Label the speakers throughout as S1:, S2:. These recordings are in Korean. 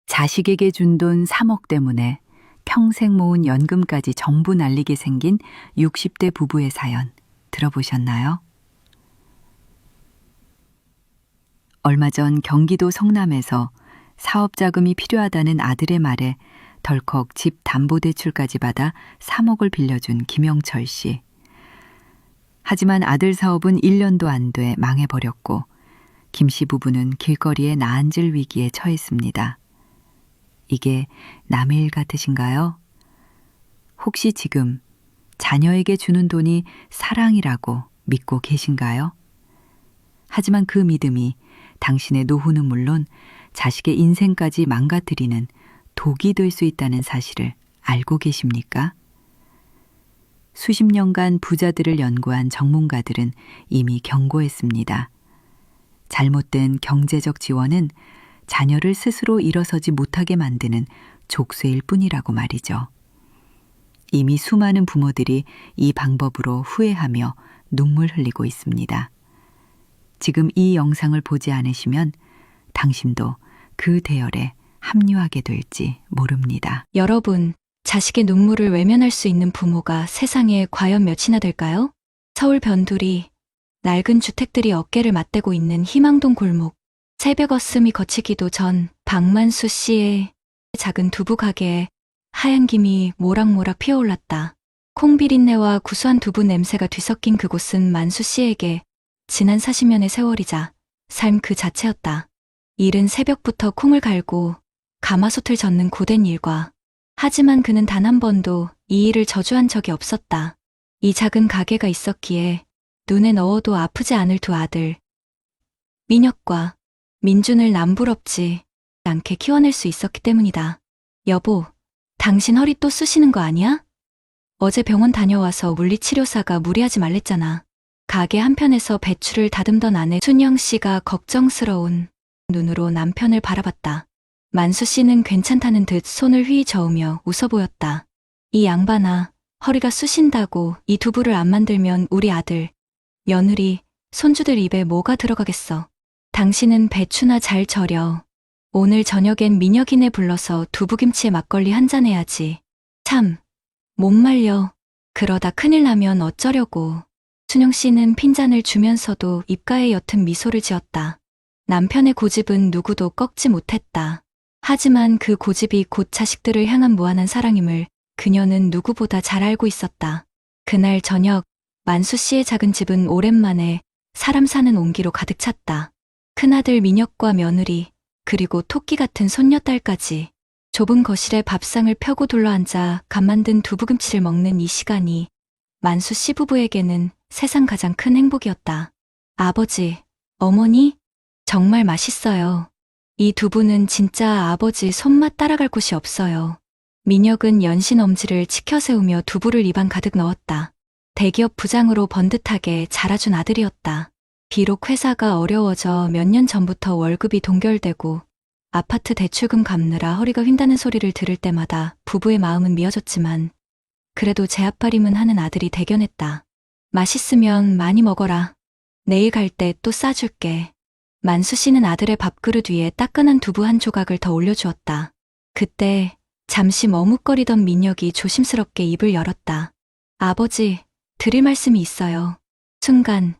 S1: 자식에게 준 돈 3억 때문에 평생 모은 연금까지 전부 날리게 생긴 60대 부부의 사연 들어보셨나요? 얼마 전 경기도 성남에서 사업 자금이 필요하다는 아들의 말에 덜컥 집 담보대출까지 받아 3억을 빌려준 김영철 씨. 하지만 아들 사업은 1년도 안 돼 망해버렸고 김 씨 부부는 길거리에 나앉을 위기에 처했습니다. 이게 남의 일 같으신가요? 혹시 지금 자녀에게 주는 돈이 사랑이라고 믿고 계신가요? 하지만 그 믿음이 당신의 노후는 물론 자식의 인생까지 망가뜨리는 독이 될 수 있다는 사실을 알고 계십니까? 수십 년간 부자들을 연구한 전문가들은 이미 경고했습니다. 잘못된 경제적 지원은 자녀를 스스로 일어서지 못하게 만드는 족쇄일 뿐이라고 말이죠. 이미 수많은 부모들이 이 방법으로 후회하며 눈물 흘리고 있습니다. 지금 이 영상을 보지 않으시면 당신도 그 대열에 합류하게 될지 모릅니다.
S2: 여러분, 자식의 눈물을 외면할 수 있는 부모가 세상에 과연 몇이나 될까요? 서울 변두리, 낡은 주택들이 어깨를 맞대고 있는 희망동 골목. 새벽 어슴이 거치기도 전 박만수 씨의 작은 두부 가게에 하얀 김이 모락모락 피어올랐다. 콩비린내와 구수한 두부 냄새가 뒤섞인 그곳은 만수 씨에게 지난 40년의 세월이자 삶 그 자체였다. 이른 새벽부터 콩을 갈고 가마솥을 젓는 고된 일과, 하지만 그는 단 한 번도 이 일을 저주한 적이 없었다. 이 작은 가게가 있었기에 눈에 넣어도 아프지 않을 두 아들 민혁과 민준을 남부럽지 않게 키워낼 수 있었기 때문이다. 여보, 당신 허리 또 쑤시는 거 아니야? 어제 병원 다녀와서 물리치료사가 무리하지 말랬잖아. 가게 한편에서 배추를 다듬던 아내 순영 씨가 걱정스러운 눈으로 남편을 바라봤다. 만수 씨는 괜찮다는 듯 손을 휘 저으며 웃어 보였다. 이 양반아, 허리가 쑤신다고 이 두부를 안 만들면 우리 아들, 며느리, 손주들 입에 뭐가 들어가겠어. 당신은 배추나 잘 절여. 오늘 저녁엔 민혁이네 불러서 두부김치에 막걸리 한잔 해야지. 참, 못 말려. 그러다 큰일 나면 어쩌려고. 순영 씨는 핀잔을 주면서도 입가에 옅은 미소를 지었다. 남편의 고집은 누구도 꺾지 못했다. 하지만 그 고집이 곧 자식들을 향한 무한한 사랑임을 그녀는 누구보다 잘 알고 있었다. 그날 저녁, 만수 씨의 작은 집은 오랜만에 사람 사는 온기로 가득 찼다. 큰아들 민혁과 며느리, 그리고 토끼 같은 손녀딸까지 좁은 거실에 밥상을 펴고 둘러앉아 갓 만든 두부김치를 먹는 이 시간이 만수 씨 부부에게는 세상 가장 큰 행복이었다. 아버지, 어머니, 정말 맛있어요. 이 두부는 진짜 아버지 손맛 따라갈 곳이 없어요. 민혁은 연신 엄지를 치켜세우며 두부를 입안 가득 넣었다. 대기업 부장으로 번듯하게 자라준 아들이었다. 비록 회사가 어려워져 몇 년 전부터 월급이 동결되고 아파트 대출금 갚느라 허리가 휜다는 소리를 들을 때마다 부부의 마음은 미어졌지만 그래도 제압바림은 하는 아들이 대견했다. 맛있으면 많이 먹어라. 내일 갈 때 또 싸줄게. 만수 씨는 아들의 밥그릇 위에 따끈한 두부 한 조각을 더 올려주었다. 그때 잠시 머뭇거리던 민혁이 조심스럽게 입을 열었다. 아버지, 드릴 말씀이 있어요. 순간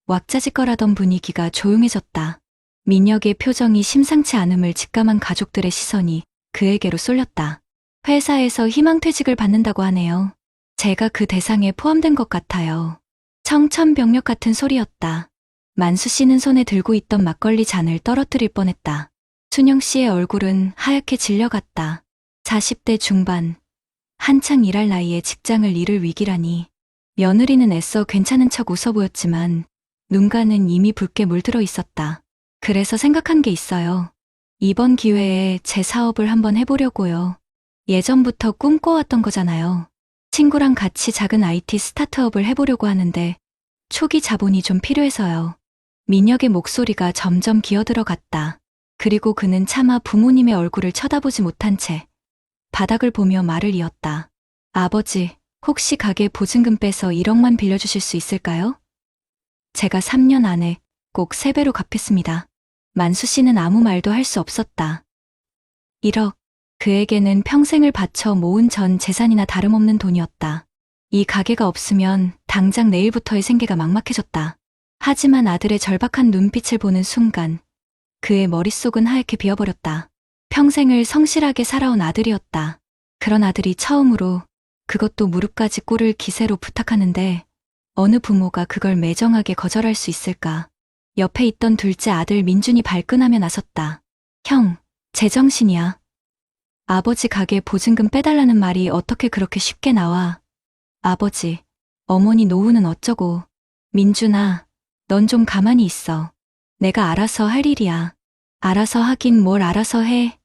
S2: 왁자지껄하던 분위기가 조용해졌다. 민혁의 표정이 심상치 않음을 직감한 가족들의 시선이 그에게로 쏠렸다. 회사에서 희망퇴직을 받는다고 하네요. 제가 그 대상에 포함된 것 같아요. 청천벽력 같은 소리였다. 만수 씨는 손에 들고 있던 막걸리 잔을 떨어뜨릴 뻔했다. 순영 씨의 얼굴은 하얗게 질려갔다. 40대 중반, 한창 일할 나이에 직장을 잃을 위기라니. 며느리는 애써 괜찮은 척 웃어 보였지만 눈가는 이미 붉게 물들어 있었다. 그래서 생각한 게 있어요. 이번 기회에 제 사업을 한번 해보려고요. 예전부터 꿈꿔왔던 거잖아요. 친구랑 같이 작은 IT 스타트업을 해보려고 하는데 초기 자본이 좀 필요해서요. 민혁의 목소리가 점점 기어들어갔다. 그리고 그는 차마 부모님의 얼굴을 쳐다보지 못한 채 바닥을 보며 말을 이었다. 아버지, 혹시 가게 보증금 빼서 1억만 빌려주실 수 있을까요? 제가 3년 안에 꼭 3배로 갚겠습니다. 만수 씨는 아무 말도 할 수 없었다. 1억. 그에게는 평생을 바쳐 모은 전 재산이나 다름없는 돈이었다. 이 가게가 없으면 당장 내일부터의 생계가 막막해졌다. 하지만 아들의 절박한 눈빛을 보는 순간 그의 머릿속은 하얗게 비어버렸다. 평생을 성실하게 살아온 아들이었다. 그런 아들이 처음으로, 그것도 무릎까지 꿇을 기세로 부탁하는데 어느 부모가 그걸 매정하게 거절할 수 있을까? 옆에 있던 둘째 아들 민준이 발끈하며 나섰다. 형, 제정신이야. 아버지 가게 보증금 빼달라는 말이 어떻게 그렇게 쉽게 나와? 아버지, 어머니 노후는 어쩌고. 민준아, 넌 좀 가만히 있어. 내가 알아서 할 일이야. 알아서 하긴 뭘 알아서 해.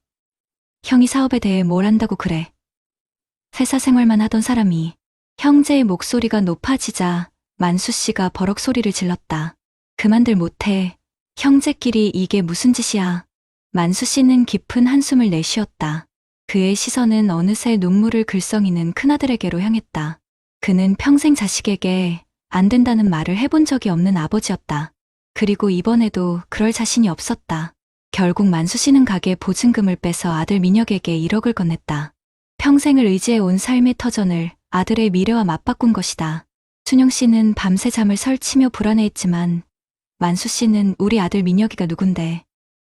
S2: 형이 사업에 대해 뭘 안다고 그래. 회사 생활만 하던 사람이. 형제의 목소리가 높아지자 만수 씨가 버럭 소리를 질렀다. 그만들 못해. 형제끼리 이게 무슨 짓이야. 만수 씨는 깊은 한숨을 내쉬었다. 그의 시선은 어느새 눈물을 글썽이는 큰아들에게로 향했다. 그는 평생 자식에게 안 된다는 말을 해본 적이 없는 아버지였다. 그리고 이번에도 그럴 자신이 없었다. 결국 만수 씨는 가게 보증금을 빼서 아들 민혁에게 1억을 건넸다. 평생을 의지해온 삶의 터전을 아들의 미래와 맞바꾼 것이다. 순영 씨는 밤새 잠을 설치며 불안해했지만 만수 씨는 우리 아들 민혁이가 누군데.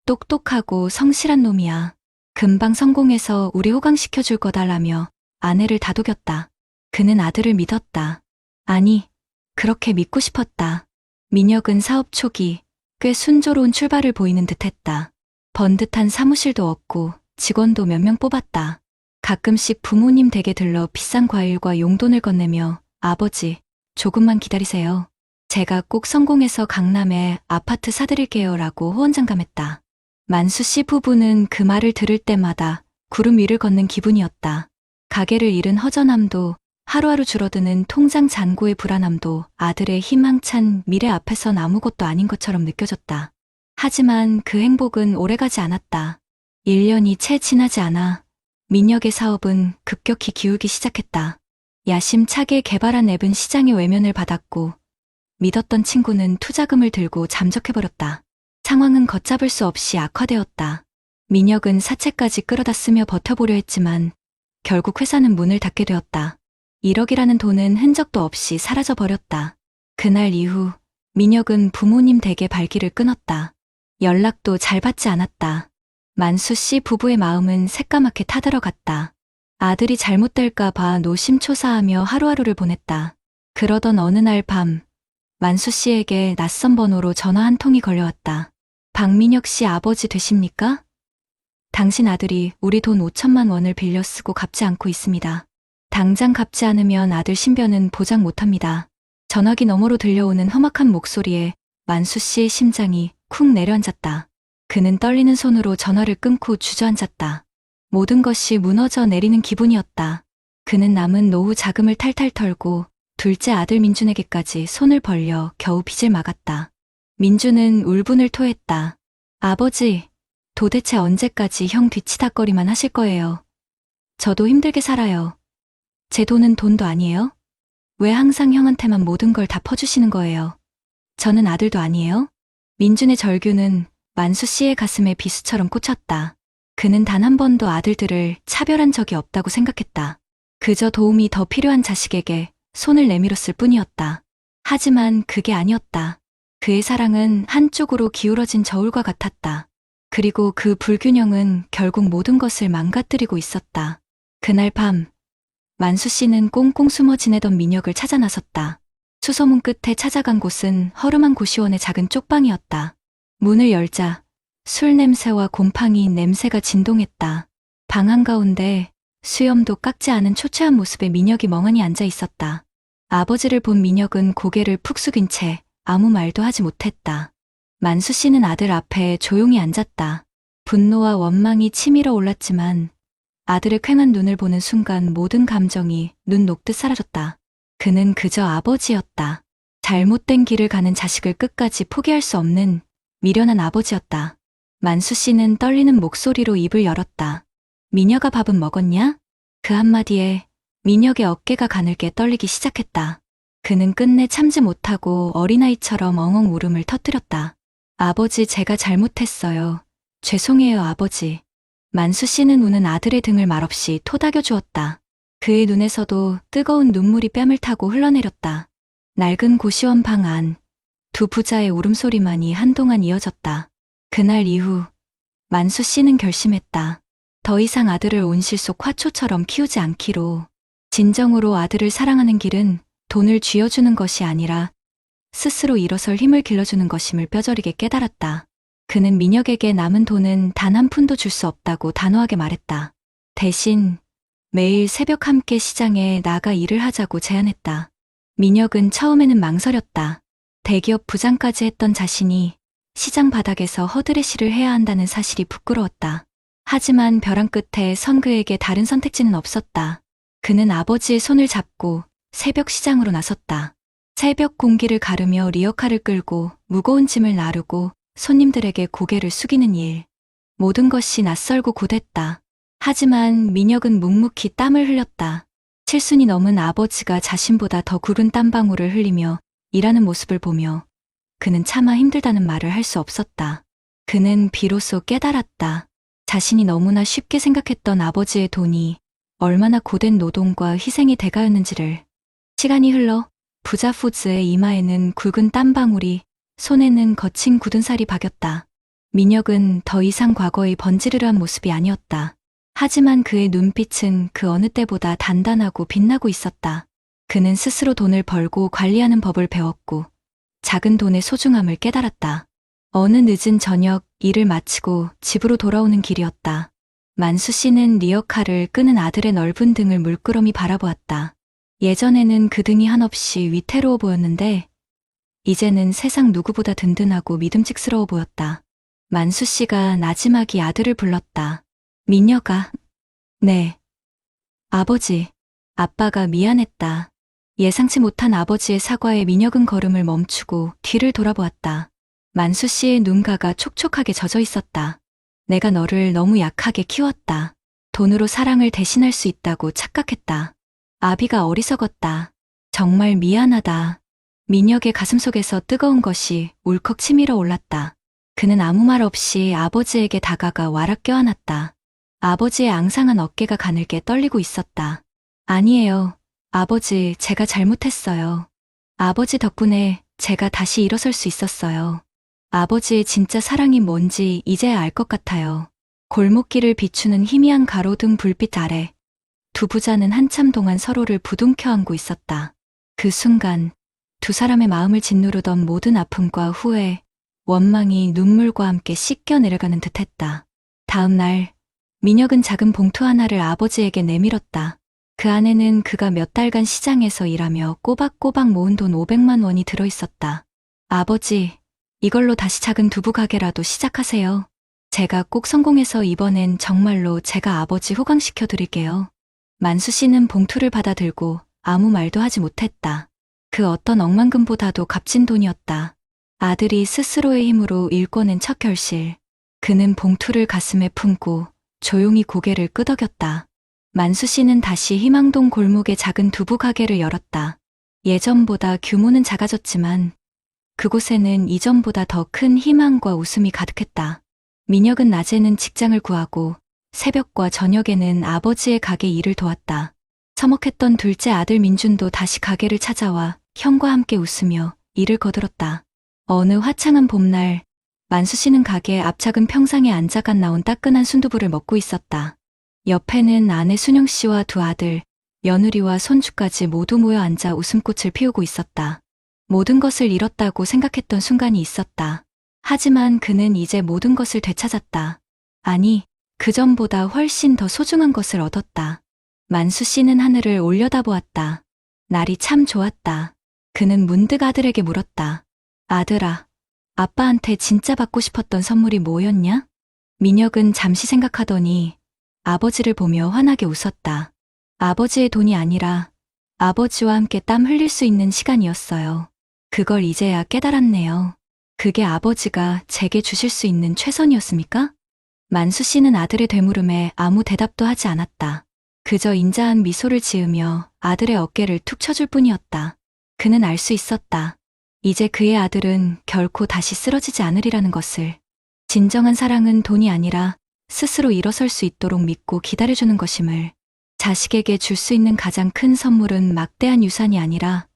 S2: 똑똑하고 성실한 놈이야. 금방 성공해서 우리 호강시켜줄 거다라며 아내를 다독였다. 그는 아들을 믿었다. 아니, 그렇게 믿고 싶었다. 민혁은 사업 초기 꽤 순조로운 출발을 보이는 듯했다. 번듯한 사무실도 없고 직원도 몇 명 뽑았다. 가끔씩 부모님 댁에 들러 비싼 과일과 용돈을 건네며 아버지, 조금만 기다리세요. 제가 꼭 성공해서 강남에 아파트 사드릴게요 라고 호언장담했다. 만수 씨 부부는 그 말을 들을 때마다 구름 위를 걷는 기분이었다. 가게를 잃은 허전함도 하루하루 줄어드는 통장 잔고의 불안함도 아들의 희망찬 미래 앞에선 아무것도 아닌 것처럼 느껴졌다. 하지만 그 행복은 오래가지 않았다. 1년이 채 지나지 않아 민혁의 사업은 급격히 기울기 시작했다. 야심차게 개발한 앱은 시장의 외면을 받았고 믿었던 친구는 투자금을 들고 잠적해버렸다. 상황은 걷잡을 수 없이 악화되었다. 민혁은 사채까지 끌어다 쓰며 버텨보려 했지만 결국 회사는 문을 닫게 되었다. 1억이라는 돈은 흔적도 없이 사라져버렸다. 그날 이후 민혁은 부모님 댁에 발길을 끊었다. 연락도 잘 받지 않았다. 만수 씨 부부의 마음은 새까맣게 타들어갔다. 아들이 잘못될까 봐 노심초사하며 하루하루를 보냈다. 그러던 어느 날 밤 만수 씨에게 낯선 번호로 전화 한 통이 걸려왔다. 박민혁 씨 아버지 되십니까? 당신 아들이 우리 돈 5천만 원을 빌려 쓰고 갚지 않고 있습니다. 당장 갚지 않으면 아들 신변은 보장 못합니다. 전화기 너머로 들려오는 험악한 목소리에 만수 씨의 심장이 쿵 내려앉았다. 그는 떨리는 손으로 전화를 끊고 주저앉았다. 모든 것이 무너져 내리는 기분이었다. 그는 남은 노후 자금을 탈탈 털고 둘째 아들 민준에게까지 손을 벌려 겨우 빚을 막았다. 민준은 울분을 토했다. 아버지, 도대체 언제까지 형 뒤치다꺼리만 하실 거예요? 저도 힘들게 살아요. 제 돈은 돈도 아니에요? 왜 항상 형한테만 모든 걸 다 퍼주시는 거예요? 저는 아들도 아니에요? 민준의 절규는 만수 씨의 가슴에 비수처럼 꽂혔다. 그는 단 한 번도 아들들을 차별한 적이 없다고 생각했다. 그저 도움이 더 필요한 자식에게 손을 내밀었을 뿐이었다. 하지만 그게 아니었다. 그의 사랑은 한쪽으로 기울어진 저울과 같았다. 그리고 그 불균형은 결국 모든 것을 망가뜨리고 있었다. 그날 밤, 만수 씨는 꽁꽁 숨어 지내던 민혁을 찾아 나섰다. 수소문 끝에 찾아간 곳은 허름한 고시원의 작은 쪽방이었다. 문을 열자 술 냄새와 곰팡이 냄새가 진동했다. 방 한가운데 수염도 깎지 않은 초췌한 모습의 민혁이 멍하니 앉아 있었다. 아버지를 본 민혁은 고개를 푹 숙인 채 아무 말도 하지 못했다. 만수 씨는 아들 앞에 조용히 앉았다. 분노와 원망이 치밀어 올랐지만 아들의 퀭한 눈을 보는 순간 모든 감정이 눈 녹듯 사라졌다. 그는 그저 아버지였다. 잘못된 길을 가는 자식을 끝까지 포기할 수 없는 미련한 아버지였다. 만수 씨는 떨리는 목소리로 입을 열었다. 민혁아 밥은 먹었냐? 그 한마디에 민혁의 어깨가 가늘게 떨리기 시작했다. 그는 끝내 참지 못하고 어린아이처럼 엉엉 울음을 터뜨렸다. 아버지, 제가 잘못했어요. 죄송해요, 아버지. 만수 씨는 우는 아들의 등을 말없이 토닥여 주었다. 그의 눈에서도 뜨거운 눈물이 뺨을 타고 흘러내렸다. 낡은 고시원 방 안, 두 부자의 울음소리만이 한동안 이어졌다. 그날 이후 만수 씨는 결심했다. 더 이상 아들을 온실 속 화초처럼 키우지 않기로. 진정으로 아들을 사랑하는 길은 돈을 쥐어주는 것이 아니라 스스로 일어설 힘을 길러주는 것임을 뼈저리게 깨달았다. 그는 민혁에게 남은 돈은 단 한 푼도 줄 수 없다고 단호하게 말했다. 대신 매일 새벽 함께 시장에 나가 일을 하자고 제안했다. 민혁은 처음에는 망설였다. 대기업 부장까지 했던 자신이 시장 바닥에서 허드레시를 해야 한다는 사실이 부끄러웠다. 하지만 벼랑 끝에 선 그에게 다른 선택지는 없었다. 그는 아버지의 손을 잡고 새벽 시장으로 나섰다. 새벽 공기를 가르며 리어카를 끌고 무거운 짐을 나르고 손님들에게 고개를 숙이는 일. 모든 것이 낯설고 고됐다. 하지만 민혁은 묵묵히 땀을 흘렸다. 7순이 넘은 아버지가 자신보다 더 구른 땀방울을 흘리며 일하는 모습을 보며 그는 차마 힘들다는 말을 할 수 없었다. 그는 비로소 깨달았다. 자신이 너무나 쉽게 생각했던 아버지의 돈이 얼마나 고된 노동과 희생의 대가였는지를. 시간이 흘러 부자 푸즈의 이마에는 굵은 땀방울이, 손에는 거친 굳은 살이 박였다. 민혁은 더 이상 과거의 번지르르한 모습이 아니었다. 하지만 그의 눈빛은 그 어느 때보다 단단하고 빛나고 있었다. 그는 스스로 돈을 벌고 관리하는 법을 배웠고 작은 돈의 소중함을 깨달았다. 어느 늦은 저녁 일을 마치고 집으로 돌아오는 길이었다. 만수 씨는 리어카를 끄는 아들의 넓은 등을 물끄러미 바라보았다. 예전에는 그 등이 한없이 위태로워 보였는데 이제는 세상 누구보다 든든하고 믿음직스러워 보였다. 만수 씨가 나지막이 아들을 불렀다. 민혁아. 네. 아버지. 아빠가 미안했다. 예상치 못한 아버지의 사과에 민혁은 걸음을 멈추고 뒤를 돌아보았다. 만수 씨의 눈가가 촉촉하게 젖어 있었다. 내가 너를 너무 약하게 키웠다. 돈으로 사랑을 대신할 수 있다고 착각했다. 아비가 어리석었다. 정말 미안하다. 민혁의 가슴속에서 뜨거운 것이 울컥 치밀어 올랐다. 그는 아무 말 없이 아버지에게 다가가 와락 껴안았다. 아버지의 앙상한 어깨가 가늘게 떨리고 있었다. 아니에요. 아버지, 제가 잘못했어요. 아버지 덕분에 제가 다시 일어설 수 있었어요. 아버지의 진짜 사랑이 뭔지 이제야 알 것 같아요. 골목길을 비추는 희미한 가로등 불빛 아래 두 부자는 한참 동안 서로를 부둥켜 안고 있었다. 그 순간 두 사람의 마음을 짓누르던 모든 아픔과 후회, 원망이 눈물과 함께 씻겨 내려가는 듯했다. 다음 날 민혁은 작은 봉투 하나를 아버지에게 내밀었다. 그 안에는 그가 몇 달간 시장에서 일하며 꼬박꼬박 모은 돈 500만 원이 들어있었다. 아버지, 이걸로 다시 작은 두부 가게라도 시작하세요. 제가 꼭 성공해서 이번엔 정말로 제가 아버지 호강시켜 드릴게요. 만수 씨는 봉투를 받아들고 아무 말도 하지 못했다. 그 어떤 억만금보다도 값진 돈이었다. 아들이 스스로의 힘으로 일궈낸 첫 결실. 그는 봉투를 가슴에 품고 조용히 고개를 끄덕였다. 만수 씨는 다시 희망동 골목의 작은 두부 가게를 열었다. 예전보다 규모는 작아졌지만 그곳에는 이전보다 더 큰 희망과 웃음이 가득했다. 민혁은 낮에는 직장을 구하고 새벽과 저녁에는 아버지의 가게 일을 도왔다. 서먹했던 둘째 아들 민준도 다시 가게를 찾아와 형과 함께 웃으며 일을 거들었다. 어느 화창한 봄날 만수 씨는 가게 앞 작은 평상에 앉아간 나온 따끈한 순두부를 먹고 있었다. 옆에는 아내 순영 씨와 두 아들, 며느리와 손주까지 모두 모여 앉아 웃음꽃을 피우고 있었다. 모든 것을 잃었다고 생각했던 순간이 있었다. 하지만 그는 이제 모든 것을 되찾았다. 아니, 그전보다 훨씬 더 소중한 것을 얻었다. 만수 씨는 하늘을 올려다보았다. 날이 참 좋았다. 그는 문득 아들에게 물었다. 아들아, 아빠한테 진짜 받고 싶었던 선물이 뭐였냐? 민혁은 잠시 생각하더니 아버지를 보며 환하게 웃었다. 아버지의 돈이 아니라 아버지와 함께 땀 흘릴 수 있는 시간이었어요. 그걸 이제야 깨달았네요. 그게 아버지가 제게 주실 수 있는 최선이었습니까? 만수 씨는 아들의 되물음에 아무 대답도 하지 않았다. 그저 인자한 미소를 지으며 아들의 어깨를 툭 쳐줄 뿐이었다. 그는 알 수 있었다. 이제 그의 아들은 결코 다시 쓰러지지 않으리라는 것을. 진정한 사랑은 돈이 아니라 스스로 일어설 수 있도록 믿고 기다려주는 것임을, 자식에게 줄 수 있는 가장 큰 선물은 막대한 유산이 아니라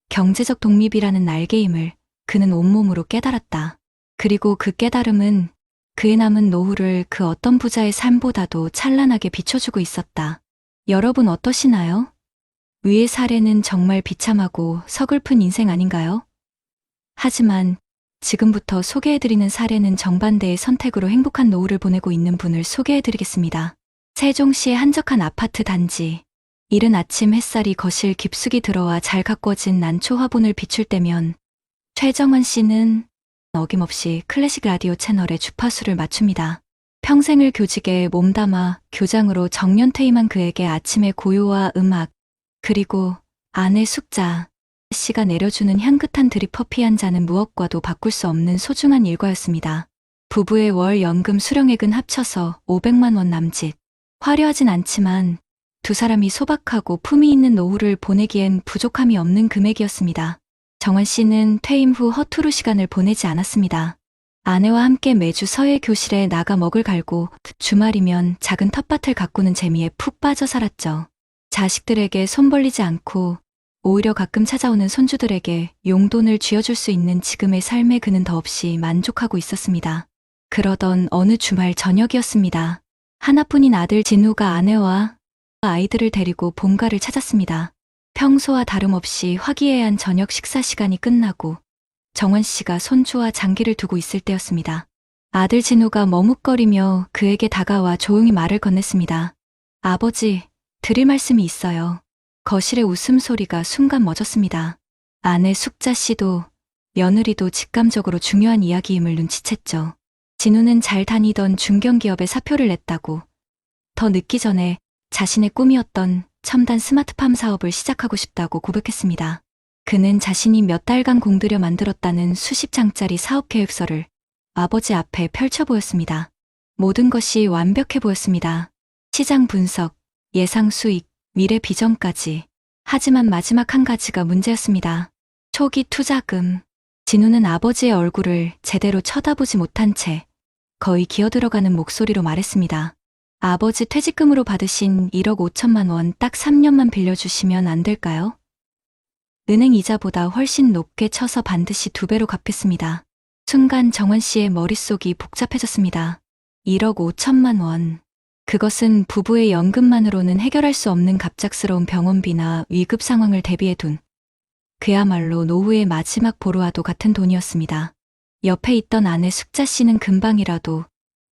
S2: 경제적 독립이라는 날개임을 그는 온몸으로 깨달았다. 그리고 그 깨달음은 그의 남은 노후를 그 어떤 부자의 삶보다도 찬란하게 비춰주고 있었다. 여러분 어떠시나요? 위의 사례는 정말 비참하고 서글픈 인생 아닌가요? 하지만 지금부터 소개해드리는 사례는 정반대의 선택으로 행복한 노후를 보내고 있는 분을 소개해드리겠습니다. 세종시의 한적한 아파트 단지. 이른 아침 햇살이 거실 깊숙이 들어와 잘 가꿔진 난초 화분을 비출 때면 최정원 씨는 어김없이 클래식 라디오 채널의 주파수를 맞춥니다. 평생을 교직에 몸담아 교장으로 정년퇴임한 그에게 아침의 고요와 음악, 그리고 아내 숙자 씨가 내려주는 향긋한 드립커피 한 잔은 무엇과도 바꿀 수 없는 소중한 일과였습니다. 부부의 월 연금 수령액은 합쳐서 500만 원 남짓. 화려하진 않지만 두 사람이 소박하고 품위 있는 노후를 보내기엔 부족함이 없는 금액이었습니다. 정원 씨는 퇴임 후 허투루 시간을 보내지 않았습니다. 아내와 함께 매주 서예 교실에 나가 먹을 갈고 주말이면 작은 텃밭을 가꾸는 재미에 푹 빠져 살았죠. 자식들에게 손 벌리지 않고 오히려 가끔 찾아오는 손주들에게 용돈을 쥐어줄 수 있는 지금의 삶에 그는 더없이 만족하고 있었습니다. 그러던 어느 주말 저녁이었습니다. 하나뿐인 아들 진우가 아내와 아이들을 데리고 본가를 찾았습니다. 평소와 다름없이 화기애애한 저녁 식사 시간이 끝나고 정원 씨가 손주와 장기를 두고 있을 때였습니다. 아들 진우가 머뭇거리며 그에게 다가와 조용히 말을 건넸습니다. 아버지, 드릴 말씀이 있어요. 거실의 웃음소리가 순간 멎었습니다. 아내 숙자 씨도 며느리도 직감적으로 중요한 이야기임을 눈치챘죠. 진우는 잘 다니던 중견기업에 사표를 냈다고, 더 늦기 전에 자신의 꿈이었던 첨단 스마트팜 사업을 시작하고 싶다고 고백했습니다. 그는 자신이 몇 달간 공들여 만들었다는 수십 장짜리 사업 계획서를 아버지 앞에 펼쳐 보였습니다. 모든 것이 완벽해 보였습니다. 시장 분석, 예상 수익, 미래 비전까지. 하지만 마지막 한 가지가 문제였습니다. 초기 투자금. 진우는 아버지의 얼굴을 제대로 쳐다보지 못한 채 거의 기어들어가는 목소리로 말했습니다. 아버지 퇴직금으로 받으신 1억 5천만 원 딱 3년만 빌려주시면 안 될까요? 은행 이자보다 훨씬 높게 쳐서 반드시 2배로 갚겠습니다. 순간 정원 씨의 머릿속이 복잡해졌습니다. 1억 5천만 원. 그것은 부부의 연금만으로는 해결할 수 없는 갑작스러운 병원비나 위급 상황을 대비해 둔 그야말로 노후의 마지막 보루와도 같은 돈이었습니다. 옆에 있던 아내 숙자 씨는 금방이라도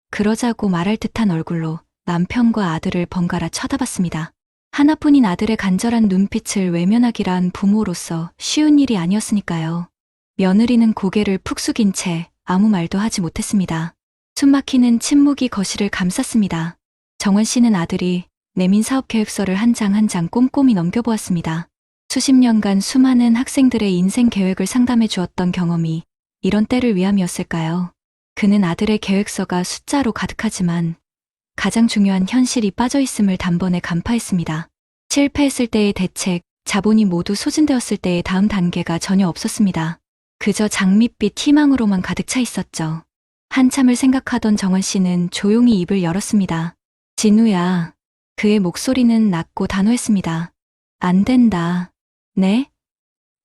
S2: 그러자고 말할 듯한 얼굴로 남편과 아들을 번갈아 쳐다봤습니다. 하나뿐인 아들의 간절한 눈빛을 외면하기란 부모로서 쉬운 일이 아니었으니까요. 며느리는 고개를 푹 숙인 채 아무 말도 하지 못했습니다. 숨막히는 침묵이 거실을 감쌌습니다. 정원 씨는 아들이 내민 사업 계획서를 한 장 한 장 꼼꼼히 넘겨보았습니다. 수십 년간 수많은 학생들의 인생 계획을 상담해 주었던 경험이 이런 때를 위함이었을까요? 그는 아들의 계획서가 숫자로 가득하지만 가장 중요한 현실이 빠져있음을 단번에 간파했습니다. 실패했을 때의 대책, 자본이 모두 소진되었을 때의 다음 단계가 전혀 없었습니다. 그저 장밋빛 희망으로만 가득 차 있었죠. 한참을 생각하던 정원 씨는 조용히 입을 열었습니다. 진우야. 그의 목소리는 낮고 단호했습니다. 안 된다. 네?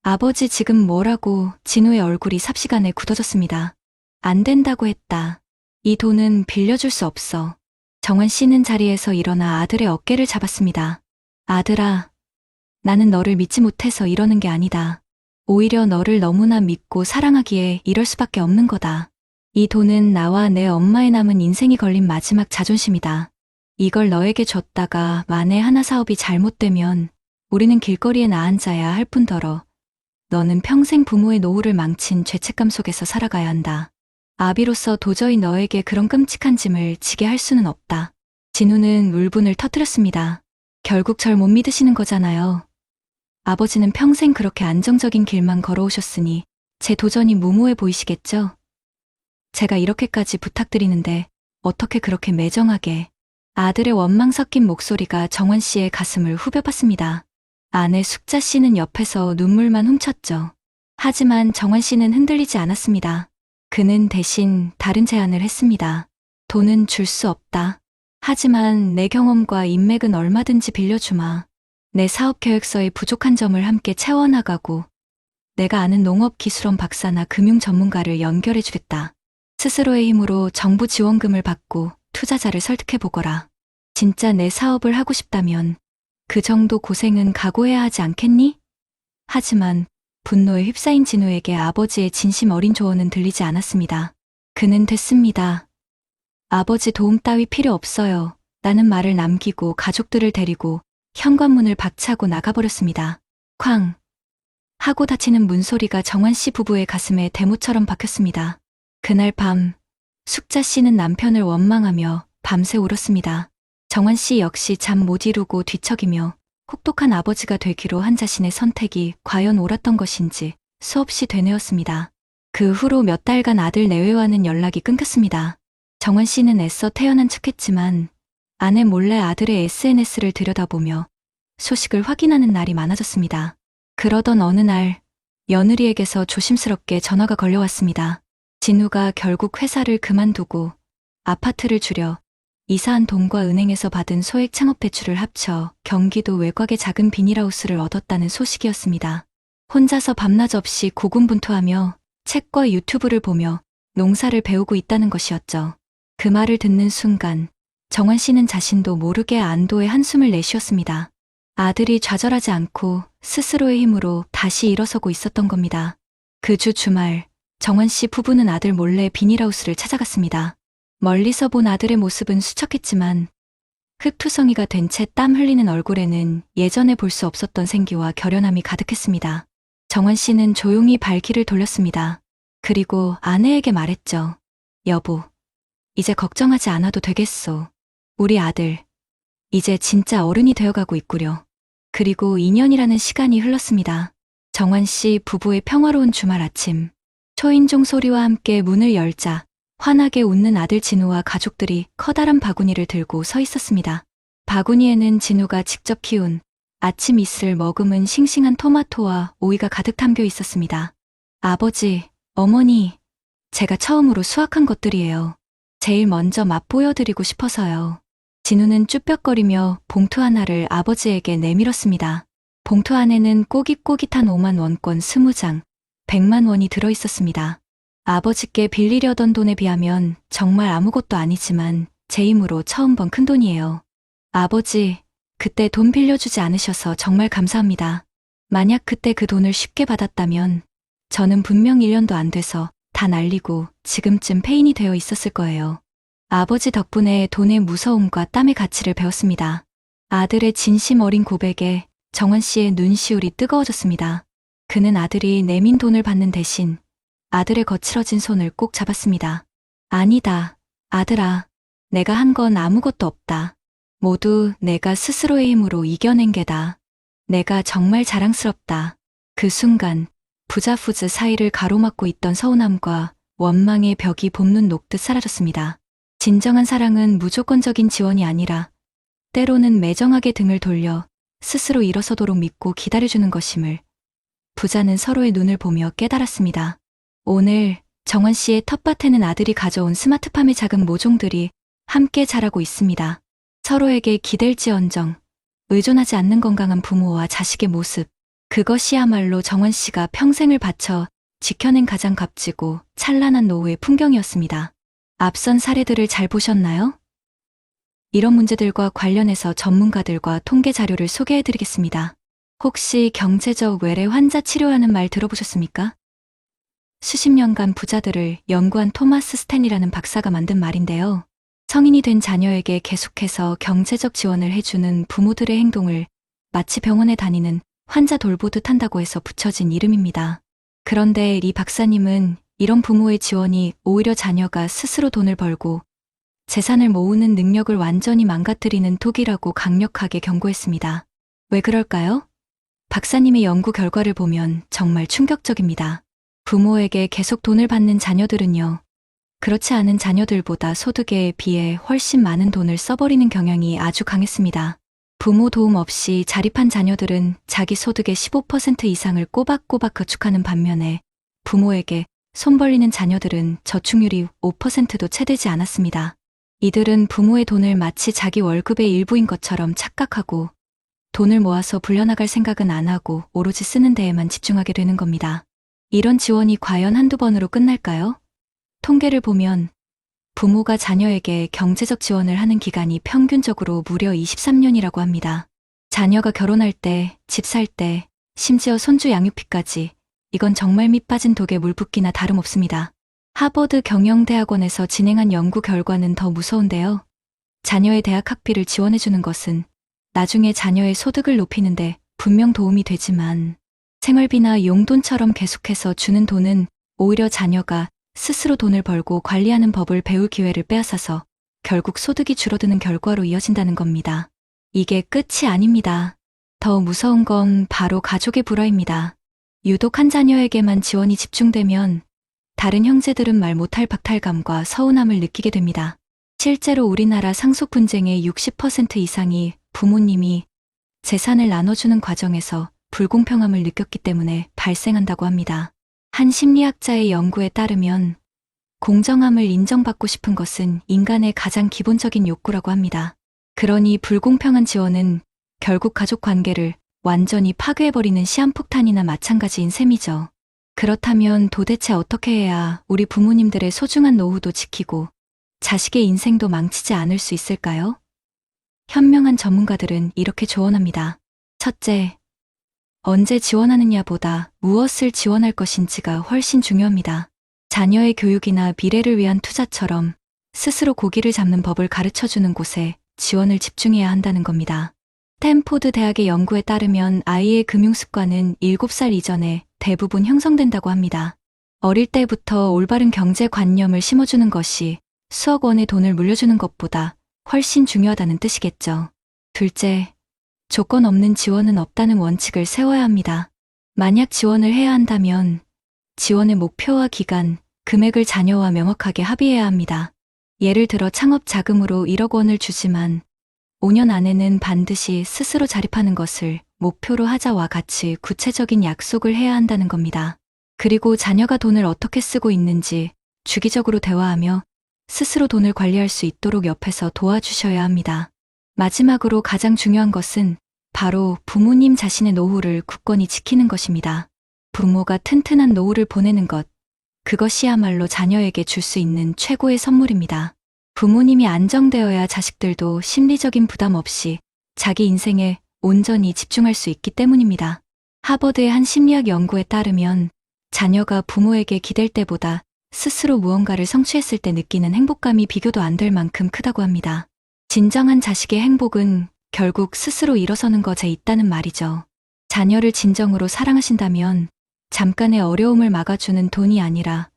S2: 아버지 지금 뭐라고? 진우의 얼굴이 삽시간에 굳어졌습니다. 안 된다고 했다. 이 돈은 빌려줄 수 없어. 정원 씨는 자리에서 일어나 아들의 어깨를 잡았습니다. 아들아, 나는 너를 믿지 못해서 이러는 게 아니다. 오히려 너를 너무나 믿고 사랑하기에 이럴 수밖에 없는 거다. 이 돈은 나와 내 엄마의 남은 인생이 걸린 마지막 자존심이다. 이걸 너에게 줬다가 만에 하나 사업이 잘못되면 우리는 길거리에 나앉아야 할 뿐더러 너는 평생 부모의 노후를 망친 죄책감 속에서 살아가야 한다. 아비로서 도저히 너에게 그런 끔찍한 짐을 지게 할 수는 없다. 진우는 울분을 터뜨렸습니다. 결국 절 못 믿으시는 거잖아요. 아버지는 평생 그렇게 안정적인 길만 걸어오셨으니 제 도전이 무모해 보이시겠죠? 제가 이렇게까지 부탁드리는데 어떻게 그렇게 매정하게. 아들의 원망 섞인 목소리가 정원 씨의 가슴을 후벼팠습니다. 아내 숙자 씨는 옆에서 눈물만 훔쳤죠. 하지만 정원 씨는 흔들리지 않았습니다. 그는 대신 다른 제안을 했습니다. 돈은 줄 수 없다. 하지만 내 경험과 인맥은 얼마든지 빌려주마. 내 사업 계획서의 부족한 점을 함께 채워나가고 내가 아는 농업기술원 박사나 금융 전문가를 연결해주겠다. 스스로의 힘으로 정부 지원금을 받고 투자자를 설득해보거라. 진짜 내 사업을 하고 싶다면 그 정도 고생은 각오해야 하지 않겠니? 하지만 분노에 휩싸인 진우에게 아버지의 진심 어린 조언은 들리지 않았습니다. 그는 됐습니다. 아버지 도움 따위 필요 없어요. 라는 말을 남기고 가족들을 데리고 현관문을 박차고 나가버렸습니다. 쾅! 하고 닫히는 문소리가 정환 씨 부부의 가슴에 대모처럼 박혔습니다. 그날 밤, 숙자 씨는 남편을 원망하며 밤새 울었습니다. 정환 씨 역시 잠 못 이루고 뒤척이며 혹독한 아버지가 되기로 한 자신의 선택이 과연 옳았던 것인지 수없이 되뇌었습니다. 그 후로 몇 달간 아들 내외와는 연락이 끊겼습니다. 정환 씨는 애써 태어난 척했지만 아내 몰래 아들의 SNS를 들여다보며 소식을 확인하는 날이 많아졌습니다. 그러던 어느 날 며느리에게서 조심스럽게 전화가 걸려왔습니다. 진우가 결국 회사를 그만두고 아파트를 줄여 이사한 돈과 은행에서 받은 소액 창업 대출을 합쳐 경기도 외곽의 작은 비닐하우스를 얻었다는 소식이었습니다. 혼자서 밤낮 없이 고군분투하며 책과 유튜브를 보며 농사를 배우고 있다는 것이었죠. 그 말을 듣는 순간 정환 씨는 자신도 모르게 안도의 한숨을 내쉬었습니다. 아들이 좌절하지 않고 스스로의 힘으로 다시 일어서고 있었던 겁니다. 그 주 주말 정환 씨 부부는 아들 몰래 비닐하우스를 찾아갔습니다. 멀리서 본 아들의 모습은 수척했지만 흙투성이가 된 채 땀 흘리는 얼굴에는 예전에 볼 수 없었던 생기와 결연함이 가득했습니다. 정환 씨는 조용히 발길을 돌렸습니다. 그리고 아내에게 말했죠. 여보, 이제 걱정하지 않아도 되겠소. 우리 아들, 이제 진짜 어른이 되어가고 있구려. 그리고 2년이라는 시간이 흘렀습니다. 정환 씨 부부의 평화로운 주말 아침, 초인종 소리와 함께 문을 열자 환하게 웃는 아들 진우와 가족들이 커다란 바구니를 들고 서 있었습니다. 바구니에는 진우가 직접 키운 아침 이슬을 머금은 싱싱한 토마토와 오이가 가득 담겨 있었습니다. 아버지, 어머니, 제가 처음으로 수확한 것들이에요. 제일 먼저 맛보여드리고 싶어서요. 진우는 쭈뼛거리며 봉투 하나를 아버지에게 내밀었습니다. 봉투 안에는 꼬깃꼬깃한 5만 원권 20장, 100만 원이 들어있었습니다. 아버지께 빌리려던 돈에 비하면 정말 아무것도 아니지만 제 힘으로 처음 번 큰돈이에요. 아버지, 그때 돈 빌려주지 않으셔서 정말 감사합니다. 만약 그때 그 돈을 쉽게 받았다면 저는 분명 1년도 안 돼서 다 날리고 지금쯤 폐인이 되어 있었을 거예요. 아버지 덕분에 돈의 무서움과 땀의 가치를 배웠습니다. 아들의 진심 어린 고백에 정환 씨의 눈시울이 뜨거워졌습니다. 그는 아들이 내민 돈을 받는 대신 아들의 거칠어진 손을 꼭 잡았습니다. 아니다, 아들아. 내가 한 건 아무것도 없다. 모두 내가 스스로의 힘으로 이겨낸 게다. 내가 정말 자랑스럽다. 그 순간 부자푸즈 사이를 가로막고 있던 서운함과 원망의 벽이 봄눈 녹듯 사라졌습니다. 진정한 사랑은 무조건적인 지원이 아니라 때로는 매정하게 등을 돌려 스스로 일어서도록 믿고 기다려주는 것임을 부자는 서로의 눈을 보며 깨달았습니다. 오늘 정환 씨의 텃밭에는 아들이 가져온 스마트팜의 작은 모종들이 함께 자라고 있습니다. 서로에게 기댈지언정 의존하지 않는 건강한 부모와 자식의 모습, 그것이야말로 정환 씨가 평생을 바쳐 지켜낸 가장 값지고 찬란한 노후의 풍경이었습니다. 앞선 사례들을 잘 보셨나요? 이런 문제들과 관련해서 전문가들과 통계 자료를 소개해드리겠습니다. 혹시 경제적 외래 환자 치료하는 말 들어보셨습니까? 수십 년간 부자들을 연구한 토마스 스탠리라는 박사가 만든 말인데요. 성인이 된 자녀에게 계속해서 경제적 지원을 해주는 부모들의 행동을 마치 병원에 다니는 환자 돌보듯 한다고 해서 붙여진 이름입니다. 그런데 이 박사님은 이런 부모의 지원이 오히려 자녀가 스스로 돈을 벌고 재산을 모으는 능력을 완전히 망가뜨리는 독이라고 강력하게 경고했습니다. 왜 그럴까요? 박사님의 연구 결과를 보면 정말 충격적입니다. 부모에게 계속 돈을 받는 자녀들은요, 그렇지 않은 자녀들보다 소득에 비해 훨씬 많은 돈을 써버리는 경향이 아주 강했습니다. 부모 도움 없이 자립한 자녀들은 자기 소득의 15% 이상을 꼬박꼬박 저축하는 반면에 부모에게 손 벌리는 자녀들은 저축률이 5%도 채 되지 않았습니다. 이들은 부모의 돈을 마치 자기 월급의 일부인 것처럼 착각하고 돈을 모아서 불려나갈 생각은 안 하고 오로지 쓰는 데에만 집중하게 되는 겁니다. 이런 지원이 과연 한두 번으로 끝날까요? 통계를 보면 부모가 자녀에게 경제적 지원을 하는 기간이 평균적으로 무려 23년이라고 합니다. 자녀가 결혼할 때, 집 살 때, 심지어 손주 양육비까지 이건 정말 밑 빠진 독에 물 붓기나 다름없습니다. 하버드 경영대학원에서 진행한 연구 결과는 더 무서운데요. 자녀의 대학 학비를 지원해주는 것은 나중에 자녀의 소득을 높이는데 분명 도움이 되지만 생활비나 용돈처럼 계속해서 주는 돈은 오히려 자녀가 스스로 돈을 벌고 관리하는 법을 배울 기회를 빼앗아서 결국 소득이 줄어드는 결과로 이어진다는 겁니다. 이게 끝이 아닙니다. 더 무서운 건 바로 가족의 불화입니다. 유독 한 자녀에게만 지원이 집중되면 다른 형제들은 말 못할 박탈감과 서운함을 느끼게 됩니다. 실제로 우리나라 상속 분쟁의 60% 이상이 부모님이 재산을 나눠주는 과정에서 불공평함을 느꼈기 때문에 발생한다고 합니다. 한 심리학자의 연구에 따르면 공정함을 인정받고 싶은 것은 인간의 가장 기본적인 욕구라고 합니다. 그러니 불공평한 지원은 결국 가족 관계를 완전히 파괴해버리는 시한폭탄이나 마찬가지인 셈이죠. 그렇다면 도대체 어떻게 해야 우리 부모님들의 소중한 노후도 지키고 자식의 인생도 망치지 않을 수 있을까요? 현명한 전문가들은 이렇게 조언합니다. 첫째, 언제 지원하느냐보다 무엇을 지원할 것인지가 훨씬 중요합니다. 자녀의 교육이나 미래를 위한 투자처럼 스스로 고기를 잡는 법을 가르쳐주는 곳에 지원을 집중해야 한다는 겁니다. 스탠포드 대학의 연구에 따르면 아이의 금융습관은 7살 이전에 대부분 형성된다고 합니다. 어릴 때부터 올바른 경제관념을 심어주는 것이 수억 원의 돈을 물려주는 것보다 훨씬 중요하다는 뜻이겠죠. 둘째, 조건 없는 지원은 없다는 원칙을 세워야 합니다. 만약 지원을 해야 한다면 지원의 목표와 기간, 금액을 자녀와 명확하게 합의해야 합니다. 예를 들어 창업 자금으로 1억 원을 주지만 5년 안에는 반드시 스스로 자립하는 것을 목표로 하자와 같이 구체적인 약속을 해야 한다는 겁니다. 그리고 자녀가 돈을 어떻게 쓰고 있는지 주기적으로 대화하며 스스로 돈을 관리할 수 있도록 옆에서 도와주셔야 합니다. 마지막으로 가장 중요한 것은 바로 부모님 자신의 노후를 굳건히 지키는 것입니다. 부모가 튼튼한 노후를 보내는 것, 그것이야말로 자녀에게 줄 수 있는 최고의 선물입니다. 부모님이 안정되어야 자식들도 심리적인 부담 없이 자기 인생에 온전히 집중할 수 있기 때문입니다. 하버드의 한 심리학 연구에 따르면 자녀가 부모에게 기댈 때보다 스스로 무언가를 성취했을 때 느끼는 행복감이 비교도 안 될 만큼 크다고 합니다. 진정한 자식의 행복은 결국 스스로 일어서는 것에 있다는 말이죠. 자녀를 진정으로 사랑하신다면 잠깐의 어려움을 막아주는 돈이 아니라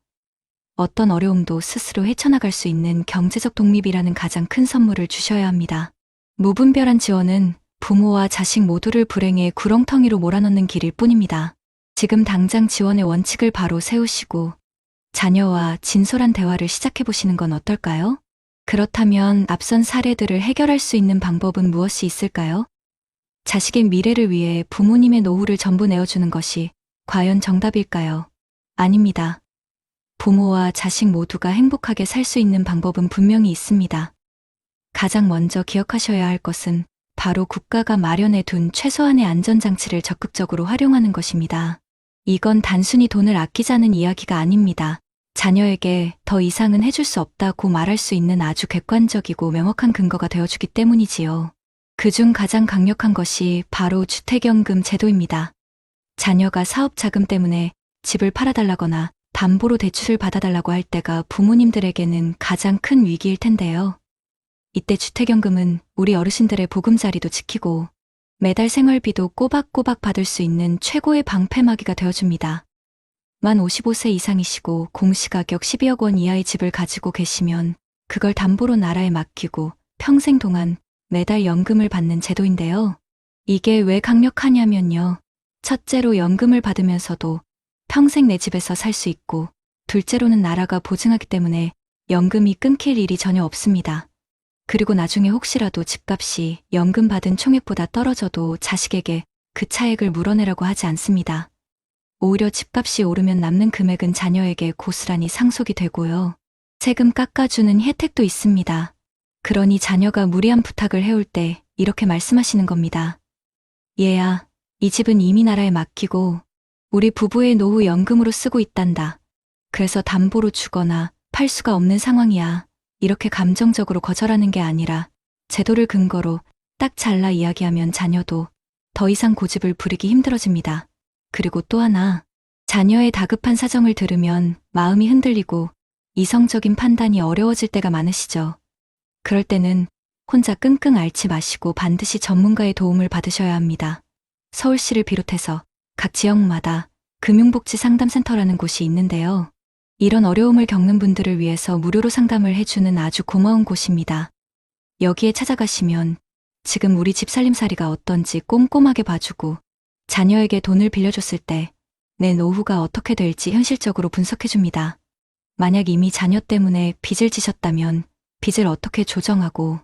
S2: 어떤 어려움도 스스로 헤쳐나갈 수 있는 경제적 독립이라는 가장 큰 선물을 주셔야 합니다. 무분별한 지원은 부모와 자식 모두를 불행의 구렁텅이로 몰아넣는 길일 뿐입니다. 지금 당장 지원의 원칙을 바로 세우시고 자녀와 진솔한 대화를 시작해보시는 건 어떨까요? 그렇다면 앞선 사례들을 해결할 수 있는 방법은 무엇이 있을까요? 자식의 미래를 위해 부모님의 노후를 전부 내어주는 것이 과연 정답일까요? 아닙니다. 부모와 자식 모두가 행복하게 살 수 있는 방법은 분명히 있습니다. 가장 먼저 기억하셔야 할 것은 바로 국가가 마련해 둔 최소한의 안전장치를 적극적으로 활용하는 것입니다. 이건 단순히 돈을 아끼자는 이야기가 아닙니다. 자녀에게 더 이상은 해줄 수 없다고 말할 수 있는 아주 객관적이고 명확한 근거가 되어주기 때문이지요. 그중 가장 강력한 것이 바로 주택연금 제도입니다. 자녀가 사업 자금 때문에 집을 팔아달라거나 담보로 대출을 받아달라고 할 때가 부모님들에게는 가장 큰 위기일 텐데요. 이때 주택연금은 우리 어르신들의 보금자리도 지키고 매달 생활비도 꼬박꼬박 받을 수 있는 최고의 방패막이가 되어줍니다. 만 55세 이상이시고 공시가격 12억 원 이하의 집을 가지고 계시면 그걸 담보로 나라에 맡기고 평생 동안 매달 연금을 받는 제도인데요. 이게 왜 강력하냐면요. 첫째로 연금을 받으면서도 평생 내 집에서 살 수 있고 둘째로는 나라가 보증하기 때문에 연금이 끊길 일이 전혀 없습니다. 그리고 나중에 혹시라도 집값이 연금 받은 총액보다 떨어져도 자식에게 그 차액을 물어내라고 하지 않습니다. 오히려 집값이 오르면 남는 금액은 자녀에게 고스란히 상속이 되고요. 세금 깎아주는 혜택도 있습니다. 그러니 자녀가 무리한 부탁을 해올 때 이렇게 말씀하시는 겁니다. 얘야, 이 집은 이미 나라에 맡기고 우리 부부의 노후 연금으로 쓰고 있단다. 그래서 담보로 주거나 팔 수가 없는 상황이야. 이렇게 감정적으로 거절하는 게 아니라 제도를 근거로 딱 잘라 이야기하면 자녀도 더 이상 고집을 부리기 힘들어집니다. 그리고 또 하나, 자녀의 다급한 사정을 들으면 마음이 흔들리고 이성적인 판단이 어려워질 때가 많으시죠. 그럴 때는 혼자 끙끙 앓지 마시고 반드시 전문가의 도움을 받으셔야 합니다. 서울시를 비롯해서 각 지역마다 금융복지 상담센터라는 곳이 있는데요. 이런 어려움을 겪는 분들을 위해서 무료로 상담을 해주는 아주 고마운 곳입니다. 여기에 찾아가시면 지금 우리 집 살림살이가 어떤지 꼼꼼하게 봐주고 자녀에게 돈을 빌려줬을 때 내 노후가 어떻게 될지 현실적으로 분석해줍니다. 만약 이미 자녀 때문에 빚을 지셨다면 빚을 어떻게 조정하고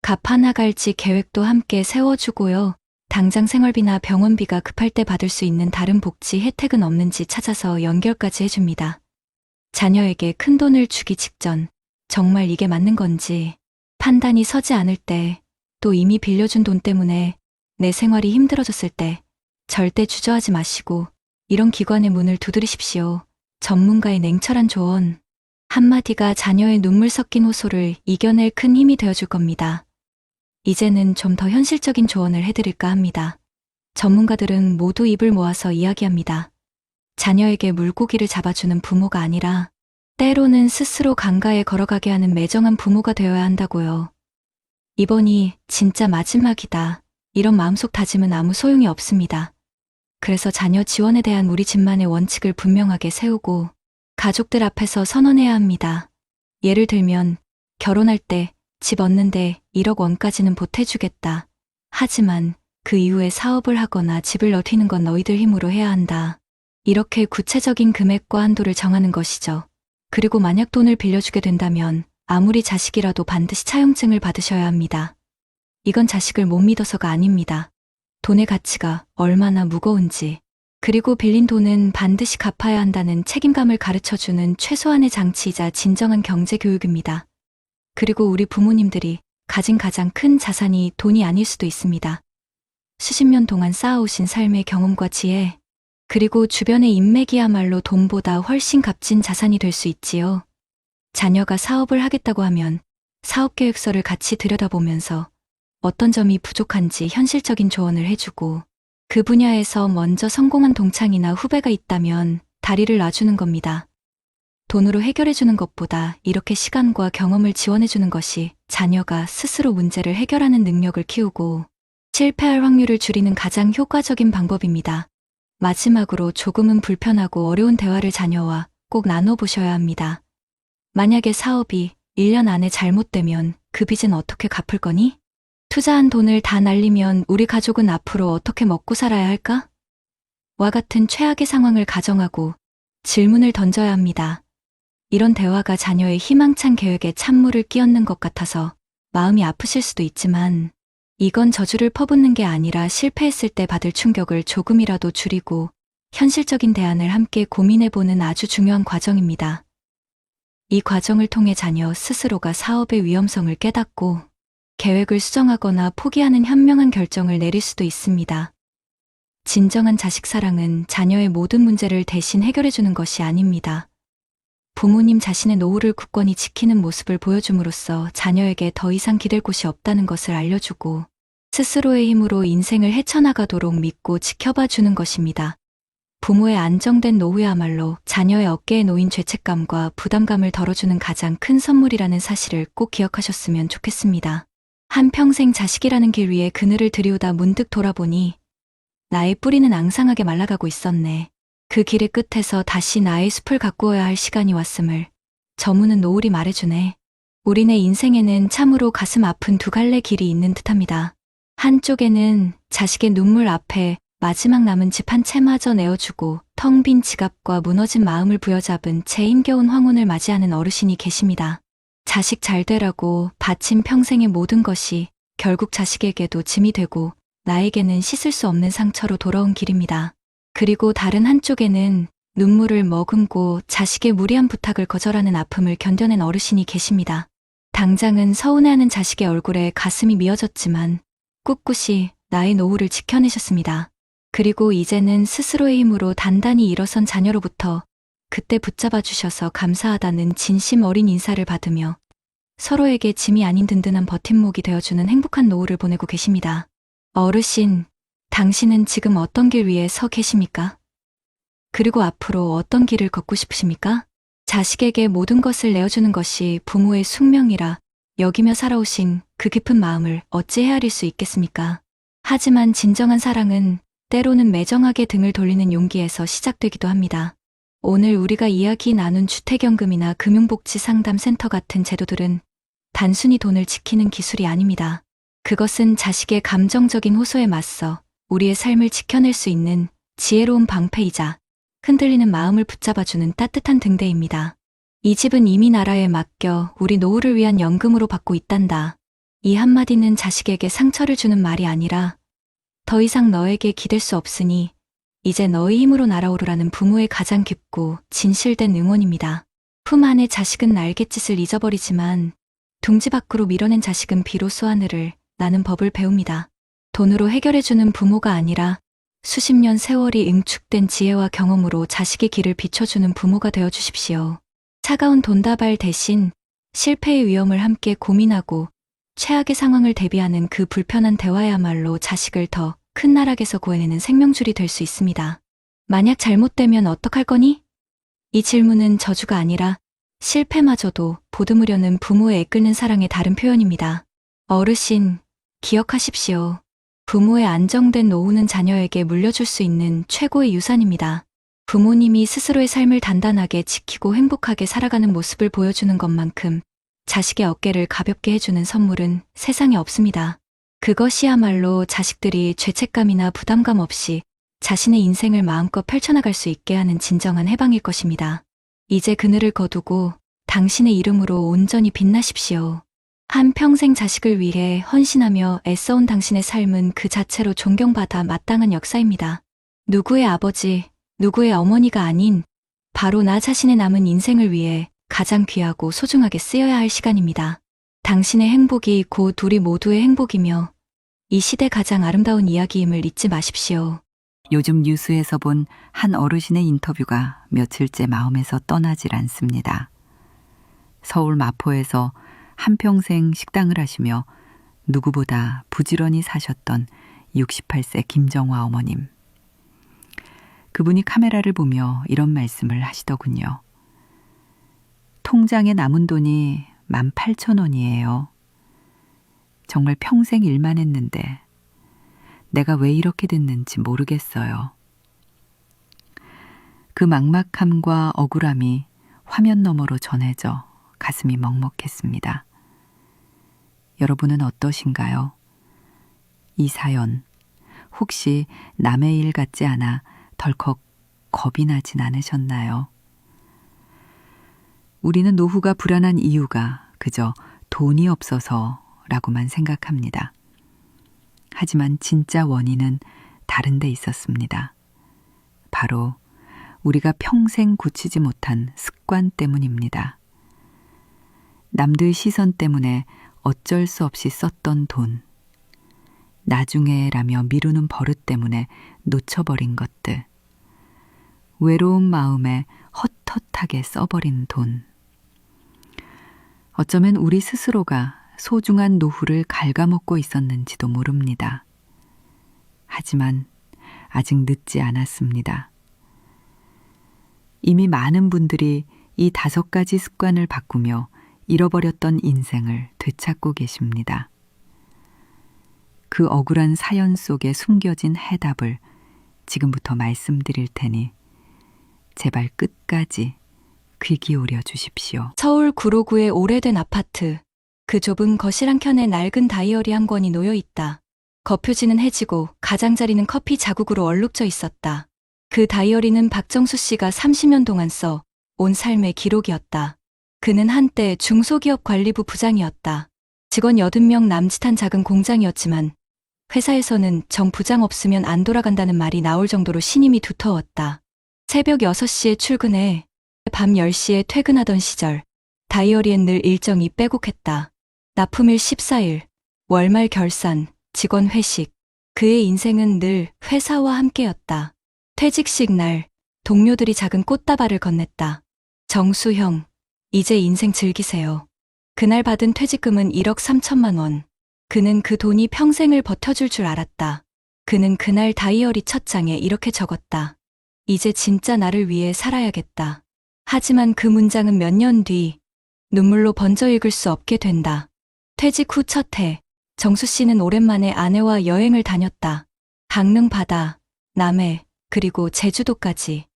S2: 갚아나갈지 계획도 함께 세워주고요. 당장 생활비나 병원비가 급할 때 받을 수 있는 다른 복지 혜택은 없는지 찾아서 연결까지 해줍니다. 자녀에게 큰 돈을 주기 직전 정말 이게 맞는 건지 판단이 서지 않을 때, 또 이미 빌려준 돈 때문에 내 생활이 힘들어졌을 때 절대 주저하지 마시고 이런 기관의 문을 두드리십시오. 전문가의 냉철한 조언 한마디가 자녀의 눈물 섞인 호소를 이겨낼 큰 힘이 되어줄 겁니다. 이제는 좀 더 현실적인 조언을 해드릴까 합니다. 전문가들은 모두 입을 모아서 이야기합니다. 자녀에게 물고기를 잡아주는 부모가 아니라 때로는 스스로 강가에 걸어가게 하는 매정한 부모가 되어야 한다고요. 이번이 진짜 마지막이다. 이런 마음속 다짐은 아무 소용이 없습니다. 그래서 자녀 지원에 대한 우리 집만의 원칙을 분명하게 세우고 가족들 앞에서 선언해야 합니다. 예를 들면 결혼할 때 집 얻는데 1억 원까지는 보태주겠다. 하지만 그 이후에 사업을 하거나 집을 넓히는 건 너희들 힘으로 해야 한다. 이렇게 구체적인 금액과 한도를 정하는 것이죠. 그리고 만약 돈을 빌려주게 된다면 아무리 자식이라도 반드시 차용증을 받으셔야 합니다. 이건 자식을 못 믿어서가 아닙니다. 돈의 가치가 얼마나 무거운지, 그리고 빌린 돈은 반드시 갚아야 한다는 책임감을 가르쳐주는 최소한의 장치이자 진정한 경제 교육입니다. 그리고 우리 부모님들이 가진 가장 큰 자산이 돈이 아닐 수도 있습니다. 수십 년 동안 쌓아오신 삶의 경험과 지혜, 그리고 주변의 인맥이야말로 돈보다 훨씬 값진 자산이 될 수 있지요. 자녀가 사업을 하겠다고 하면 사업계획서를 같이 들여다보면서 어떤 점이 부족한지 현실적인 조언을 해주고 그 분야에서 먼저 성공한 동창이나 후배가 있다면 다리를 놔주는 겁니다. 돈으로 해결해주는 것보다 이렇게 시간과 경험을 지원해주는 것이 자녀가 스스로 문제를 해결하는 능력을 키우고 실패할 확률을 줄이는 가장 효과적인 방법입니다. 마지막으로 조금은 불편하고 어려운 대화를 자녀와 꼭 나눠보셔야 합니다. 만약에 사업이 1년 안에 잘못되면 그 빚은 어떻게 갚을 거니? 투자한 돈을 다 날리면 우리 가족은 앞으로 어떻게 먹고 살아야 할까? 와 같은 최악의 상황을 가정하고 질문을 던져야 합니다. 이런 대화가 자녀의 희망찬 계획에 찬물을 끼얹는 것 같아서 마음이 아프실 수도 있지만 이건 저주를 퍼붓는 게 아니라 실패했을 때 받을 충격을 조금이라도 줄이고 현실적인 대안을 함께 고민해보는 아주 중요한 과정입니다. 이 과정을 통해 자녀 스스로가 사업의 위험성을 깨닫고 계획을 수정하거나 포기하는 현명한 결정을 내릴 수도 있습니다. 진정한 자식 사랑은 자녀의 모든 문제를 대신 해결해주는 것이 아닙니다. 부모님 자신의 노후를 굳건히 지키는 모습을 보여줌으로써 자녀에게 더 이상 기댈 곳이 없다는 것을 알려주고 스스로의 힘으로 인생을 헤쳐나가도록 믿고 지켜봐 주는 것입니다. 부모의 안정된 노후야말로 자녀의 어깨에 놓인 죄책감과 부담감을 덜어주는 가장 큰 선물이라는 사실을 꼭 기억하셨으면 좋겠습니다. 한평생 자식이라는 길 위에 그늘을 들이우다 문득 돌아보니 나의 뿌리는 앙상하게 말라가고 있었네. 그 길의 끝에서 다시 나의 숲을 가꾸어야 할 시간이 왔음을 저무는 노을이 말해주네. 우리네 인생에는 참으로 가슴 아픈 두 갈래 길이 있는 듯합니다. 한쪽에는 자식의 눈물 앞에 마지막 남은 집 한 채마저 내어주고 텅 빈 지갑과 무너진 마음을 부여잡은 채 힘겨운 황혼을 맞이하는 어르신이 계십니다. 자식 잘 되라고 바친 평생의 모든 것이 결국 자식에게도 짐이 되고 나에게는 씻을 수 없는 상처로 돌아온 길입니다. 그리고 다른 한쪽에는 눈물을 머금고 자식의 무리한 부탁을 거절하는 아픔을 견뎌낸 어르신이 계십니다. 당장은 서운해하는 자식의 얼굴에 가슴이 미어졌지만 꿋꿋이 나의 노후를 지켜내셨습니다. 그리고 이제는 스스로의 힘으로 단단히 일어선 자녀로부터 그때 붙잡아 주셔서 감사하다는 진심 어린 인사를 받으며 서로에게 짐이 아닌 든든한 버팀목이 되어주는 행복한 노후를 보내고 계십니다. 어르신, 당신은 지금 어떤 길 위에 서 계십니까? 그리고 앞으로 어떤 길을 걷고 싶으십니까? 자식에게 모든 것을 내어주는 것이 부모의 숙명이라 여기며 살아오신 그 깊은 마음을 어찌 헤아릴 수 있겠습니까? 하지만 진정한 사랑은 때로는 매정하게 등을 돌리는 용기에서 시작되기도 합니다. 오늘 우리가 이야기 나눈 주택연금이나 금융복지상담센터 같은 제도들은 단순히 돈을 지키는 기술이 아닙니다. 그것은 자식의 감정적인 호소에 맞서 우리의 삶을 지켜낼 수 있는 지혜로운 방패이자 흔들리는 마음을 붙잡아주는 따뜻한 등대입니다. 이 집은 이미 나라에 맡겨 우리 노후를 위한 연금으로 받고 있단다. 이 한마디는 자식에게 상처를 주는 말이 아니라 더 이상 너에게 기댈 수 없으니 이제 너의 힘으로 날아오르라는 부모의 가장 깊고 진실된 응원입니다. 품 안의 자식은 날갯짓을 잊어버리지만 둥지 밖으로 밀어낸 자식은 비로소 하늘을 나는 법을 배웁니다. 돈으로 해결해주는 부모가 아니라 수십 년 세월이 응축된 지혜와 경험으로 자식의 길을 비춰주는 부모가 되어주십시오. 차가운 돈다발 대신 실패의 위험을 함께 고민하고 최악의 상황을 대비하는 그 불편한 대화야말로 자식을 더 큰 나락에서 구해내는 생명줄이 될 수 있습니다. 만약 잘못되면 어떡할 거니? 이 질문은 저주가 아니라 실패마저도 보듬으려는 부모의 애끓는 사랑의 다른 표현입니다. 어르신, 기억하십시오. 부모의 안정된 노후는 자녀에게 물려줄 수 있는 최고의 유산입니다. 부모님이 스스로의 삶을 단단하게 지키고 행복하게 살아가는 모습을 보여주는 것만큼 자식의 어깨를 가볍게 해주는 선물은 세상에 없습니다. 그것이야말로 자식들이 죄책감이나 부담감 없이 자신의 인생을 마음껏 펼쳐나갈 수 있게 하는 진정한 해방일 것입니다. 이제 그늘을 거두고 당신의 이름으로 온전히 빛나십시오. 한평생 자식을 위해 헌신하며 애써온 당신의 삶은 그 자체로 존경받아 마땅한 역사입니다. 누구의 아버지, 누구의 어머니가 아닌 바로 나 자신의 남은 인생을 위해 가장 귀하고 소중하게 쓰여야 할 시간입니다. 당신의 행복이 곧 우리 모두의 행복이며 이 시대 가장 아름다운 이야기임을 잊지 마십시오.
S1: 요즘 뉴스에서 본 한 어르신의 인터뷰가 며칠째 마음에서 떠나질 않습니다. 서울 마포에서 한평생 식당을 하시며 누구보다 부지런히 사셨던 68세 김정화 어머님. 그분이 카메라를 보며 이런 말씀을 하시더군요. 통장에 남은 돈이 18,000원이에요. 정말 평생 일만 했는데 내가 왜 이렇게 됐는지 모르겠어요. 그 막막함과 억울함이 화면 너머로 전해져 가슴이 먹먹했습니다. 여러분은 어떠신가요? 이 사연, 혹시 남의 일 같지 않아 덜컥 겁이 나진 않으셨나요? 우리는 노후가 불안한 이유가 그저 돈이 없어서라고만 생각합니다. 하지만 진짜 원인은 다른 데 있었습니다. 바로 우리가 평생 고치지 못한 습관 때문입니다. 남들 시선 때문에 어쩔 수 없이 썼던 돈, 나중에라며 미루는 버릇 때문에 놓쳐버린 것들, 외로운 마음에 헛헛하게 써버린 돈. 어쩌면 우리 스스로가 소중한 노후를 갉아먹고 있었는지도 모릅니다. 하지만 아직 늦지 않았습니다. 이미 많은 분들이 이 5가지 습관을 바꾸며 잃어버렸던 인생을 되찾고 계십니다. 그 억울한 사연 속에 숨겨진 해답을 지금부터 말씀드릴 테니 제발 끝까지 귀 기울여 주십시오.
S2: 서울 구로구의 오래된 아파트. 그 좁은 거실 한켠에 낡은 다이어리 한 권이 놓여 있다. 겉표지는 해지고 가장자리는 커피 자국으로 얼룩져 있었다. 그 다이어리는 박정수 씨가 30년 동안 써 온 삶의 기록이었다. 그는 한때 중소기업 관리부 부장이었다. 직원 80명 남짓한 작은 공장이었지만 회사에서는 정 부장 없으면 안 돌아간다는 말이 나올 정도로 신임이 두터웠다. 새벽 6시에 출근해 밤 10시에 퇴근하던 시절 다이어리엔 늘 일정이 빼곡했다. 납품일 14일, 월말 결산, 직원 회식. 그의 인생은 늘 회사와 함께였다. 퇴직식 날, 동료들이 작은 꽃다발을 건넸다. 정수 형, 이제 인생 즐기세요. 그날 받은 퇴직금은 1억 3천만 원. 그는 그 돈이 평생을 버텨줄 줄 알았다. 그는 그날 다이어리 첫 장에 이렇게 적었다. 이제 진짜 나를 위해 살아야겠다. 하지만 그 문장은 몇 년 뒤 눈물로 번져 읽을 수 없게 된다. 퇴직 후 첫 해, 정수 씨는 오랜만에 아내와 여행을 다녔다. 강릉 바다, 남해, 그리고 제주도까지.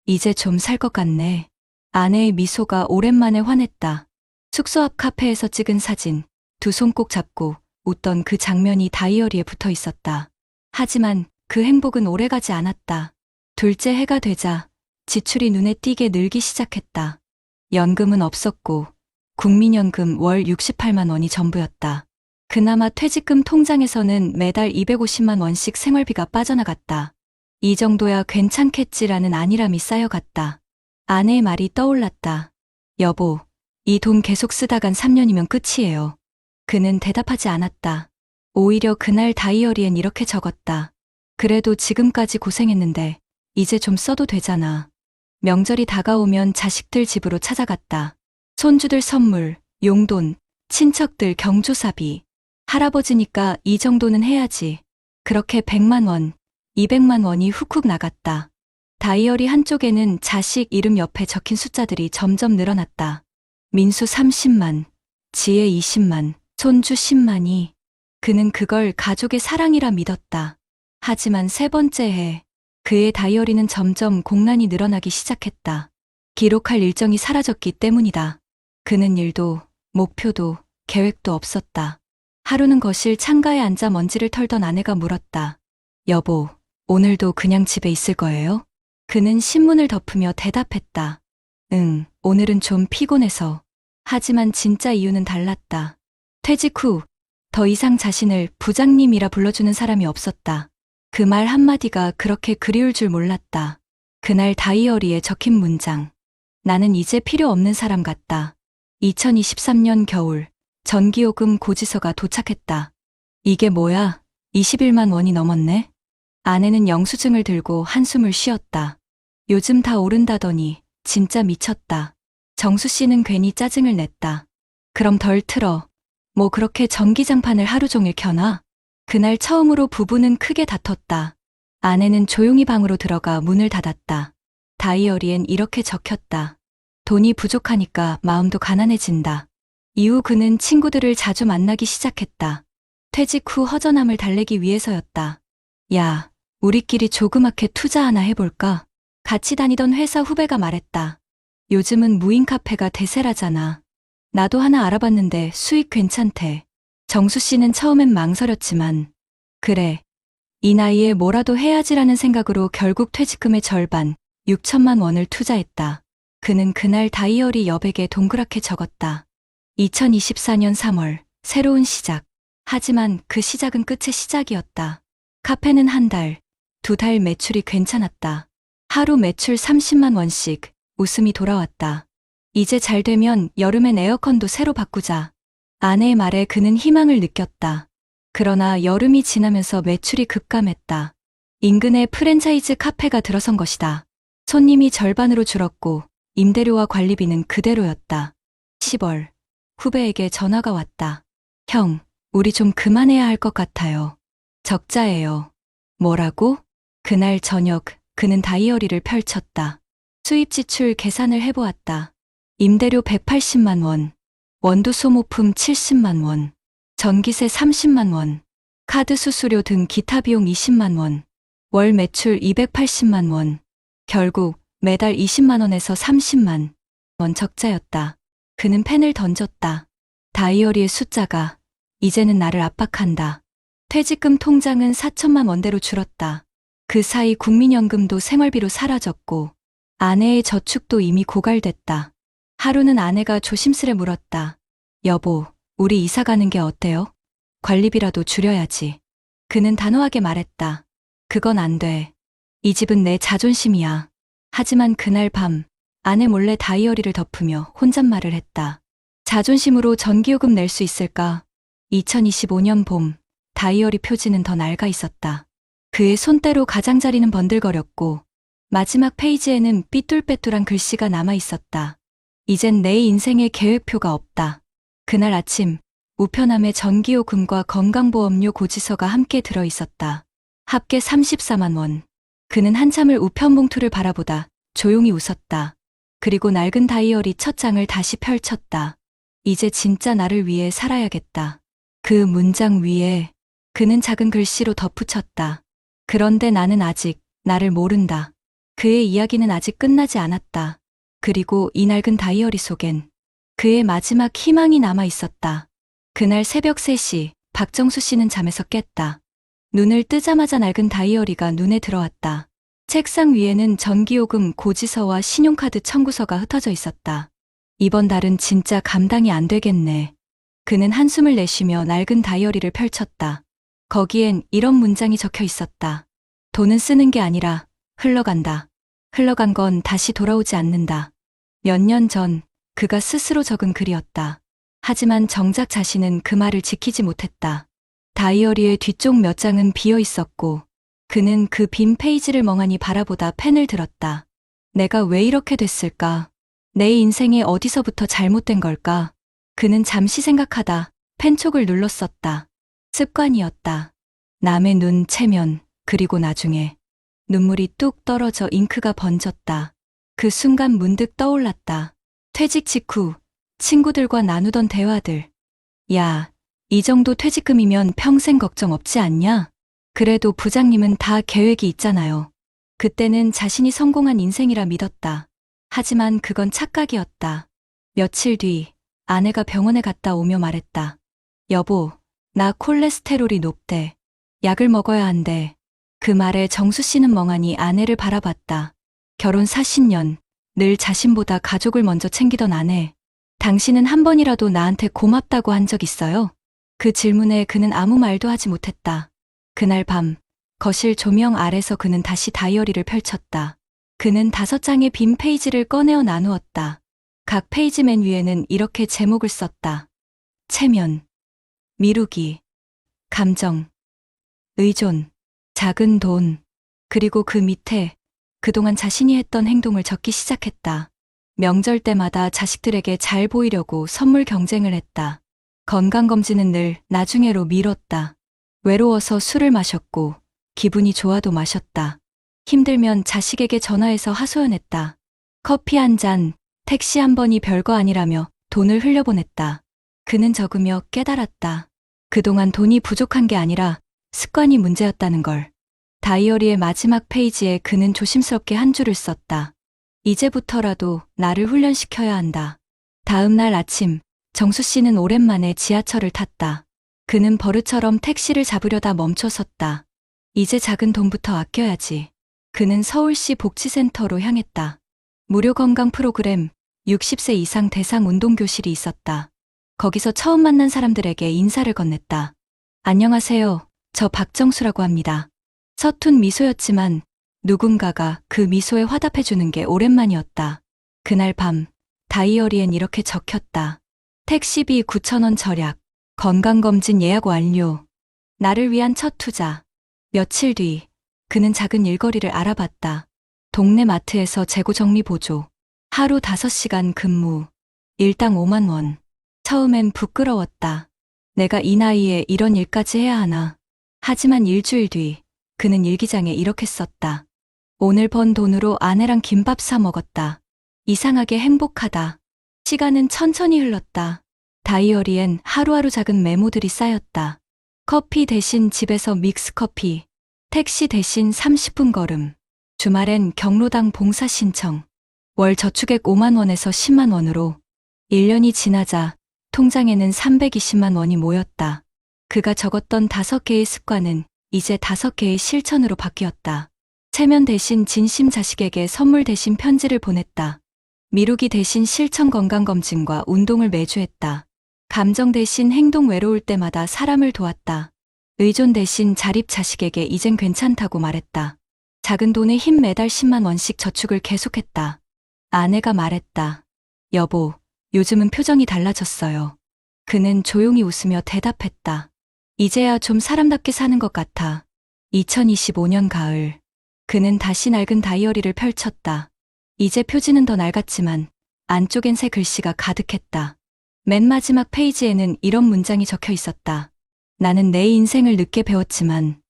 S2: 이제 좀 살 것 같네. 아내의 미소가 오랜만에 환했다. 숙소 앞 카페에서 찍은 사진, 두 손 꼭 잡고 웃던 그 장면이 다이어리에 붙어 있었다. 하지만 그 행복은 오래가지 않았다. 둘째 해가 되자 지출이 눈에 띄게 늘기 시작했다. 연금은 없었고 국민연금 월 68만 원이 전부였다. 그나마 퇴직금 통장에서는 매달 250만 원씩 생활비가 빠져나갔다. 이 정도야 괜찮겠지라는 안일함이 쌓여갔다. 아내의 말이 떠올랐다. 여보, 이 돈 계속 쓰다간 3년이면 끝이에요. 그는 대답하지 않았다. 오히려 그날 다이어리엔 이렇게 적었다. 그래도 지금까지 고생했는데 이제 좀 써도 되잖아. 명절이 다가오면 자식들 집으로 찾아갔다. 손주들 선물, 용돈, 친척들 경조사비. 할아버지니까 이 정도는 해야지. 그렇게 100만 원, 200만 원이 훅훅 나갔다. 다이어리 한쪽에는 자식 이름 옆에 적힌 숫자들이 점점 늘어났다. 민수 30만, 지혜 20만, 손주 10만이. 그는 그걸 가족의 사랑이라 믿었다. 하지만 세 번째 해, 그의 다이어리는 점점 공란이 늘어나기 시작했다. 기록할 일정이 사라졌기 때문이다. 그는 일도, 목표도, 계획도 없었다. 하루는 거실 창가에 앉아 먼지를 털던 아내가 물었다. 여보, 오늘도 그냥 집에 있을 거예요? 그는 신문을 덮으며 대답했다. 응, 오늘은 좀 피곤해서. 하지만 진짜 이유는 달랐다. 퇴직 후 더 이상 자신을 부장님이라 불러주는 사람이 없었다. 그 말 한마디가 그렇게 그리울 줄 몰랐다. 그날 다이어리에 적힌 문장. 나는 이제 필요 없는 사람 같다. 2023년 겨울, 전기요금 고지서가 도착했다. 이게 뭐야? 21만 원이 넘었네? 아내는 영수증을 들고 한숨을 쉬었다. 요즘 다 오른다더니 진짜 미쳤다. 정수 씨는 괜히 짜증을 냈다. 그럼 덜 틀어. 뭐 그렇게 전기장판을 하루 종일 켜놔? 그날 처음으로 부부는 크게 다퉜다. 아내는 조용히 방으로 들어가 문을 닫았다. 다이어리엔 이렇게 적혔다. 돈이 부족하니까 마음도 가난해진다. 이후 그는 친구들을 자주 만나기 시작했다. 퇴직 후 허전함을 달래기 위해서였다. 야, 우리끼리 조그맣게 투자 하나 해볼까? 같이 다니던 회사 후배가 말했다. 요즘은 무인 카페가 대세라잖아. 나도 하나 알아봤는데 수익 괜찮대. 정수 씨는 처음엔 망설였지만, 그래, 이 나이에 뭐라도 해야지라는 생각으로 결국 퇴직금의 절반, 6천만 원을 투자했다. 그는 그날 다이어리 여백에 동그랗게 적었다. 2024년 3월, 새로운 시작. 하지만 그 시작은 끝의 시작이었다. 카페는 한 달, 두 달 매출이 괜찮았다. 하루 매출 30만 원씩, 웃음이 돌아왔다. 이제 잘 되면 여름엔 에어컨도 새로 바꾸자. 아내의 말에 그는 희망을 느꼈다. 그러나 여름이 지나면서 매출이 급감했다. 인근에 프랜차이즈 카페가 들어선 것이다. 손님이 절반으로 줄었고 임대료와 관리비는 그대로였다. 10월, 후배에게 전화가 왔다. 형, 우리 좀 그만해야 할 것 같아요. 적자예요. 뭐라고? 그날 저녁 그는 다이어리를 펼쳤다. 수입 지출 계산을 해보았다. 임대료 180만 원, 원두 소모품 70만 원, 전기세 30만 원, 카드 수수료 등 기타 비용 20만 원, 월 매출 280만 원, 결국 매달 20만 원에서 30만 원 적자였다. 그는 펜을 던졌다. 다이어리의 숫자가 이제는 나를 압박한다. 퇴직금 통장은 4천만 원대로 줄었다. 그 사이 국민연금도 생활비로 사라졌고 아내의 저축도 이미 고갈됐다. 하루는 아내가 조심스레 물었다. 여보, 우리 이사 가는 게 어때요? 관리비라도 줄여야지. 그는 단호하게 말했다. 그건 안 돼. 이 집은 내 자존심이야. 하지만 그날 밤 아내 몰래 다이어리를 덮으며 혼잣말을 했다. 자존심으로 전기요금 낼 수 있을까? 2025년 봄, 다이어리 표지는 더 낡아 있었다. 그의 손때로 가장자리는 번들거렸고 마지막 페이지에는 삐뚤빼뚤한 글씨가 남아 있었다. 이젠 내 인생에 계획표가 없다. 그날 아침 우편함에 전기요금과 건강보험료 고지서가 함께 들어 있었다. 합계 34만 원. 그는 한참을 우편 봉투를 바라보다 조용히 웃었다. 그리고 낡은 다이어리 첫 장을 다시 펼쳤다. 이제 진짜 나를 위해 살아야겠다. 그 문장 위에 그는 작은 글씨로 덧붙였다. 그런데 나는 아직 나를 모른다. 그의 이야기는 아직 끝나지 않았다. 그리고 이 낡은 다이어리 속엔 그의 마지막 희망이 남아 있었다. 그날 새벽 3시, 박정수 씨는 잠에서 깼다. 눈을 뜨자마자 낡은 다이어리가 눈에 들어왔다. 책상 위에는 전기요금 고지서와 신용카드 청구서가 흩어져 있었다. 이번 달은 진짜 감당이 안 되겠네. 그는 한숨을 내쉬며 낡은 다이어리를 펼쳤다. 거기엔 이런 문장이 적혀 있었다. 돈은 쓰는 게 아니라 흘러간다. 흘러간 건 다시 돌아오지 않는다. 몇 년 전 그가 스스로 적은 글이었다. 하지만 정작 자신은 그 말을 지키지 못했다. 다이어리의 뒤쪽 몇 장은 비어 있었고 그는 그 빈 페이지를 멍하니 바라보다 펜을 들었다. 내가 왜 이렇게 됐을까? 내 인생에 어디서부터 잘못된 걸까? 그는 잠시 생각하다 펜촉을 눌렀었다. 습관이었다. 남의 눈 체면, 그리고 나중에 눈물이 뚝 떨어져 잉크가 번졌다. 그 순간 문득 떠올랐다. 퇴직 직후 친구들과 나누던 대화들. 야, 이 정도 퇴직금이면 평생 걱정 없지 않냐? 그래도 부장님은 다 계획이 있잖아요. 그때는 자신이 성공한 인생이라 믿었다. 하지만 그건 착각이었다. 며칠 뒤 아내가 병원에 갔다 오며 말했다. 여보, 나 콜레스테롤이 높대. 약을 먹어야 한대. 그 말에 정수 씨는 멍하니 아내를 바라봤다. 결혼 40년, 늘 자신보다 가족을 먼저 챙기던 아내. 당신은 한 번이라도 나한테 고맙다고 한 적 있어요? 그 질문에 그는 아무 말도 하지 못했다. 그날 밤, 거실 조명 아래서 그는 다시 다이어리를 펼쳤다. 그는 5장의 빈 페이지를 꺼내어 나누었다. 각 페이지 맨 위에는 이렇게 제목을 썼다. 체면, 미루기, 감정, 의존, 작은 돈, 그리고 그 밑에 그동안 자신이 했던 행동을 적기 시작했다. 명절 때마다 자식들에게 잘 보이려고 선물 경쟁을 했다. 건강검진은 늘 나중에로 미뤘다. 외로워서 술을 마셨고 기분이 좋아도 마셨다. 힘들면 자식에게 전화해서 하소연했다. 커피 한 잔, 택시 한 번이 별거 아니라며 돈을 흘려보냈다. 그는 적으며 깨달았다. 그동안 돈이 부족한 게 아니라 습관이 문제였다는 걸. 다이어리의 마지막 페이지에 그는 조심스럽게 한 줄을 썼다. 이제부터라도 나를 훈련시켜야 한다. 다음 날 아침, 정수 씨는 오랜만에 지하철을 탔다. 그는 버릇처럼 택시를 잡으려다 멈춰섰다. 이제 작은 돈부터 아껴야지. 그는 서울시 복지센터로 향했다. 무료 건강 프로그램, 60세 이상 대상 운동교실이 있었다. 거기서 처음 만난 사람들에게 인사를 건넸다. 안녕하세요. 저 박정수라고 합니다. 서툰 미소였지만 누군가가 그 미소에 화답해주는 게 오랜만이었다. 그날 밤, 다이어리엔 이렇게 적혔다. 택시비 9,000원 절약, 건강검진 예약 완료, 나를 위한 첫 투자. 며칠 뒤, 그는 작은 일거리를 알아봤다. 동네 마트에서 재고 정리 보조, 하루 5시간 근무, 일당 5만 원. 처음엔 부끄러웠다. 내가 이 나이에 이런 일까지 해야 하나. 하지만 일주일 뒤, 그는 일기장에 이렇게 썼다. 오늘 번 돈으로 아내랑 김밥 사 먹었다. 이상하게 행복하다. 시간은 천천히 흘렀다. 다이어리엔 하루하루 작은 메모들이 쌓였다. 커피 대신 집에서 믹스커피, 택시 대신 30분 걸음, 주말엔 경로당 봉사 신청, 월 저축액 5만 원에서 10만 원으로 1년이 지나자 통장에는 320만 원이 모였다. 그가 적었던 5개의 습관은 이제 5개의 실천으로 바뀌었다. 체면 대신 진심 자식에게 선물 대신 편지를 보냈다. 미루기 대신 실천 건강검진과 운동을 매주 했다. 감정 대신 행동 외로울 때마다 사람을 도왔다. 의존 대신 자립 자식에게 이젠 괜찮다고 말했다. 작은 돈에 힘 매달 10만 원씩 저축을 계속했다. 아내가 말했다. 여보, 요즘은 표정이 달라졌어요. 그는 조용히 웃으며 대답했다. 이제야 좀 사람답게 사는 것 같아. 2025년 가을. 그는 다시 낡은 다이어리를 펼쳤다. 이제 표지는 더 낡았지만 안쪽엔 새 글씨가 가득했다. 맨 마지막 페이지에는 이런 문장이 적혀 있었다. 나는 내 인생을 늦게 배웠지만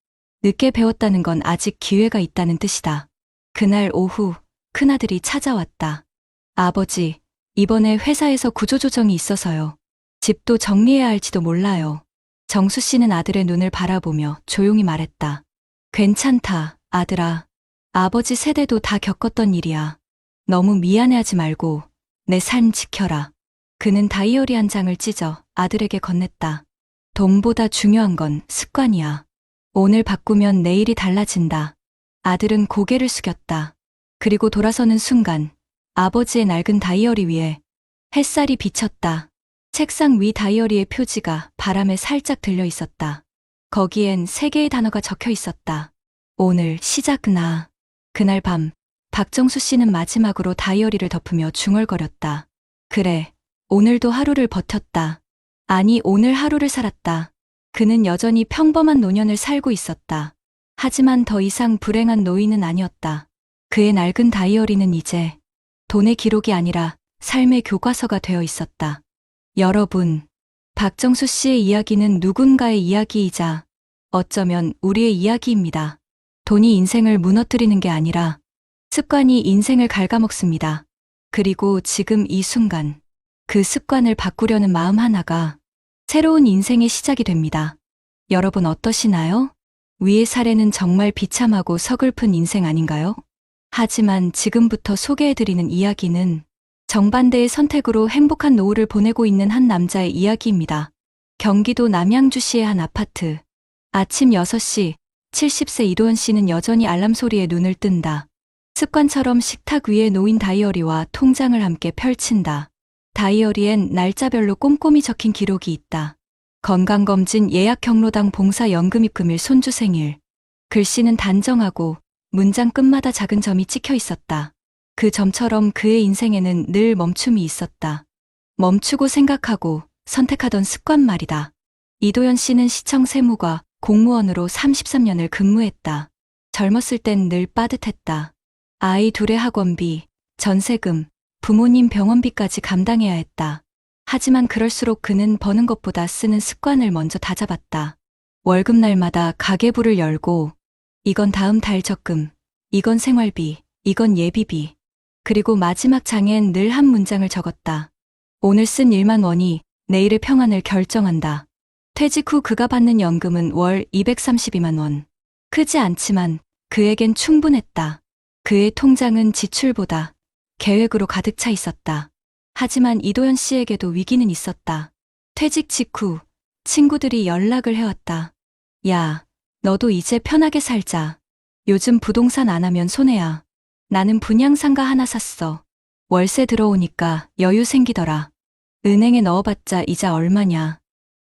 S2: 늦게 배웠다는 건 아직 기회가 있다는 뜻이다. 그날 오후 큰아들이 찾아왔다. 아버지, 이번에 회사에서 구조조정이 있어서요. 집도 정리해야 할지도 몰라요. 정수 씨는 아들의 눈을 바라보며 조용히 말했다. 괜찮다, 아들아. 아버지 세대도 다 겪었던 일이야. 너무 미안해하지 말고 내 삶 지켜라. 그는 다이어리 한 장을 찢어 아들에게 건넸다. 돈보다 중요한 건 습관이야. 오늘 바꾸면 내일이 달라진다. 아들은 고개를 숙였다. 그리고 돌아서는 순간 아버지의 낡은 다이어리 위에 햇살이 비쳤다. 책상 위 다이어리의 표지가 바람에 살짝 들려 있었다. 거기엔 세 개의 단어가 적혀 있었다. 오늘 시작나. 그날 밤 박정수 씨는 마지막으로 다이어리를 덮으며 중얼거렸다. 그래, 오늘도 하루를 버텼다. 아니, 오늘 하루를 살았다. 그는 여전히 평범한 노년을 살고 있었다. 하지만 더 이상 불행한 노인은 아니었다. 그의 낡은 다이어리는 이제 돈의 기록이 아니라 삶의 교과서가 되어 있었다. 여러분, 박정수 씨의 이야기는 누군가의 이야기이자 어쩌면 우리의 이야기입니다. 돈이 인생을 무너뜨리는 게 아니라 습관이 인생을 갉아먹습니다. 그리고 지금 이 순간 그 습관을 바꾸려는 마음 하나가 새로운 인생의 시작이 됩니다. 여러분 어떠시나요? 위의 사례는 정말 비참하고 서글픈 인생 아닌가요? 하지만 지금부터 소개해드리는 이야기는 정반대의 선택으로 행복한 노후를 보내고 있는 한 남자의 이야기입니다. 경기도 남양주시의 한 아파트. 아침 6시, 70세 이도현 씨는 여전히 알람 소리에 눈을 뜬다. 습관처럼 식탁 위에 놓인 다이어리와 통장을 함께 펼친다. 다이어리엔 날짜별로 꼼꼼히 적힌 기록이 있다. 건강검진, 예약 경로당, 봉사, 연금 입금일, 손주 생일. 글씨는 단정하고 문장 끝마다 작은 점이 찍혀 있었다. 그 점처럼 그의 인생에는 늘 멈춤이 있었다. 멈추고 생각하고 선택하던 습관 말이다. 이도현 씨는 시청 세무과 공무원으로 33년을 근무했다. 젊었을 땐 늘 빠듯했다. 아이 둘의 학원비, 전세금, 부모님 병원비까지 감당해야 했다. 하지만 그럴수록 그는 버는 것보다 쓰는 습관을 먼저 다잡았다. 월급날마다 가계부를 열고 이건 다음 달 적금, 이건 생활비, 이건 예비비. 그리고 마지막 장엔 늘 한 문장을 적었다. 오늘 쓴 1만 원이 내일의 평안을 결정한다. 퇴직 후 그가 받는 연금은 월 232만 원. 크지 않지만 그에겐 충분했다. 그의 통장은 지출보다 계획으로 가득 차 있었다. 하지만 이도현 씨에게도 위기는 있었다. 퇴직 직후 친구들이 연락을 해왔다. 야, 너도 이제 편하게 살자. 요즘 부동산 안 하면 손해야. 나는 분양상가 하나 샀어. 월세 들어오니까 여유 생기더라. 은행에 넣어봤자 이자 얼마냐.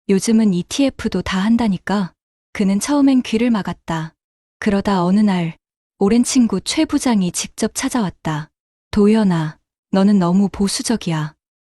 S2: 요즘은 ETF도 다 한다니까. 그는 처음엔 귀를 막았다. 그러다 어느 날 오랜 친구 최 부장이 직접 찾아왔다. 도연아, 너는 너무 보수적이야.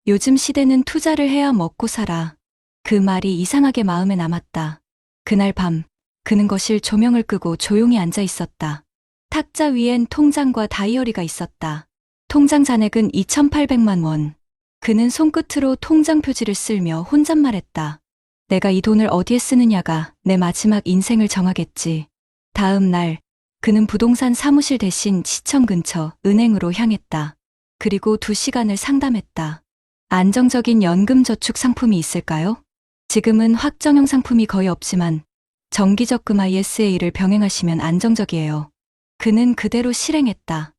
S2: 요즘 시대는 투자를 해야 먹고 살아. 그 말이 이상하게 마음에 남았다. 그날 밤 그는 거실 조명을 끄고 조용히 앉아 있었다. 탁자 위엔 통장과 다이어리가 있었다. 통장 잔액은 2,800만 원. 그는 손끝으로 통장 표지를 쓸며 혼잣말했다. 내가 이 돈을 어디에 쓰느냐가 내 마지막 인생을 정하겠지. 다음 날 그는 부동산 사무실 대신 시청 근처 은행으로 향했다. 그리고 2시간을 상담했다. 안정적인 연금저축 상품이 있을까요? 지금은 확정형 상품이 거의 없지만 정기적금 ISA를 병행하시면 안정적이에요. 그는 그대로 실행했다.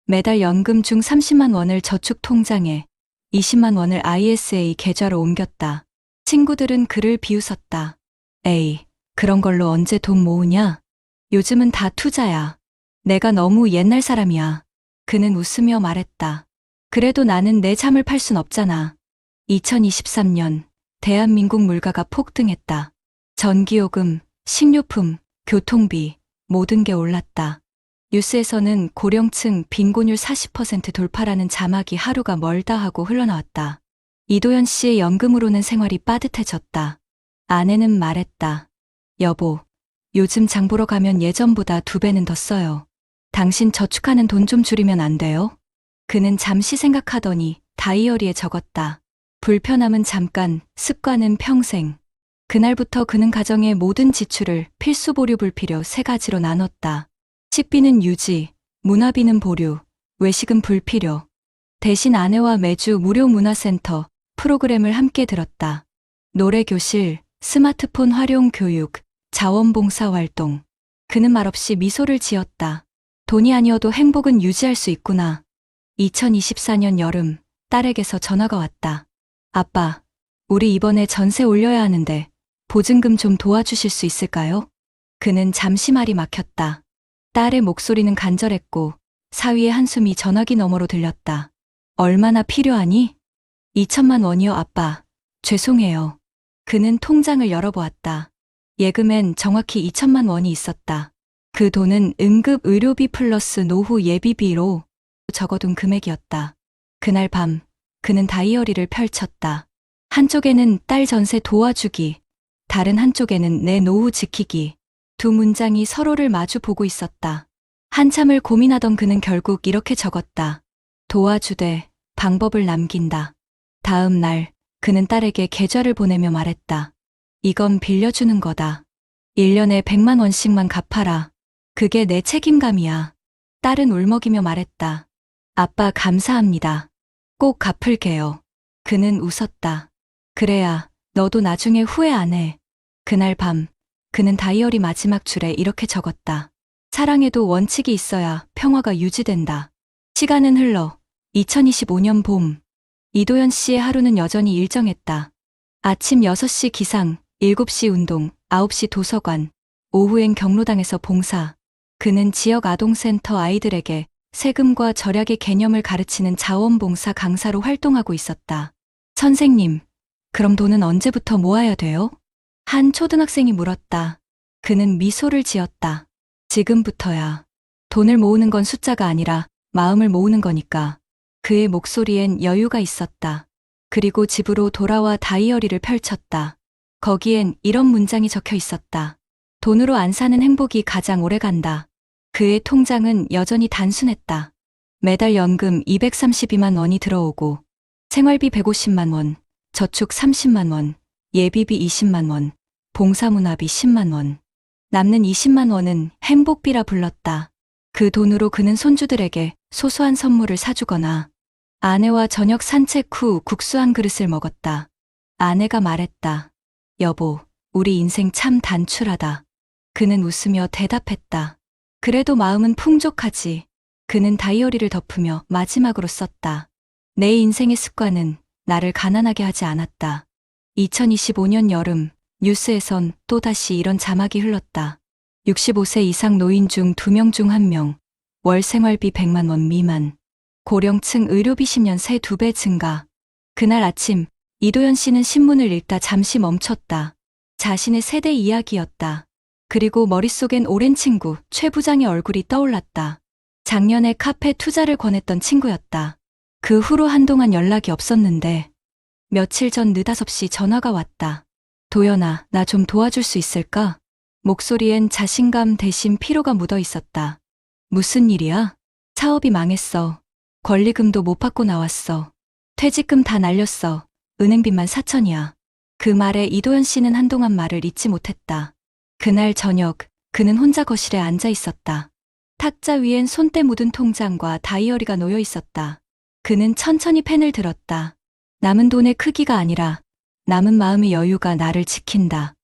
S2: 매달 연금 중 30만 원을 저축 통장에 20만 원을 ISA 계좌로 옮겼다. 친구들은 그를 비웃었다. 에이, 그런 걸로 언제 돈 모으냐? 요즘은 다 투자야. 내가 너무 옛날 사람이야. 그는 웃으며 말했다. 그래도 나는 내 잠을 팔 순 없잖아. 2023년 대한민국 물가가 폭등했다. 전기요금, 식료품, 교통비 모든 게 올랐다. 뉴스에서는 고령층 빈곤율 40% 돌파라는 자막이 하루가 멀다 하고 흘러나왔다. 이도현 씨의 연금으로는 생활이 빠듯해졌다. 아내는 말했다. 여보, 요즘 장 보러 가면 예전보다 2배는 더 써요. 당신 저축하는 돈 좀 줄이면 안 돼요? 그는 잠시 생각하더니 다이어리에 적었다. 불편함은 잠깐, 습관은 평생. 그날부터 그는 가정의 모든 지출을 필수 보류 불필요 3가지로 나눴다. 식비는 유지, 문화비는 보류, 외식은 불필요. 대신 아내와 매주 무료 문화센터 프로그램을 함께 들었다. 노래교실, 스마트폰 활용 교육, 자원봉사 활동. 그는 말없이 미소를 지었다. 돈이 아니어도 행복은 유지할 수 있구나. 2024년 여름, 딸에게서 전화가 왔다. 아빠, 우리 이번에 전세 올려야 하는데 보증금 좀 도와주실 수 있을까요? 그는 잠시 말이 막혔다. 딸의 목소리는 간절했고 사위의 한숨이 전화기 너머로 들렸다. 얼마나 필요하니? 2천만 원이요, 아빠. 죄송해요. 그는 통장을 열어보았다. 예금엔 정확히 2천만 원이 있었다. 그 돈은 응급 의료비 플러스 노후 예비비로 적어둔 금액이었다. 그날 밤, 그는 다이어리를 펼쳤다. 한쪽에는 딸 전세 도와주기, 다른 한쪽에는 내 노후 지키기. 2문장이 서로를 마주 보고 있었다. 한참을 고민하던 그는 결국 이렇게 적었다. 도와주되 방법을 남긴다. 다음 날, 그는 딸에게 계좌를 보내며 말했다. 이건 빌려주는 거다. 1년에 100만 원씩만 갚아라. 그게 내 책임감이야. 딸은 울먹이며 말했다. 아빠 감사합니다. 꼭 갚을게요. 그는 웃었다. 그래야 너도 나중에 후회 안 해. 그날 밤, 그는 다이어리 마지막 줄에 이렇게 적었다. 사랑에도 원칙이 있어야 평화가 유지된다. 시간은 흘러 2025년 봄, 이도현 씨의 하루는 여전히 일정했다. 아침 6시 기상, 7시 운동, 9시 도서관, 오후엔 경로당에서 봉사. 그는 지역 아동센터 아이들에게 세금과 절약의 개념을 가르치는 자원봉사 강사로 활동하고 있었다. 선생님, 그럼 돈은 언제부터 모아야 돼요? 한 초등학생이 물었다. 그는 미소를 지었다. 지금부터야. 돈을 모으는 건 숫자가 아니라 마음을 모으는 거니까. 그의 목소리엔 여유가 있었다. 그리고 집으로 돌아와 다이어리를 펼쳤다. 거기엔 이런 문장이 적혀 있었다. 돈으로 안 사는 행복이 가장 오래 간다. 그의 통장은 여전히 단순했다. 매달 연금 232만 원이 들어오고 생활비 150만 원, 저축 30만 원, 예비비 20만 원, 봉사문화비 10만 원. 남는 20만 원은 행복비라 불렀다. 그 돈으로 그는 손주들에게 소소한 선물을 사주거나 아내와 저녁 산책 후 국수 한 그릇을 먹었다. 아내가 말했다. 여보, 우리 인생 참 단출하다. 그는 웃으며 대답했다. 그래도 마음은 풍족하지. 그는 다이어리를 덮으며 마지막으로 썼다. 내 인생의 습관은 나를 가난하게 하지 않았다. 2025년 여름, 뉴스에선 또다시 이런 자막이 흘렀다. 65세 이상 노인 중 2명 중 1명, 월 생활비 100만 원 미만, 고령층 의료비 10년 새 2배 증가. 그날 아침, 이도현 씨는 신문을 읽다 잠시 멈췄다. 자신의 세대 이야기였다. 그리고 머릿속엔 오랜 친구, 최 부장의 얼굴이 떠올랐다. 작년에 카페 투자를 권했던 친구였다. 그 후로 한동안 연락이 없었는데 며칠 전 느닷없이 전화가 왔다. 도연아, 나 좀 도와줄 수 있을까? 목소리엔 자신감 대신 피로가 묻어 있었다. 무슨 일이야? 사업이 망했어. 권리금도 못 받고 나왔어. 퇴직금 다 날렸어. 은행빚만 4천이야. 그 말에 이도현 씨는 한동안 말을 잇지 못했다. 그날 저녁, 그는 혼자 거실에 앉아 있었다. 탁자 위엔 손때 묻은 통장과 다이어리가 놓여 있었다. 그는 천천히 펜을 들었다. 남은 돈의 크기가 아니라 남은 마음의 여유가 나를 지킨다.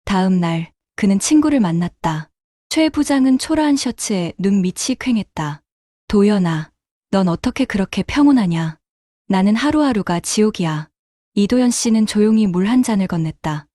S2: 다음 날, 그는 친구를 만났다. 최 부장은 초라한 셔츠에 눈 밑이 퀭했다. 도연아, 넌 어떻게 그렇게 평온하냐? 나는 하루하루가 지옥이야. 이도현 씨는 조용히 물 한 잔을 건넸다.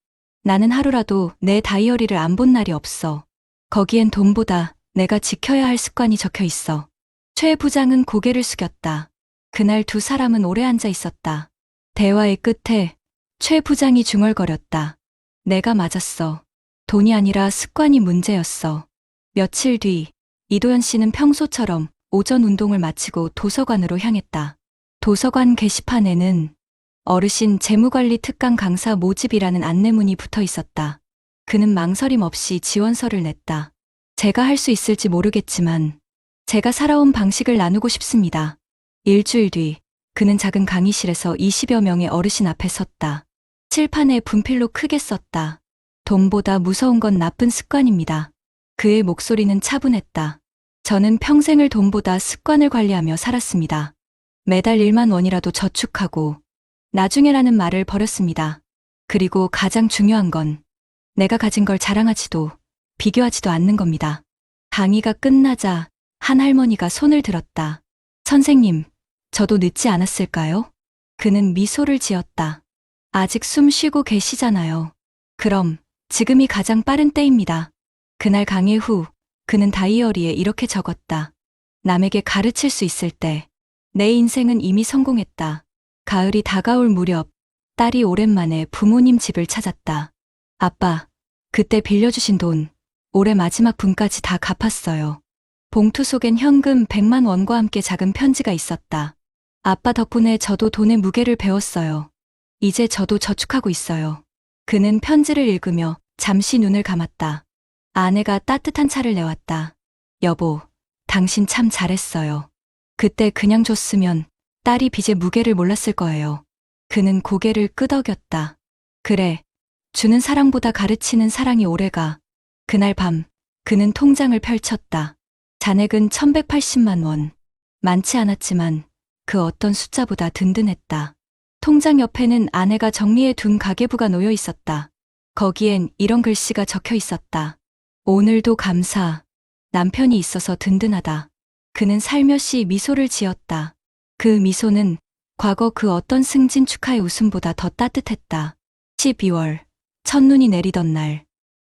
S2: 나는 하루라도 내 다이어리를 안 본 날이 없어. 거기엔 돈보다 내가 지켜야 할 습관이 적혀 있어. 최 부장은 고개를 숙였다. 그날 두 사람은 오래 앉아 있었다. 대화의 끝에 최 부장이 중얼거렸다. 내가 맞았어. 돈이 아니라 습관이 문제였어. 며칠 뒤, 이도현 씨는 평소처럼 오전 운동을 마치고 도서관으로 향했다. 도서관 게시판에는 어르신 재무관리 특강 강사 모집이라는 안내문이 붙어 있었다. 그는 망설임 없이 지원서를 냈다. 제가 할 수 있을지 모르겠지만 제가 살아온 방식을 나누고 싶습니다. 일주일 뒤 그는 작은 강의실에서 20여 명의 어르신 앞에 섰다. 칠판에 분필로 크게 썼다. 돈보다 무서운 건 나쁜 습관입니다. 그의 목소리는 차분했다. 저는 평생을 돈보다 습관을 관리하며 살았습니다. 매달 1만 원이라도 저축하고 나중에라는 말을 버렸습니다. 그리고 가장 중요한 건 내가 가진 걸 자랑하지도 비교하지도 않는 겁니다. 강의가 끝나자 한 할머니가 손을 들었다. 선생님, 저도 늦지 않았을까요? 그는 미소를 지었다. 아직 숨 쉬고 계시잖아요. 그럼 지금이 가장 빠른 때입니다. 그날 강의 후 그는 다이어리에 이렇게 적었다. 남에게 가르칠 수 있을 때 내 인생은 이미 성공했다. 가을이 다가올 무렵 딸이 오랜만에 부모님 집을 찾았다. 아빠, 그때 빌려주신 돈 올해 마지막 분까지 다 갚았어요. 봉투 속엔 현금 100만 원과 함께 작은 편지가 있었다. 아빠 덕분에 저도 돈의 무게를 배웠어요. 이제 저도 저축하고 있어요. 그는 편지를 읽으며 잠시 눈을 감았다. 아내가 따뜻한 차를 내왔다. 여보, 당신 참 잘했어요. 그때 그냥 줬으면 딸이 빚의 무게를 몰랐을 거예요. 그는 고개를 끄덕였다. 그래, 주는 사랑보다 가르치는 사랑이 오래가. 그날 밤 그는 통장을 펼쳤다. 잔액은 1180만 원. 많지 않았지만 그 어떤 숫자보다 든든했다. 통장 옆에는 아내가 정리해 둔 가계부가 놓여 있었다. 거기엔 이런 글씨가 적혀 있었다. 오늘도 감사. 남편이 있어서 든든하다. 그는 살며시 미소를 지었다. 그 미소는 과거 그 어떤 승진 축하의 웃음보다 더 따뜻했다. 12월, 첫눈이 내리던 날,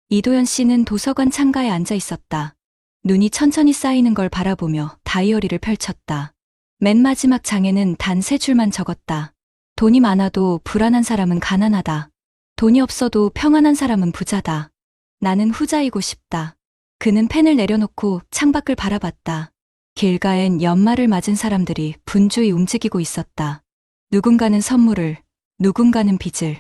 S2: 이도연 씨는 도서관 창가에 앉아 있었다. 눈이 천천히 쌓이는 걸 바라보며 다이어리를 펼쳤다. 맨 마지막 장에는 단 3줄만 적었다. 돈이 많아도 불안한 사람은 가난하다. 돈이 없어도 평안한 사람은 부자다. 나는 후자이고 싶다. 그는 펜을 내려놓고 창밖을 바라봤다. 길가엔 연말을 맞은 사람들이 분주히 움직이고 있었다. 누군가는 선물을, 누군가는 빚을,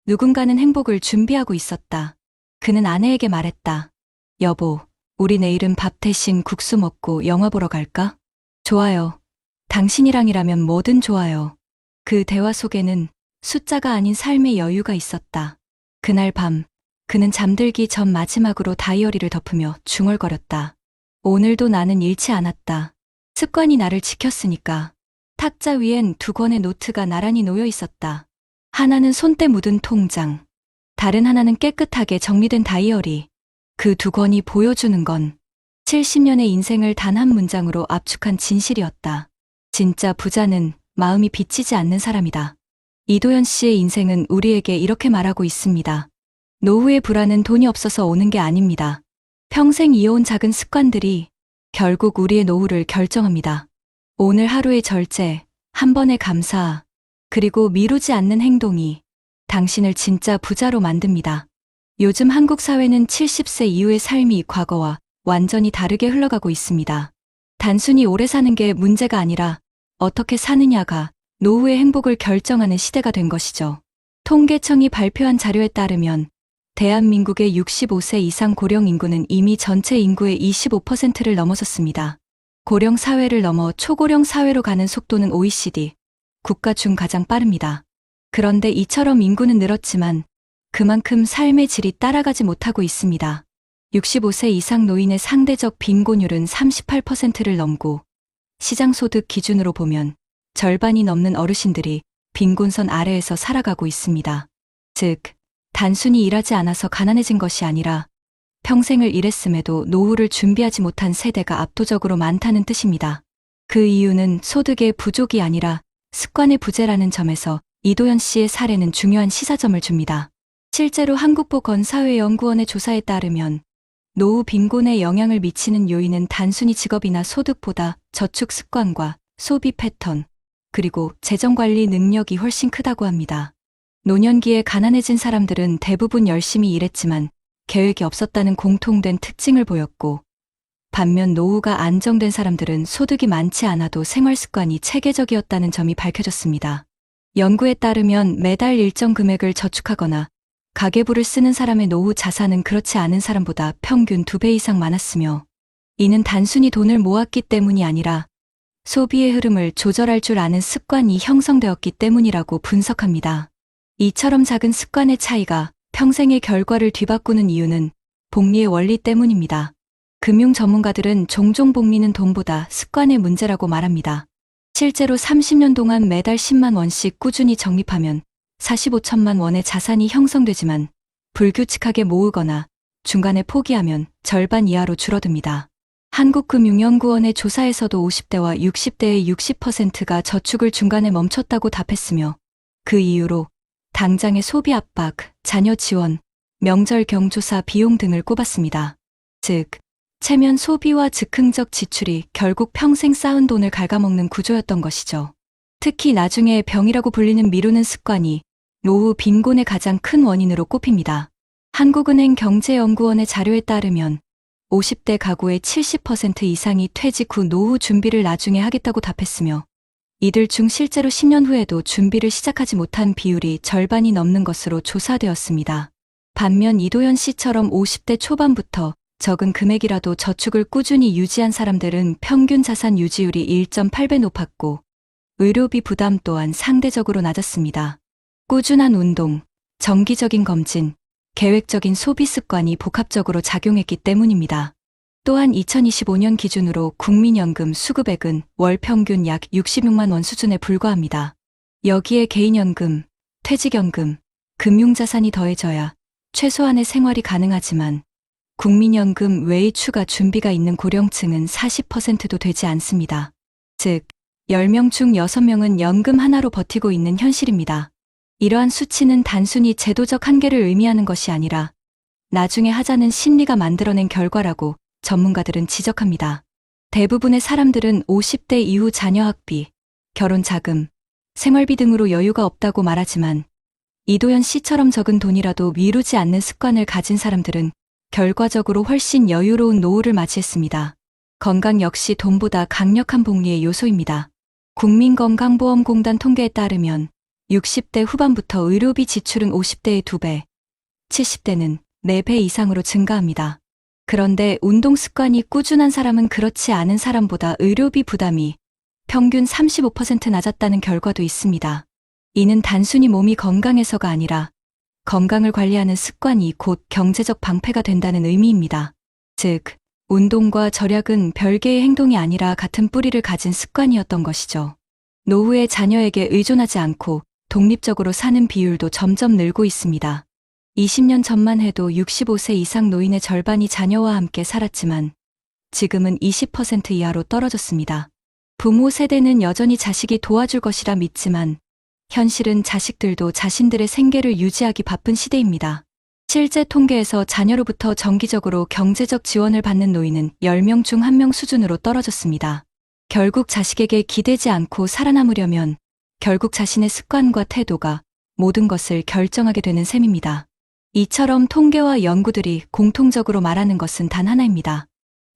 S2: 누군가는 행복을 준비하고 있었다. 그는 아내에게 말했다. 여보, 우리 내일은 밥 대신 국수 먹고 영화 보러 갈까? 좋아요. 당신이랑이라면 뭐든 좋아요. 그 대화 속에는 숫자가 아닌 삶의 여유가 있었다. 그날 밤, 그는 잠들기 전 마지막으로 다이어리를 덮으며 중얼거렸다. 오늘도 나는 잃지 않았다. 습관이 나를 지켰으니까. 탁자 위엔 2권의 노트가 나란히 놓여 있었다. 하나는 손때 묻은 통장, 다른 하나는 깨끗하게 정리된 다이어리. 그 2권이 보여주는 건 70년의 인생을 단 한 문장으로 압축한 진실이었다. 진짜 부자는 마음이 비치지 않는 사람이다. 이도연 씨의 인생은 우리에게 이렇게 말하고 있습니다. 노후의 불안은 돈이 없어서 오는 게 아닙니다. 평생 이어온 작은 습관들이 결국 우리의 노후를 결정합니다. 오늘 하루의 절제, 한 번의 감사, 그리고 미루지 않는 행동이 당신을 진짜 부자로 만듭니다. 요즘 한국 사회는 70세 이후의 삶이 과거와 완전히 다르게 흘러가고 있습니다. 단순히 오래 사는 게 문제가 아니라 어떻게 사느냐가 노후의 행복을 결정하는 시대가 된 것이죠. 통계청이 발표한 자료에 따르면 대한민국의 65세 이상 고령 인구는 이미 전체 인구의 25%를 넘어섰습니다. 고령 사회를 넘어 초고령 사회로 가는 속도는 OECD 국가 중 가장 빠릅니다. 그런데 이처럼 인구는 늘었지만 그만큼 삶의 질이 따라가지 못하고 있습니다. 65세 이상 노인의 상대적 빈곤율은 38%를 넘고 시장소득 기준으로 보면 절반이 넘는 어르신들이 빈곤선 아래에서 살아가고 있습니다. 즉, 단순히 일하지 않아서 가난해진 것이 아니라 평생을 일했음에도 노후를 준비하지 못한 세대가 압도적으로 많다는 뜻입니다. 그 이유는 소득의 부족이 아니라 습관의 부재라는 점에서 이도연 씨의 사례는 중요한 시사점을 줍니다. 실제로 한국보건사회연구원의 조사에 따르면 노후 빈곤에 영향을 미치는 요인은 단순히 직업이나 소득보다 저축 습관과 소비 패턴, 그리고 재정관리 능력이 훨씬 크다고 합니다. 노년기에 가난해진 사람들은 대부분 열심히 일했지만 계획이 없었다는 공통된 특징을 보였고, 반면 노후가 안정된 사람들은 소득이 많지 않아도 생활 습관이 체계적이었다는 점이 밝혀졌습니다. 연구에 따르면 매달 일정 금액을 저축하거나 가계부를 쓰는 사람의 노후 자산은 그렇지 않은 사람보다 평균 2배 이상 많았으며, 이는 단순히 돈을 모았기 때문이 아니라 소비의 흐름을 조절할 줄 아는 습관이 형성되었기 때문이라고 분석합니다. 이처럼 작은 습관의 차이가 평생의 결과를 뒤바꾸는 이유는 복리의 원리 때문입니다. 금융 전문가들은 종종 복리는 돈보다 습관의 문제라고 말합니다. 실제로 30년 동안 매달 10만 원씩 꾸준히 적립하면 45천만 원의 자산이 형성되지만, 불규칙하게 모으거나 중간에 포기하면 절반 이하로 줄어듭니다. 한국금융연구원의 조사에서도 50대와 60대의 60%가 저축을 중간에 멈췄다고 답했으며, 그 이유로 당장의 소비 압박, 자녀 지원, 명절 경조사 비용 등을 꼽았습니다. 즉, 체면 소비와 즉흥적 지출이 결국 평생 쌓은 돈을 갉아먹는 구조였던 것이죠. 특히 나중에 병이라고 불리는 미루는 습관이 노후 빈곤의 가장 큰 원인으로 꼽힙니다. 한국은행 경제연구원의 자료에 따르면 50대 가구의 70% 이상이 퇴직 후 노후 준비를 나중에 하겠다고 답했으며, 이들 중 실제로 10년 후에도 준비를 시작하지 못한 비율이 절반이 넘는 것으로 조사되었습니다. 반면 이도현 씨처럼 50대 초반부터 적은 금액이라도 저축을 꾸준히 유지한 사람들은 평균 자산 유지율이 1.8배 높았고, 의료비 부담 또한 상대적으로 낮았습니다. 꾸준한 운동, 정기적인 검진, 계획적인 소비 습관이 복합적으로 작용했기 때문입니다. 또한 2025년 기준으로 국민연금 수급액은 월 평균 약 66만 원 수준에 불과합니다. 여기에 개인연금, 퇴직연금, 금융자산이 더해져야 최소한의 생활이 가능하지만, 국민연금 외의 추가 준비가 있는 고령층은 40%도 되지 않습니다. 즉, 10명 중 6명은 연금 하나로 버티고 있는 현실입니다. 이러한 수치는 단순히 제도적 한계를 의미하는 것이 아니라 나중에 하자는 심리가 만들어낸 결과라고 전문가들은 지적합니다. 대부분의 사람들은 50대 이후 자녀 학비, 결혼 자금, 생활비 등으로 여유가 없다고 말하지만, 이도현 씨처럼 적은 돈이라도 미루지 않는 습관을 가진 사람들은 결과적으로 훨씬 여유로운 노후를 맞이했습니다. 건강 역시 돈보다 강력한 복리의 요소입니다. 국민건강보험공단 통계에 따르면 60대 후반부터 의료비 지출은 50대의 2배, 70대는 4배 이상으로 증가합니다. 그런데 운동 습관이 꾸준한 사람은 그렇지 않은 사람보다 의료비 부담이 평균 35% 낮았다는 결과도 있습니다. 이는 단순히 몸이 건강해서가 아니라 건강을 관리하는 습관이 곧 경제적 방패가 된다는 의미입니다. 즉, 운동과 절약은 별개의 행동이 아니라 같은 뿌리를 가진 습관이었던 것이죠. 노후에 자녀에게 의존하지 않고 독립적으로 사는 비율도 점점 늘고 있습니다. 20년 전만 해도 65세 이상 노인의 절반이 자녀와 함께 살았지만, 지금은 20% 이하로 떨어졌습니다. 부모 세대는 여전히 자식이 도와줄 것이라 믿지만, 현실은 자식들도 자신들의 생계를 유지하기 바쁜 시대입니다. 실제 통계에서 자녀로부터 정기적으로 경제적 지원을 받는 노인은 10명 중 1명 수준으로 떨어졌습니다. 결국 자식에게 기대지 않고 살아남으려면 결국 자신의 습관과 태도가 모든 것을 결정하게 되는 셈입니다. 이처럼 통계와 연구들이 공통적으로 말하는 것은 단 하나입니다.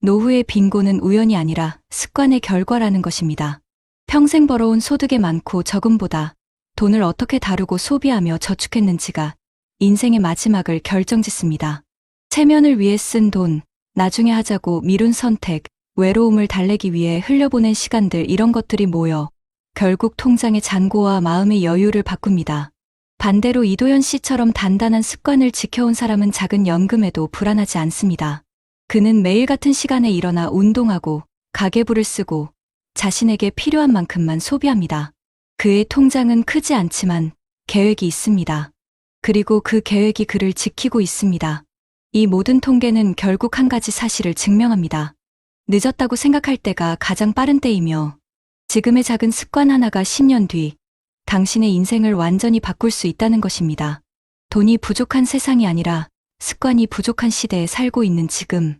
S2: 노후의 빈곤은 우연이 아니라 습관의 결과라는 것입니다. 평생 벌어온 소득의 많고 적음보다 돈을 어떻게 다루고 소비하며 저축했는지가 인생의 마지막을 결정짓습니다. 체면을 위해 쓴 돈, 나중에 하자고 미룬 선택, 외로움을 달래기 위해 흘려보낸 시간들, 이런 것들이 모여 결국 통장의 잔고와 마음의 여유를 바꿉니다. 반대로 이도현 씨처럼 단단한 습관을 지켜온 사람은 작은 연금에도 불안하지 않습니다. 그는 매일 같은 시간에 일어나 운동하고 가계부를 쓰고 자신에게 필요한 만큼만 소비합니다. 그의 통장은 크지 않지만 계획이 있습니다. 그리고 그 계획이 그를 지키고 있습니다. 이 모든 통계는 결국 한 가지 사실을 증명합니다. 늦었다고 생각할 때가 가장 빠른 때이며, 지금의 작은 습관 하나가 10년 뒤 당신의 인생을 완전히 바꿀 수 있다는 것입니다. 돈이 부족한 세상이 아니라 습관이 부족한 시대에 살고 있는 지금,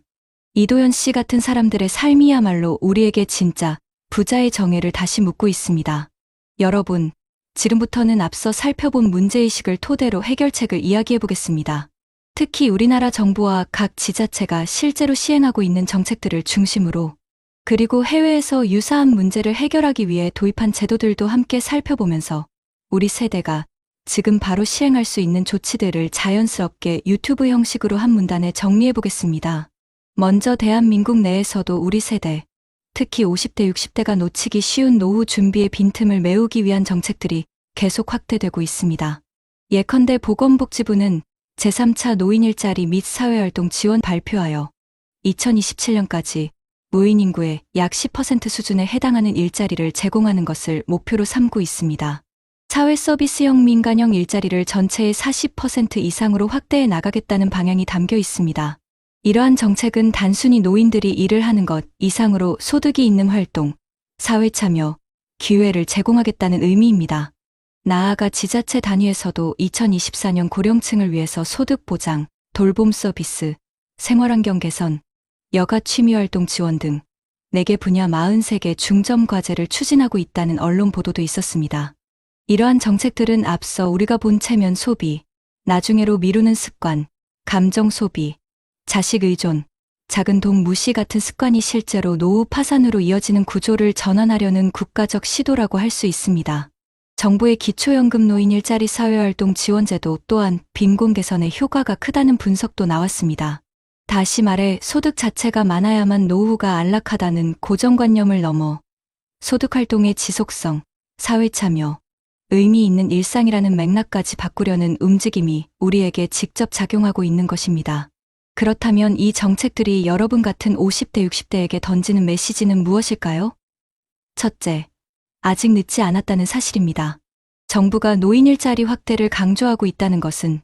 S2: 이도현 씨 같은 사람들의 삶이야말로 우리에게 진짜 부자의 정의를 다시 묻고 있습니다. 여러분, 지금부터는 앞서 살펴본 문제의식을 토대로 해결책을 이야기해 보겠습니다. 특히 우리나라 정부와 각 지자체가 실제로 시행하고 있는 정책들을 중심으로, 그리고 해외에서 유사한 문제를 해결하기 위해 도입한 제도들도 함께 살펴보면서 우리 세대가 지금 바로 시행할 수 있는 조치들을 자연스럽게 유튜브 형식으로 한 문단에 정리해 보겠습니다. 먼저 대한민국 내에서도 우리 세대, 특히 50대, 60대가 놓치기 쉬운 노후 준비의 빈틈을 메우기 위한 정책들이 계속 확대되고 있습니다. 예컨대 보건복지부는 제3차 노인 일자리 및 사회활동 지원 발표하여 2027년까지 노인 인구의 약 10% 수준에 해당하는 일자리를 제공하는 것을 목표로 삼고 있습니다. 사회 서비스형 민간형 일자리를 전체의 40% 이상으로 확대해 나가겠다는 방향이 담겨 있습니다. 이러한 정책은 단순히 노인들이 일을 하는 것 이상으로 소득이 있는 활동, 사회 참여, 기회를 제공하겠다는 의미입니다. 나아가 지자체 단위에서도 2024년 고령층을 위해서 소득 보장, 돌봄 서비스, 생활환경 개선, 여가 취미활동 지원 등 4개 분야 43개 중점 과제를 추진하고 있다는 언론 보도도 있었습니다. 이러한 정책들은 앞서 우리가 본 체면 소비, 나중에로 미루는 습관, 감정 소비, 자식 의존, 작은 돈 무시 같은 습관이 실제로 노후 파산으로 이어지는 구조를 전환하려는 국가적 시도라고 할 수 있습니다. 정부의 기초연금 노인 일자리 사회활동 지원제도 또한 빈곤 개선에 효과가 크다는 분석도 나왔습니다. 다시 말해 소득 자체가 많아야만 노후가 안락하다는 고정관념을 넘어 소득활동의 지속성, 사회참여, 의미 있는 일상이라는 맥락까지 바꾸려는 움직임이 우리에게 직접 작용하고 있는 것입니다. 그렇다면 이 정책들이 여러분 같은 50대, 60대에게 던지는 메시지는 무엇일까요? 첫째, 아직 늦지 않았다는 사실입니다. 정부가 노인 일자리 확대를 강조하고 있다는 것은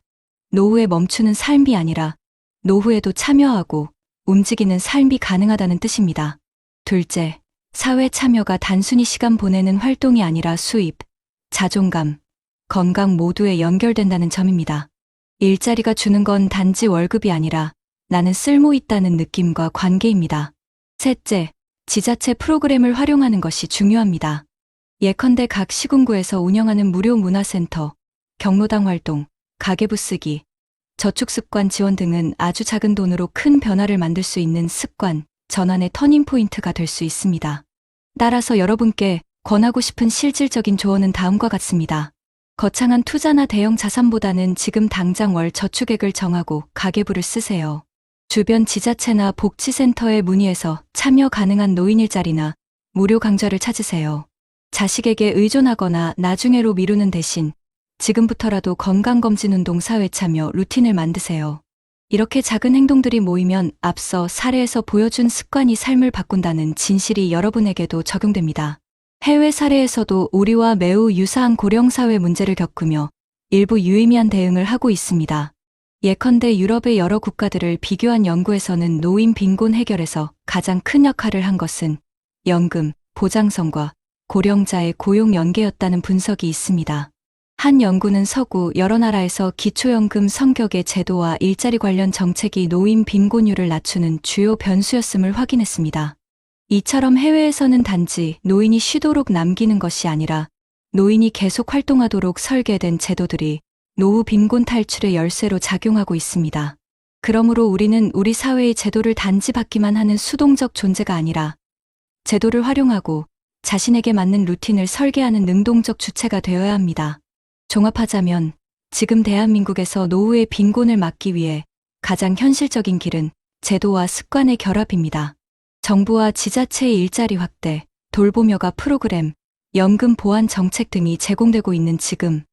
S2: 노후에 멈추는 삶이 아니라 노후에도 참여하고 움직이는 삶이 가능하다는 뜻입니다. 둘째, 사회 참여가 단순히 시간 보내는 활동이 아니라 수입, 자존감, 건강 모두에 연결된다는 점입니다. 일자리가 주는 건 단지 월급이 아니라 나는 쓸모 있다는 느낌과 관계입니다. 셋째, 지자체 프로그램을 활용하는 것이 중요합니다. 예컨대 각 시군구에서 운영하는 무료 문화센터, 경로당 활동, 가계부 쓰기, 저축습관 지원 등은 아주 작은 돈으로 큰 변화를 만들 수 있는 습관, 전환의 터닝포인트가 될 수 있습니다. 따라서 여러분께 권하고 싶은 실질적인 조언은 다음과 같습니다. 거창한 투자나 대형 자산보다는 지금 당장 월 저축액을 정하고 가계부를 쓰세요. 주변 지자체나 복지센터에 문의해서 참여 가능한 노인 일자리나 무료 강좌를 찾으세요. 자식에게 의존하거나 나중에로 미루는 대신 지금부터라도 건강검진 운동 사회 참여 루틴을 만드세요. 이렇게 작은 행동들이 모이면 앞서 사례에서 보여준 습관이 삶을 바꾼다는 진실이 여러분에게도 적용됩니다. 해외 사례에서도 우리와 매우 유사한 고령사회 문제를 겪으며 일부 유의미한 대응을 하고 있습니다. 예컨대 유럽의 여러 국가들을 비교한 연구에서는 노인 빈곤 해결에서 가장 큰 역할을 한 것은 연금, 보장성과 고령자의 고용 연계였다는 분석이 있습니다. 한 연구는 서구 여러 나라에서 기초연금 성격의 제도와 일자리 관련 정책이 노인 빈곤율을 낮추는 주요 변수였음을 확인했습니다. 이처럼 해외에서는 단지 노인이 쉬도록 남기는 것이 아니라 노인이 계속 활동하도록 설계된 제도들이 노후 빈곤 탈출의 열쇠로 작용하고 있습니다. 그러므로 우리는 우리 사회의 제도를 단지 받기만 하는 수동적 존재가 아니라 제도를 활용하고 자신에게 맞는 루틴을 설계하는 능동적 주체가 되어야 합니다. 종합하자면 지금 대한민국에서 노후의 빈곤을 막기 위해 가장 현실적인 길은 제도와 습관의 결합입니다. 정부와 지자체의 일자리 확대, 돌봄 여가 프로그램, 연금 보완 정책 등이 제공되고 있는 지금,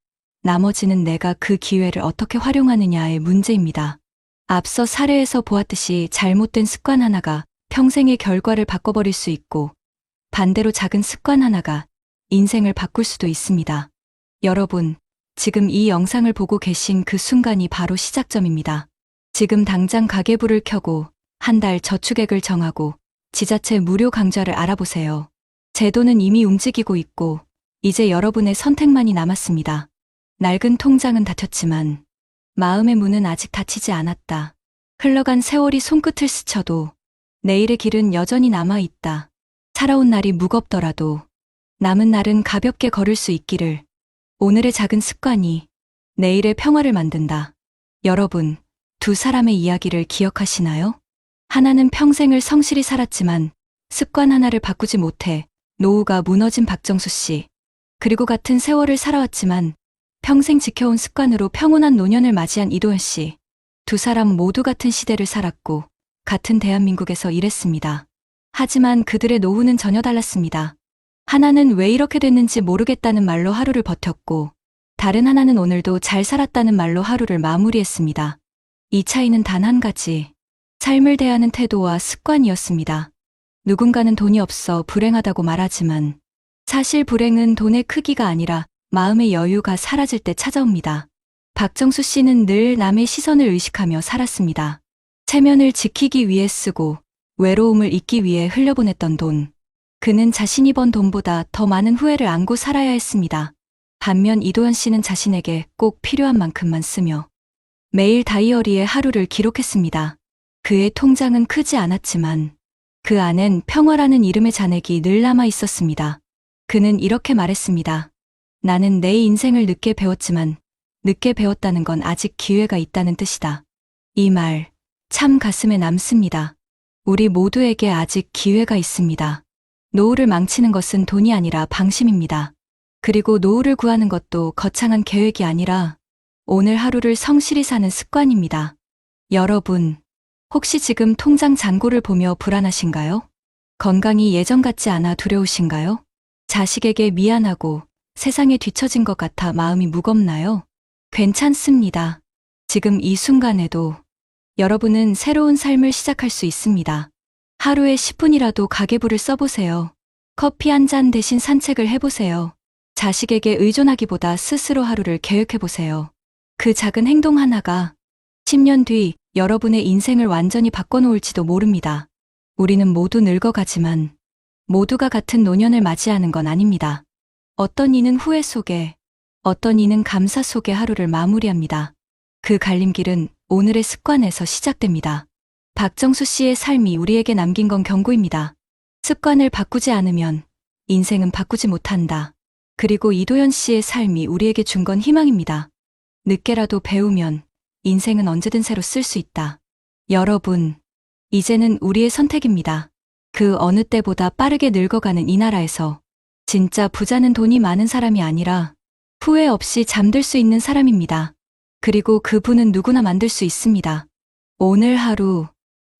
S2: 나머지는 내가 그 기회를 어떻게 활용하느냐의 문제입니다. 앞서 사례에서 보았듯이 잘못된 습관 하나가 평생의 결과를 바꿔버릴 수 있고, 반대로 작은 습관 하나가 인생을 바꿀 수도 있습니다. 여러분, 지금 이 영상을 보고 계신 그 순간이 바로 시작점입니다. 지금 당장 가계부를 켜고 한 달 저축액을 정하고 지자체 무료 강좌를 알아보세요. 제도는 이미 움직이고 있고 이제 여러분의 선택만이 남았습니다. 낡은 통장은 닫혔지만 마음의 문은 아직 닫히지 않았다. 흘러간 세월이 손끝을 스쳐도 내일의 길은 여전히 남아있다. 살아온 날이 무겁더라도 남은 날은 가볍게 걸을 수 있기를. 오늘의 작은 습관이 내일의 평화를 만든다. 여러분, 두 사람의 이야기를 기억하시나요? 하나는 평생을 성실히 살았지만 습관 하나를 바꾸지 못해 노후가 무너진 박정수 씨. 그리고 같은 세월을 살아왔지만 평생 지켜온 습관으로 평온한 노년을 맞이한 이도현 씨. 두 사람 모두 같은 시대를 살았고 같은 대한민국에서 일했습니다. 하지만 그들의 노후는 전혀 달랐습니다. 하나는 왜 이렇게 됐는지 모르겠다는 말로 하루를 버텼고 다른 하나는 오늘도 잘 살았다는 말로 하루를 마무리했습니다. 이 차이는 단 한 가지. 삶을 대하는 태도와 습관이었습니다. 누군가는 돈이 없어 불행하다고 말하지만 사실 불행은 돈의 크기가 아니라 마음의 여유가 사라질 때 찾아옵니다. 박정수 씨는 늘 남의 시선을 의식하며 살았습니다. 체면을 지키기 위해 쓰고 외로움을 잊기 위해 흘려보냈던 돈. 그는 자신이 번 돈보다 더 많은 후회를 안고 살아야 했습니다. 반면 이도현 씨는 자신에게 꼭 필요한 만큼만 쓰며 매일 다이어리에 하루를 기록했습니다. 그의 통장은 크지 않았지만 그 안엔 평화라는 이름의 잔액이 늘 남아 있었습니다. 그는 이렇게 말했습니다. 나는 내 인생을 늦게 배웠지만 늦게 배웠다는 건 아직 기회가 있다는 뜻이다. 이 말 참 가슴에 남습니다. 우리 모두에게 아직 기회가 있습니다. 노후를 망치는 것은 돈이 아니라 방심입니다. 그리고 노후를 구하는 것도 거창한 계획이 아니라 오늘 하루를 성실히 사는 습관입니다. 여러분, 혹시 지금 통장 잔고를 보며 불안하신가요? 건강이 예전 같지 않아 두려우신가요? 자식에게 미안하고 세상에 뒤처진 것 같아 마음이 무겁나요? 괜찮습니다. 지금 이 순간에도 여러분은 새로운 삶을 시작할 수 있습니다. 하루에 10분이라도 가계부를 써보세요. 커피 한 잔 대신 산책을 해보세요. 자식에게 의존하기보다 스스로 하루를 계획해보세요. 그 작은 행동 하나가 10년 뒤 여러분의 인생을 완전히 바꿔놓을지도 모릅니다. 우리는 모두 늙어가지만 모두가 같은 노년을 맞이하는 건 아닙니다. 어떤 이는 후회 속에, 어떤 이는 감사 속에 하루를 마무리합니다. 그 갈림길은 오늘의 습관에서 시작됩니다. 박정수 씨의 삶이 우리에게 남긴 건 경고입니다. 습관을 바꾸지 않으면 인생은 바꾸지 못한다. 그리고 이도현 씨의 삶이 우리에게 준 건 희망입니다. 늦게라도 배우면 인생은 언제든 새로 쓸 수 있다. 여러분, 이제는 우리의 선택입니다. 그 어느 때보다 빠르게 늙어가는 이 나라에서 진짜 부자는 돈이 많은 사람이 아니라 후회 없이 잠들 수 있는 사람입니다. 그리고 그분은 누구나 만들 수 있습니다. 오늘 하루,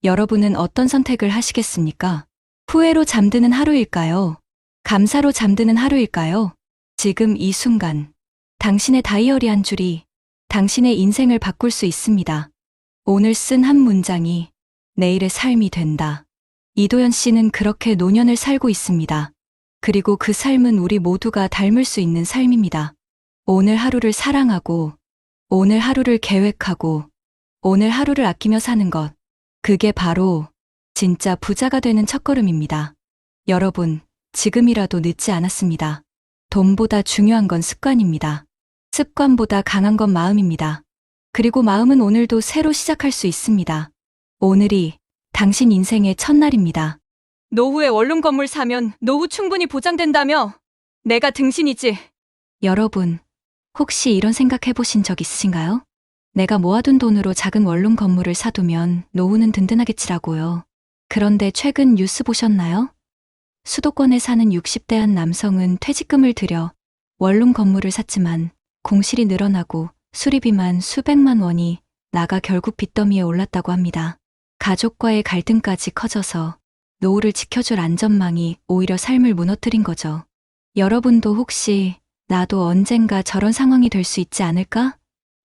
S2: 여러분은 어떤 선택을 하시겠습니까? 후회로 잠드는 하루일까요? 감사로 잠드는 하루일까요? 지금 이 순간, 당신의 다이어리 한 줄이 당신의 인생을 바꿀 수 있습니다. 오늘 쓴 한 문장이 내일의 삶이 된다. 이도현 씨는 그렇게 노년을 살고 있습니다. 그리고 그 삶은 우리 모두가 닮을 수 있는 삶입니다. 오늘 하루를 사랑하고, 오늘 하루를 계획하고, 오늘 하루를 아끼며 사는 것. 그게 바로 진짜 부자가 되는 첫걸음입니다. 여러분, 지금이라도 늦지 않았습니다. 돈보다 중요한 건 습관입니다. 습관보다 강한 건 마음입니다. 그리고 마음은 오늘도 새로 시작할 수 있습니다. 오늘이 당신 인생의 첫날입니다. 노후에 원룸 건물 사면 노후 충분히 보장된다며? 내가 등신이지. 여러분, 혹시 이런 생각 해보신 적 있으신가요? 내가 모아둔 돈으로 작은 원룸 건물을 사두면 노후는 든든하겠지라고요. 그런데 최근 뉴스 보셨나요? 수도권에 사는 60대 한 남성은 퇴직금을 들여 원룸 건물을 샀지만 공실이 늘어나고 수리비만 수백만 원이 나가 결국 빚더미에 올랐다고 합니다. 가족과의 갈등까지 커져서 노후를 지켜줄 안전망이 오히려 삶을 무너뜨린 거죠. 여러분도 혹시 나도 언젠가 저런 상황이 될 수 있지 않을까?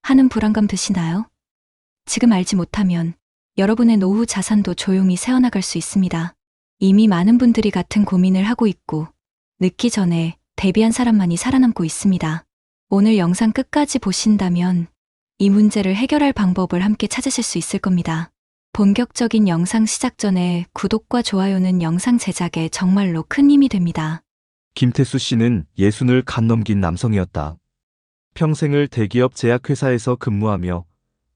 S2: 하는 불안감 드시나요? 지금 알지 못하면 여러분의 노후 자산도 조용히 새어나갈 수 있습니다. 이미 많은 분들이 같은 고민을 하고 있고 늦기 전에 대비한 사람만이 살아남고 있습니다. 오늘 영상 끝까지 보신다면 이 문제를 해결할 방법을 함께 찾으실 수 있을 겁니다. 본격적인 영상 시작 전에 구독과 좋아요는 영상 제작에 정말로 큰 힘이 됩니다.
S3: 김태수 씨는 60을 간 넘긴 남성이었다. 평생을 대기업 제약회사에서 근무하며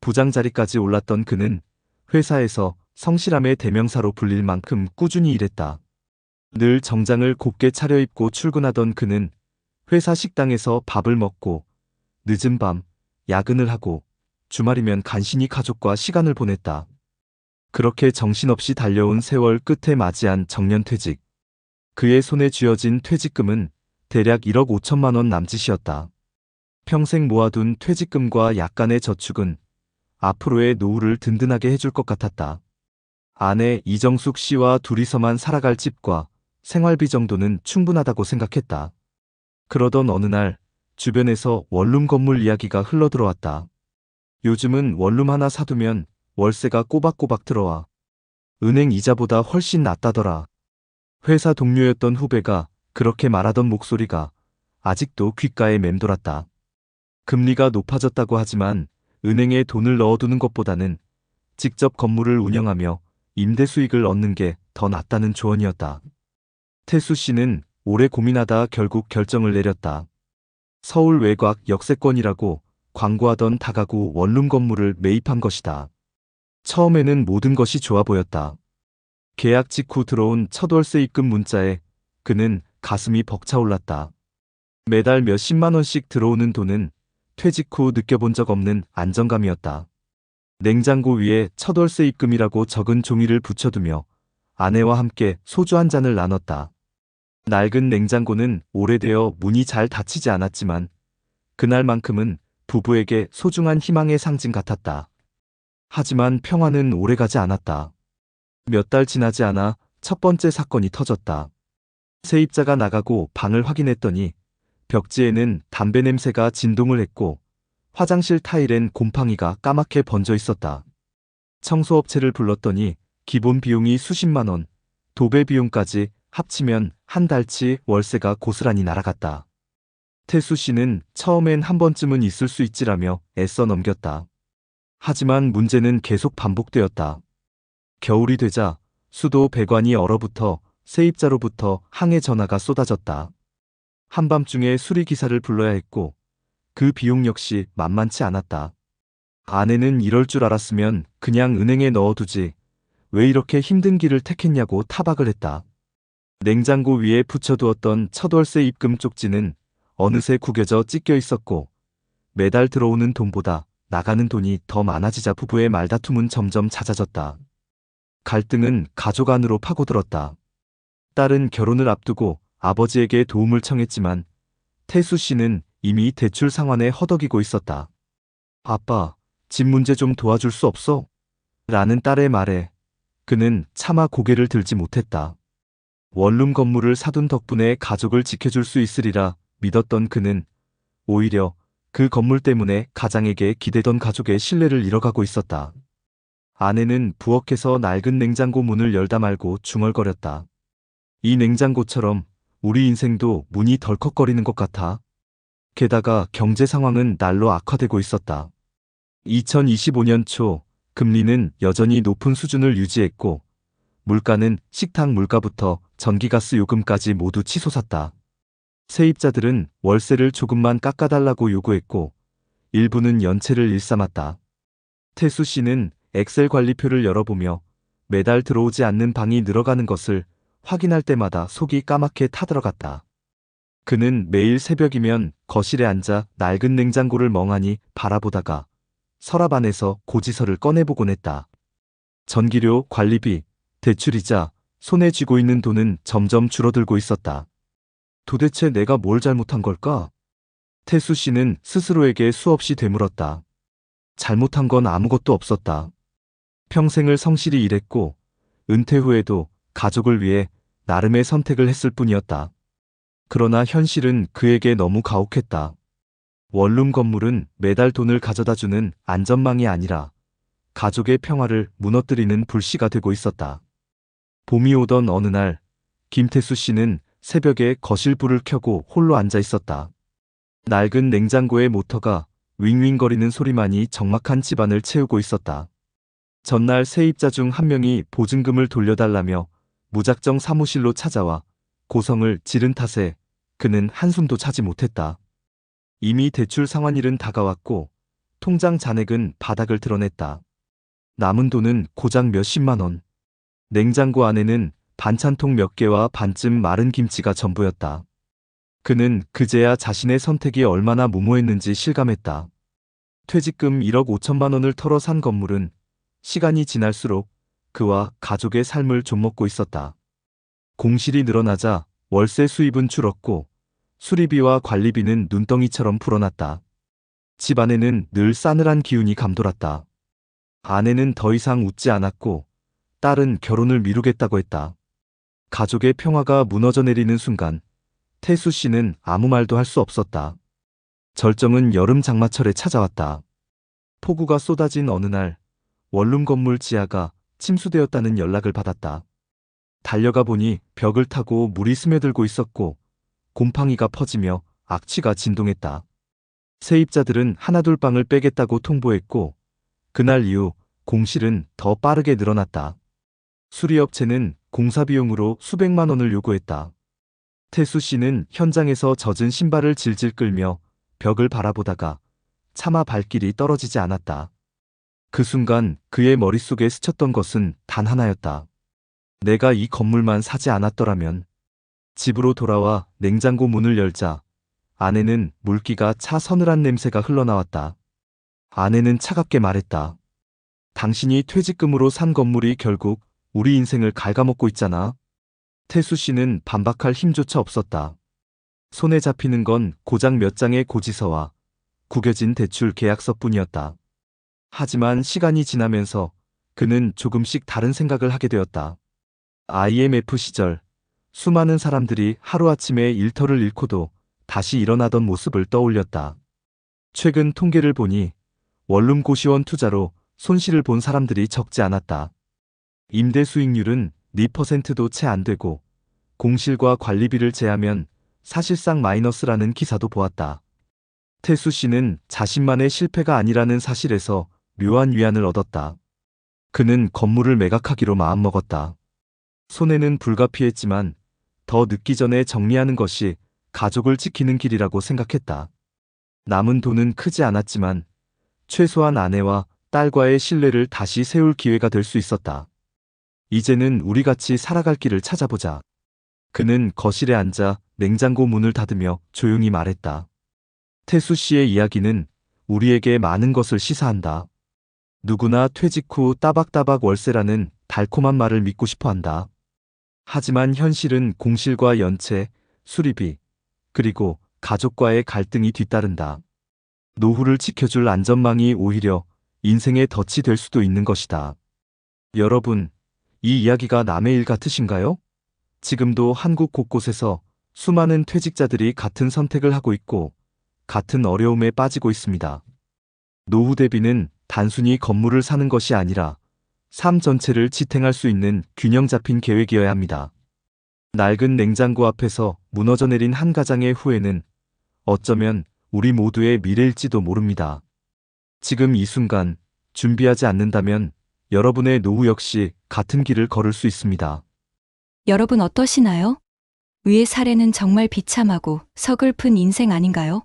S3: 부장 자리까지 올랐던 그는 회사에서 성실함의 대명사로 불릴 만큼 꾸준히 일했다. 늘 정장을 곱게 차려입고 출근하던 그는 회사 식당에서 밥을 먹고 늦은 밤 야근을 하고 주말이면 간신히 가족과 시간을 보냈다. 그렇게 정신없이 달려온 세월 끝에 맞이한 정년퇴직. 그의 손에 쥐어진 퇴직금은 대략 1억 5천만 원 남짓이었다. 평생 모아둔 퇴직금과 약간의 저축은 앞으로의 노후를 든든하게 해줄 것 같았다. 아내 이정숙 씨와 둘이서만 살아갈 집과 생활비 정도는 충분하다고 생각했다. 그러던 어느 날 주변에서 원룸 건물 이야기가 흘러들어왔다. 요즘은 원룸 하나 사두면 월세가 꼬박꼬박 들어와. 은행 이자보다 훨씬 낫다더라. 회사 동료였던 후배가 그렇게 말하던 목소리가 아직도 귓가에 맴돌았다. 금리가 높아졌다고 하지만 은행에 돈을 넣어두는 것보다는 직접 건물을 운영하며 임대 수익을 얻는 게 더 낫다는 조언이었다. 태수 씨는 오래 고민하다 결국 결정을 내렸다. 서울 외곽 역세권이라고 광고하던 다가구 원룸 건물을 매입한 것이다. 처음에는 모든 것이 좋아 보였다. 계약 직후 들어온 첫 월세 입금 문자에 그는 가슴이 벅차올랐다. 매달 몇십만 원씩 들어오는 돈은 퇴직 후 느껴본 적 없는 안정감이었다. 냉장고 위에 첫 월세 입금이라고 적은 종이를 붙여두며 아내와 함께 소주 한 잔을 나눴다. 낡은 냉장고는 오래되어 문이 잘 닫히지 않았지만 그날만큼은 부부에게 소중한 희망의 상징 같았다. 하지만 평화는 오래가지 않았다. 몇 달 지나지 않아 첫 번째 사건이 터졌다. 세입자가 나가고 방을 확인했더니 벽지에는 담배 냄새가 진동을 했고 화장실 타일엔 곰팡이가 까맣게 번져 있었다. 청소업체를 불렀더니 기본 비용이 수십만 원, 도배 비용까지 합치면 한 달치 월세가 고스란히 날아갔다. 태수 씨는 처음엔 한 번쯤은 있을 수 있지라며 애써 넘겼다. 하지만 문제는 계속 반복되었다. 겨울이 되자 수도 배관이 얼어붙어 세입자로부터 항해 전화가 쏟아졌다. 한밤중에 수리기사를 불러야 했고 그 비용 역시 만만치 않았다. 아내는 이럴 줄 알았으면 그냥 은행에 넣어두지 왜 이렇게 힘든 길을 택했냐고 타박을 했다. 냉장고 위에 붙여두었던 첫 월세 입금 쪽지는 어느새 구겨져 찢겨 있었고 매달 들어오는 돈보다 나가는 돈이 더 많아지자 부부의 말다툼은 점점 잦아졌다. 갈등은 가족 안으로 파고들었다. 딸은 결혼을 앞두고 아버지에게 도움을 청했지만 태수 씨는 이미 대출 상환에 허덕이고 있었다. 아빠, 집 문제 좀 도와줄 수 없어? 라는 딸의 말에 그는 차마 고개를 들지 못했다. 원룸 건물을 사둔 덕분에 가족을 지켜줄 수 있으리라 믿었던 그는 오히려 그 건물 때문에 가장에게 기대던 가족의 신뢰를 잃어가고 있었다. 아내는 부엌에서 낡은 냉장고 문을 열다 말고 중얼거렸다. 이 냉장고처럼 우리 인생도 문이 덜컥거리는 것 같아. 게다가 경제 상황은 날로 악화되고 있었다. 2025년 초 금리는 여전히 높은 수준을 유지했고 물가는 식탁 물가부터 전기가스 요금까지 모두 치솟았다. 세입자들은 월세를 조금만 깎아달라고 요구했고 일부는 연체를 일삼았다. 태수 씨는 엑셀 관리표를 열어보며 매달 들어오지 않는 방이 늘어가는 것을 확인할 때마다 속이 까맣게 타들어갔다. 그는 매일 새벽이면 거실에 앉아 낡은 냉장고를 멍하니 바라보다가 서랍 안에서 고지서를 꺼내보곤 했다. 전기료, 관리비, 대출이자 손에 쥐고 있는 돈은 점점 줄어들고 있었다. 도대체 내가 뭘 잘못한 걸까? 태수 씨는 스스로에게 수없이 되물었다. 잘못한 건 아무것도 없었다. 평생을 성실히 일했고 은퇴 후에도 가족을 위해 나름의 선택을 했을 뿐이었다. 그러나 현실은 그에게 너무 가혹했다. 원룸 건물은 매달 돈을 가져다주는 안전망이 아니라 가족의 평화를 무너뜨리는 불씨가 되고 있었다. 봄이 오던 어느 날 김태수 씨는 새벽에 거실 불을 켜고 홀로 앉아 있었다. 낡은 냉장고의 모터가 윙윙거리는 소리만이 적막한 집안을 채우고 있었다. 전날 세입자 중 한 명이 보증금을 돌려달라며 무작정 사무실로 찾아와 고성을 지른 탓에 그는 한숨도 차지 못했다. 이미 대출 상환일은 다가왔고 통장 잔액은 바닥을 드러냈다. 남은 돈은 고작 몇십만 원. 냉장고 안에는 반찬통 몇 개와 반쯤 마른 김치가 전부였다. 그는 그제야 자신의 선택이 얼마나 무모했는지 실감했다. 퇴직금 1억 5천만 원을 털어 산 건물은 시간이 지날수록 그와 가족의 삶을 좀먹고 있었다. 공실이 늘어나자 월세 수입은 줄었고 수리비와 관리비는 눈덩이처럼 불어났다. 집 안에는 늘 싸늘한 기운이 감돌았다. 아내는 더 이상 웃지 않았고 딸은 결혼을 미루겠다고 했다. 가족의 평화가 무너져 내리는 순간 태수 씨는 아무 말도 할 수 없었다. 절정은 여름 장마철에 찾아왔다. 폭우가 쏟아진 어느 날 원룸 건물 지하가 침수되었다는 연락을 받았다. 달려가 보니 벽을 타고 물이 스며들고 있었고 곰팡이가 퍼지며 악취가 진동했다. 세입자들은 하나둘 방을 빼겠다고 통보했고 그날 이후 공실은 더 빠르게 늘어났다. 수리업체는 공사 비용으로 수백만 원을 요구했다. 태수 씨는 현장에서 젖은 신발을 질질 끌며 벽을 바라보다가 차마 발길이 떨어지지 않았다. 그 순간 그의 머릿속에 스쳤던 것은 단 하나였다. 내가 이 건물만 사지 않았더라면. 집으로 돌아와 냉장고 문을 열자 아내는 물기가 차 서늘한 냄새가 흘러나왔다. 아내는 차갑게 말했다. 당신이 퇴직금으로 산 건물이 결국 우리 인생을 갉아먹고 있잖아. 태수 씨는 반박할 힘조차 없었다. 손에 잡히는 건 고작 몇 장의 고지서와 구겨진 대출 계약서뿐이었다. 하지만 시간이 지나면서 그는 조금씩 다른 생각을 하게 되었다. IMF 시절 수많은 사람들이 하루아침에 일터를 잃고도 다시 일어나던 모습을 떠올렸다. 최근 통계를 보니 원룸 고시원 투자로 손실을 본 사람들이 적지 않았다. 임대 수익률은 2%도 채 안 되고 공실과 관리비를 제하면 사실상 마이너스라는 기사도 보았다. 태수 씨는 자신만의 실패가 아니라는 사실에서 묘한 위안을 얻었다. 그는 건물을 매각하기로 마음먹었다. 손해는 불가피했지만 더 늦기 전에 정리하는 것이 가족을 지키는 길이라고 생각했다. 남은 돈은 크지 않았지만 최소한 아내와 딸과의 신뢰를 다시 세울 기회가 될 수 있었다. 이제는 우리 같이 살아갈 길을 찾아보자. 그는 거실에 앉아 냉장고 문을 닫으며 조용히 말했다. 태수 씨의 이야기는 우리에게 많은 것을 시사한다. 누구나 퇴직 후 따박따박 월세라는 달콤한 말을 믿고 싶어 한다. 하지만 현실은 공실과 연체, 수리비, 그리고 가족과의 갈등이 뒤따른다. 노후를 지켜줄 안전망이 오히려 인생의 덫이 될 수도 있는 것이다. 여러분, 이 이야기가 남의 일 같으신가요? 지금도 한국 곳곳에서 수많은 퇴직자들이 같은 선택을 하고 있고 같은 어려움에 빠지고 있습니다. 노후 대비는 단순히 건물을 사는 것이 아니라 삶 전체를 지탱할 수 있는 균형 잡힌 계획이어야 합니다. 낡은 냉장고 앞에서 무너져 내린 한 가장의 후회는 어쩌면 우리 모두의 미래일지도 모릅니다. 지금 이 순간 준비하지 않는다면 여러분의 노후 역시 같은 길을 걸을 수 있습니다.
S2: 여러분 어떠시나요? 위의 사례는 정말 비참하고 서글픈 인생 아닌가요?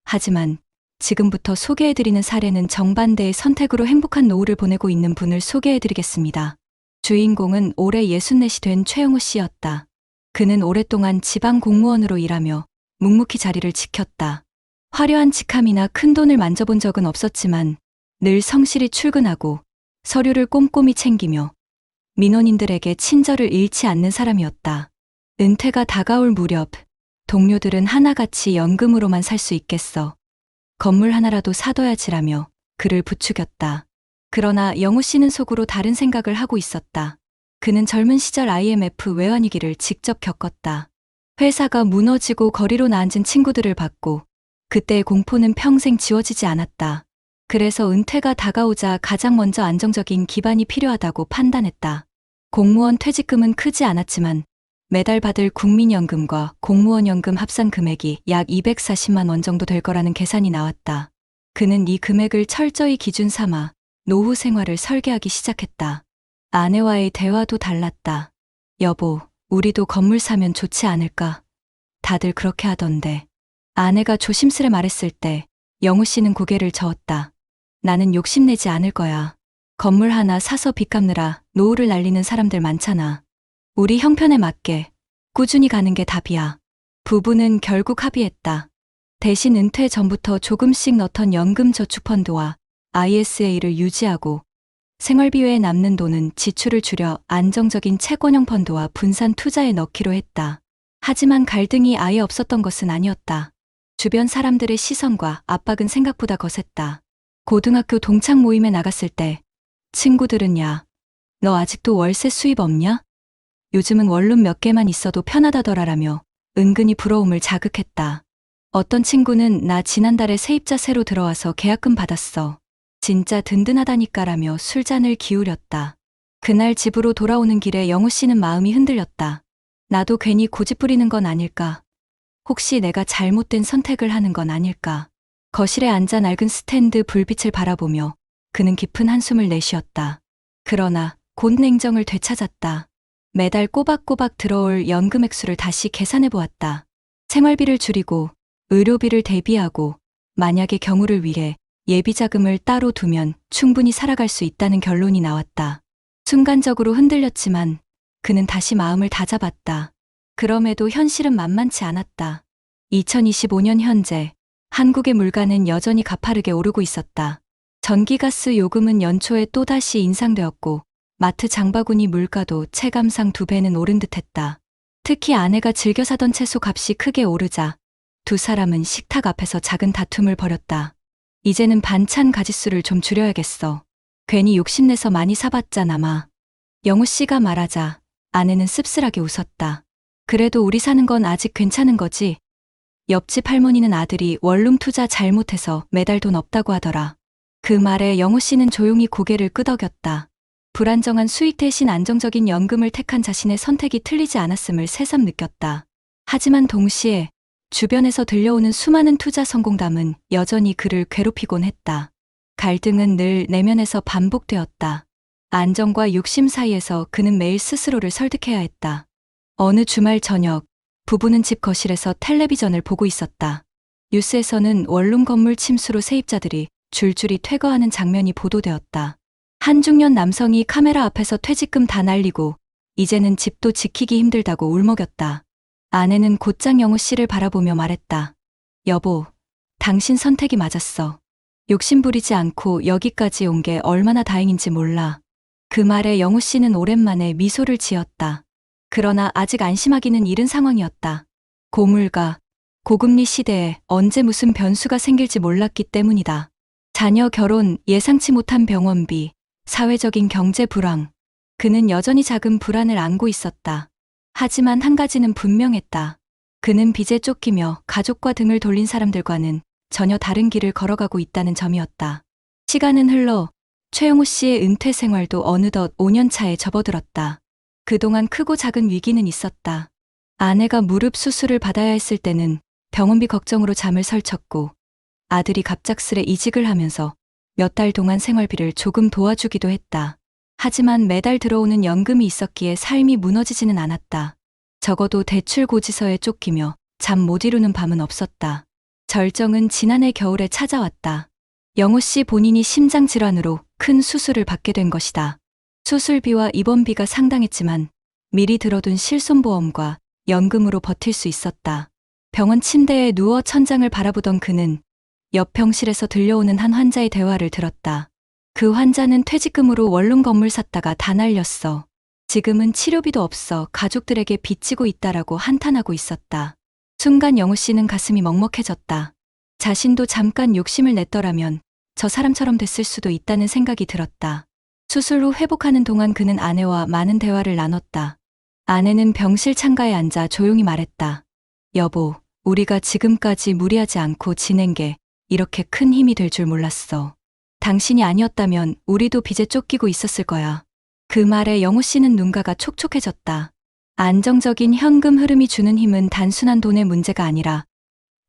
S2: 하지만 지금부터 소개해드리는 사례는 정반대의 선택으로 행복한 노후를 보내고 있는 분을 소개해드리겠습니다. 주인공은 올해 64이 된 최영우 씨였다. 그는 오랫동안 지방 공무원으로 일하며 묵묵히 자리를 지켰다. 화려한 직함이나 큰 돈을 만져본 적은 없었지만 늘 성실히 출근하고 서류를 꼼꼼히 챙기며 민원인들에게 친절을 잃지 않는 사람이었다. 은퇴가 다가올 무렵 동료들은 하나같이 연금으로만 살 수 있겠어. 건물 하나라도 사둬야지라며 그를 부추겼다. 그러나 영우 씨는 속으로 다른 생각을 하고 있었다. 그는 젊은 시절 IMF 외환위기를 직접 겪었다. 회사가 무너지고 거리로 나앉은 친구들을 봤고 그때의 공포는 평생 지워지지 않았다. 그래서 은퇴가 다가오자 가장 먼저 안정적인 기반이 필요하다고 판단했다. 공무원 퇴직금은 크지 않았지만 매달 받을 국민연금과 공무원연금 합산 금액이 약 240만 원 정도 될 거라는 계산이 나왔다. 그는 이 금액을 철저히 기준 삼아 노후 생활을 설계하기 시작했다. 아내와의 대화도 달랐다. 여보, 우리도 건물 사면 좋지 않을까? 다들 그렇게 하던데. 아내가 조심스레 말했을 때 영우 씨는 고개를 저었다. 나는 욕심내지 않을 거야. 건물 하나 사서 빚 갚느라 노후를 날리는 사람들 많잖아. 우리 형편에 맞게 꾸준히 가는 게 답이야. 부부는 결국 합의했다. 대신 은퇴 전부터 조금씩 넣던 연금저축펀드와 ISA를 유지하고 생활비 외에 남는 돈은 지출을 줄여 안정적인 채권형 펀드와 분산 투자에 넣기로 했다. 하지만 갈등이 아예 없었던 것은 아니었다. 주변 사람들의 시선과 압박은 생각보다 거셌다. 고등학교 동창 모임에 나갔을 때 친구들은 야, 너 아직도 월세 수입 없냐? 요즘은 원룸 몇 개만 있어도 편하다더라라며 은근히 부러움을 자극했다. 어떤 친구는 나 지난달에 세입자 새로 들어와서 계약금 받았어. 진짜 든든하다니까라며 술잔을 기울였다. 그날 집으로 돌아오는 길에 영우 씨는 마음이 흔들렸다. 나도 괜히 고집 부리는 건 아닐까? 혹시 내가 잘못된 선택을 하는 건 아닐까? 거실에 앉아 낡은 스탠드 불빛을 바라보며 그는 깊은 한숨을 내쉬었다. 그러나 곧 냉정을 되찾았다. 매달 꼬박꼬박 들어올 연금 액수를 다시 계산해 보았다. 생활비를 줄이고 의료비를 대비하고 만약의 경우를 위해 예비자금을 따로 두면 충분히 살아갈 수 있다는 결론이 나왔다. 순간적으로 흔들렸지만 그는 다시 마음을 다잡았다. 그럼에도 현실은 만만치 않았다. 2025년 현재 한국의 물가는 여전히 가파르게 오르고 있었다. 전기가스 요금은 연초에 또다시 인상되었고 마트 장바구니 물가도 체감상 2배는 오른 듯했다. 특히 아내가 즐겨 사던 채소 값이 크게 오르자 두 사람은 식탁 앞에서 작은 다툼을 벌였다. 이제는 반찬 가짓수를 좀 줄여야겠어. 괜히 욕심내서 많이 사봤잖아 마. 영우 씨가 말하자 아내는 씁쓸하게 웃었다. 그래도 우리 사는 건 아직 괜찮은 거지? 옆집 할머니는 아들이 원룸 투자 잘못해서 매달 돈 없다고 하더라. 그 말에 영우 씨는 조용히 고개를 끄덕였다. 불안정한 수익 대신 안정적인 연금을 택한 자신의 선택이 틀리지 않았음을 새삼 느꼈다. 하지만 동시에 주변에서 들려오는 수많은 투자 성공담은 여전히 그를 괴롭히곤 했다. 갈등은 늘 내면에서 반복되었다. 안정과 욕심 사이에서 그는 매일 스스로를 설득해야 했다. 어느 주말 저녁, 부부는 집 거실에서 텔레비전을 보고 있었다. 뉴스에서는 원룸 건물 침수로 세입자들이 줄줄이 퇴거하는 장면이 보도되었다. 한 중년 남성이 카메라 앞에서 퇴직금 다 날리고 이제는 집도 지키기 힘들다고 울먹였다. 아내는 곧장 영우 씨를 바라보며 말했다. 여보, 당신 선택이 맞았어. 욕심 부리지 않고 여기까지 온 게 얼마나 다행인지 몰라. 그 말에 영우 씨는 오랜만에 미소를 지었다. 그러나 아직 안심하기는 이른 상황이었다. 고물가, 고금리 시대에 언제 무슨 변수가 생길지 몰랐기 때문이다. 자녀 결혼, 예상치 못한 병원비, 사회적인 경제 불황. 그는 여전히 작은 불안을 안고 있었다. 하지만 한 가지는 분명했다. 그는 빚에 쫓기며 가족과 등을 돌린 사람들과는 전혀 다른 길을 걸어가고 있다는 점이었다. 시간은 흘러 최영우 씨의 은퇴 생활도 어느덧 5년 차에 접어들었다. 그동안 크고 작은 위기는 있었다. 아내가 무릎 수술을 받아야 했을 때는 병원비 걱정으로 잠을 설쳤고 아들이 갑작스레 이직을 하면서 몇 달 동안 생활비를 조금 도와주기도 했다. 하지만 매달 들어오는 연금이 있었기에 삶이 무너지지는 않았다. 적어도 대출 고지서에 쫓기며 잠 못 이루는 밤은 없었다. 절정은 지난해 겨울에 찾아왔다. 영우 씨 본인이 심장 질환으로 큰 수술을 받게 된 것이다. 수술비와 입원비가 상당했지만 미리 들어둔 실손보험과 연금으로 버틸 수 있었다. 병원 침대에 누워 천장을 바라보던 그는 옆 병실에서 들려오는 한 환자의 대화를 들었다. 그 환자는 퇴직금으로 원룸 건물 샀다가 다 날렸어. 지금은 치료비도 없어 가족들에게 빚지고 있다라고 한탄하고 있었다. 순간 영우 씨는 가슴이 먹먹해졌다. 자신도 잠깐 욕심을 냈더라면 저 사람처럼 됐을 수도 있다는 생각이 들었다. 수술 후 회복하는 동안 그는 아내와 많은 대화를 나눴다. 아내는 병실 창가에 앉아 조용히 말했다. 여보, 우리가 지금까지 무리하지 않고 지낸 게 이렇게 큰 힘이 될 줄 몰랐어. 당신이 아니었다면 우리도 빚에 쫓기고 있었을 거야. 그 말에 영우 씨는 눈가가 촉촉해졌다. 안정적인 현금 흐름이 주는 힘은 단순한 돈의 문제가 아니라